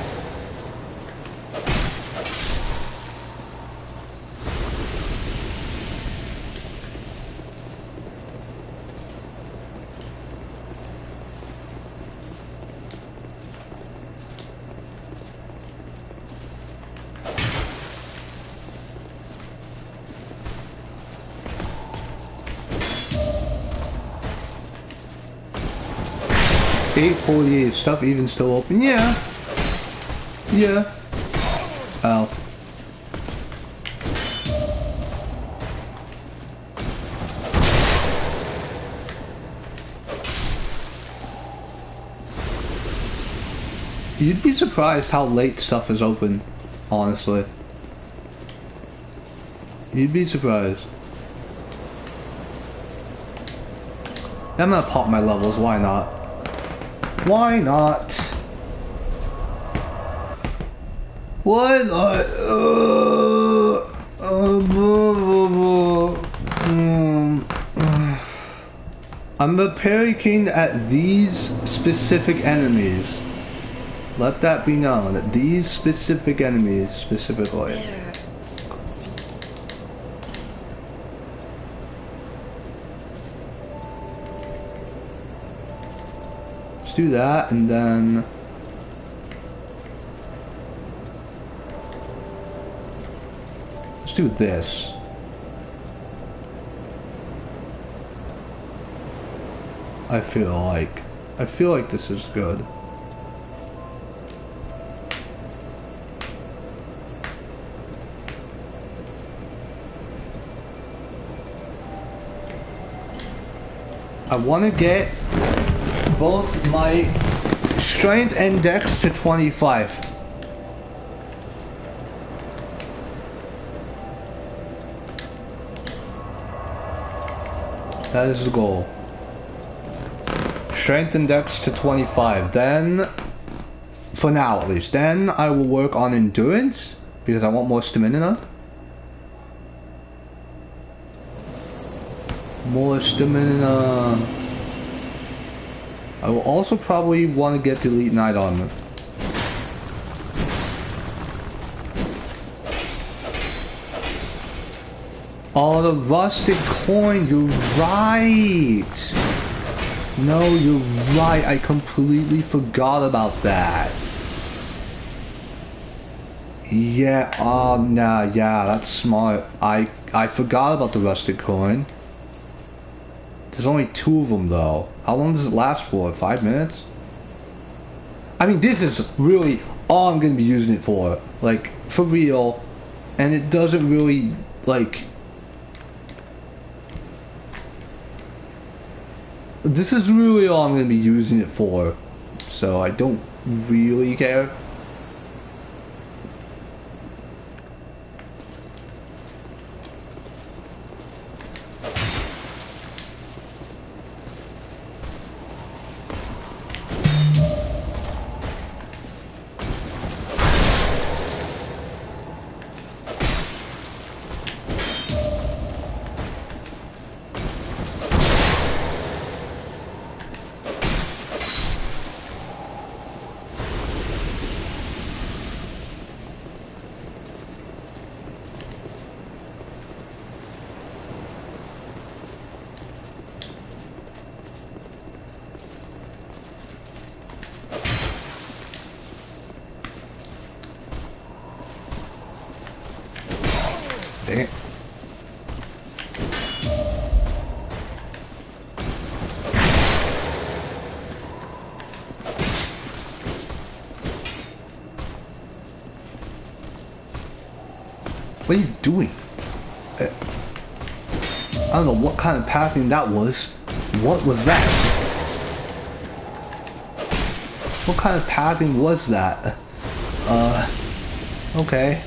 "8:48, stuff even still open?" Yeah. Yeah. Ow. You'd be surprised how late stuff is open, honestly. You'd be surprised. I'm gonna pop my levels, why not? Why not? Why not? I'm a parry king at these specific enemies. Let that be known, that these specific enemies, specifically. Let's do that, and then... Let's do this. I feel like this is good. I want to get both my strength and dex to 25. That is the goal. Strength and dex to 25. Then, for now at least, then I will work on endurance because I want more stamina. More stamina. I will also probably want to get the elite knight armor. Oh, the rusted coin, you're right. No, you're right. I completely forgot about that. Yeah, nah, yeah, that's smart. I forgot about the rusted coin. There's only 2 of them though. How long does it last for? 5 minutes? I mean, this is really all I'm gonna be using it for. Like, for real. And it doesn't really, like... This is really all I'm gonna be using it for. So I don't really care. Dang it. What are you doing? I don't know what kind of pathing that was. What was that? What kind of pathing was that? Okay.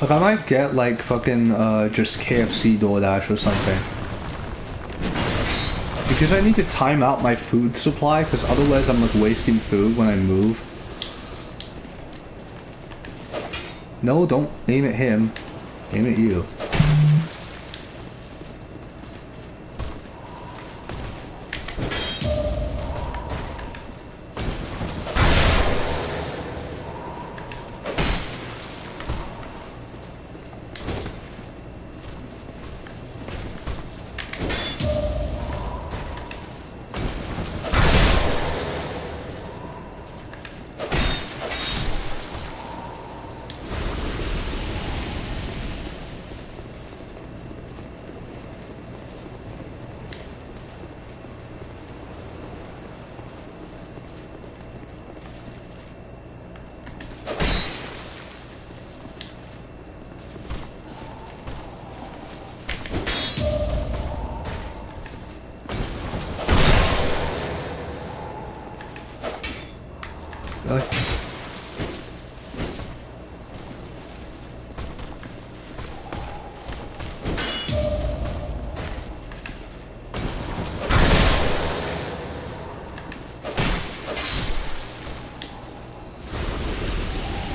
Like, I might get, like, fucking, just KFC DoorDash or something. Because I need to time out my food supply, because otherwise I'm, like, wasting food when I move. No, don't aim at him. Aim at you.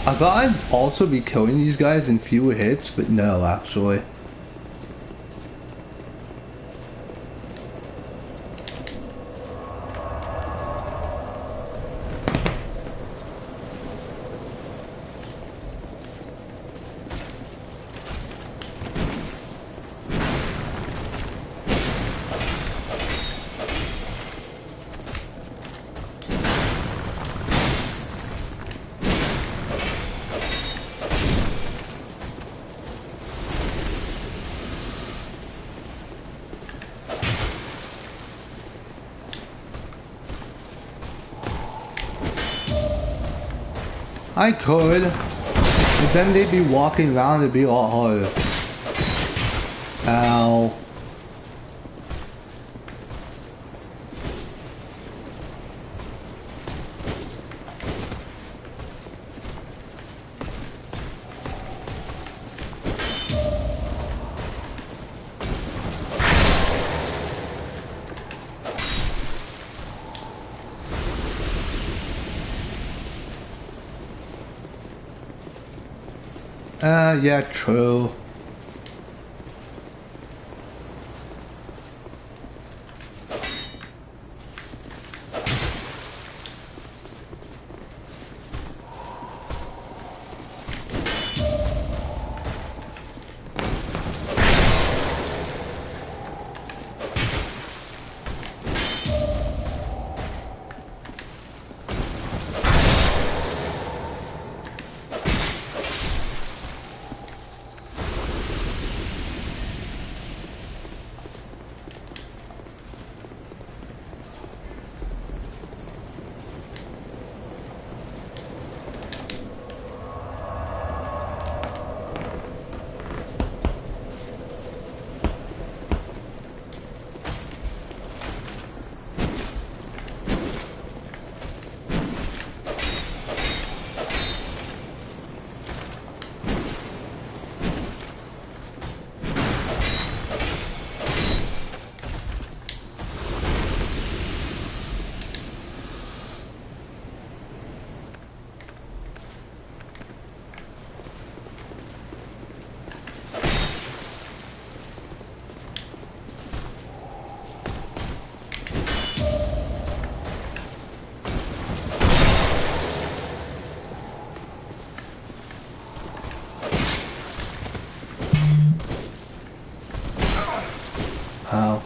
I thought I'd also be killing these guys in fewer hits, but no, actually. I could. But then they'd be walking around, it'd be a lot harder. Ow. Yeah, true. Ow.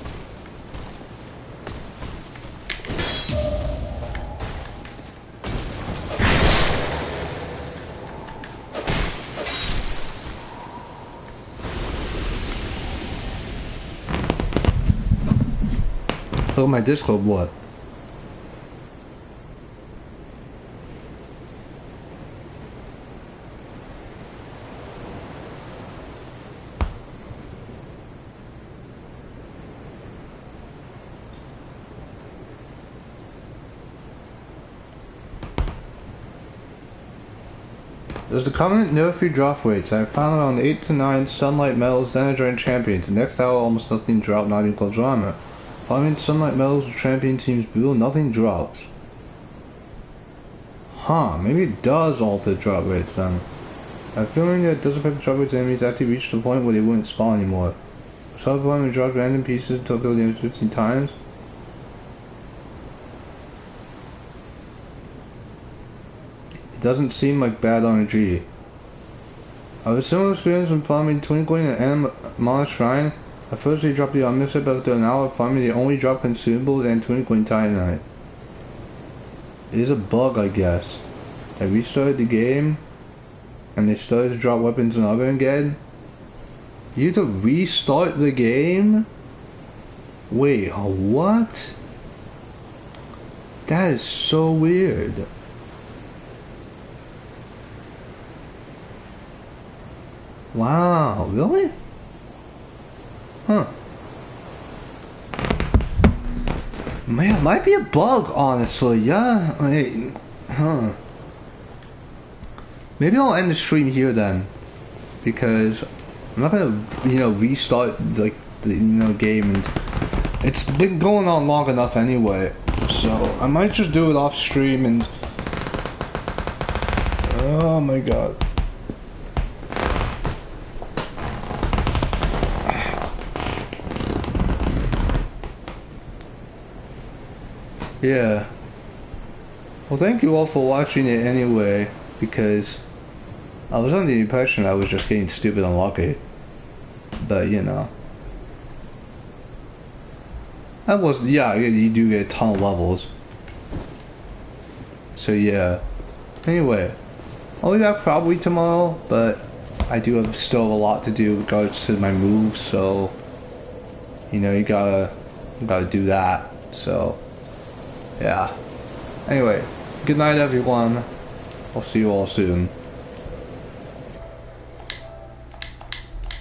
Oh, my Discord, what? Does the Covenant nerf your drop rates? I found around 8 to 9 Sunlight Metals, then I joined Champions. The next hour, almost nothing dropped, not even close armor. Following Sunlight Metals, the Champion seems blue, nothing drops. Huh, maybe it does alter drop rates then. I'm feeling that it doesn't affect the drop rates enemies actually reach the point where they wouldn't spawn anymore. So if I drop random pieces until kill damage 15 times. Doesn't seem like bad RNG. I have a similar experience when farming Twinkling and lmao Shrine. At first they dropped the omniscient, but after an hour of farming they only drop consumables and Twinkling Titanite. It is a bug, I guess. I restarted the game and they started to drop weapons and other again. You have to restart the game? Wait, what? That is so weird. Wow, really? Huh. Man, it might be a bug, honestly. Yeah, wait, huh. Maybe I'll end the stream here then. Because I'm not gonna, restart, like, the, game. And it's been going on long enough anyway. So, I might just do it off stream and... Oh my god. Yeah. Well, thank you all for watching it anyway, because I was under the impression I was just getting stupid unlucky. But, I was, yeah, you do get a ton of levels. So, yeah. Anyway, I'll be back probably tomorrow, but I do have still a lot to do with regards to my moves, so, you gotta do that, so. Yeah. Anyway, good night everyone. I'll see you all soon.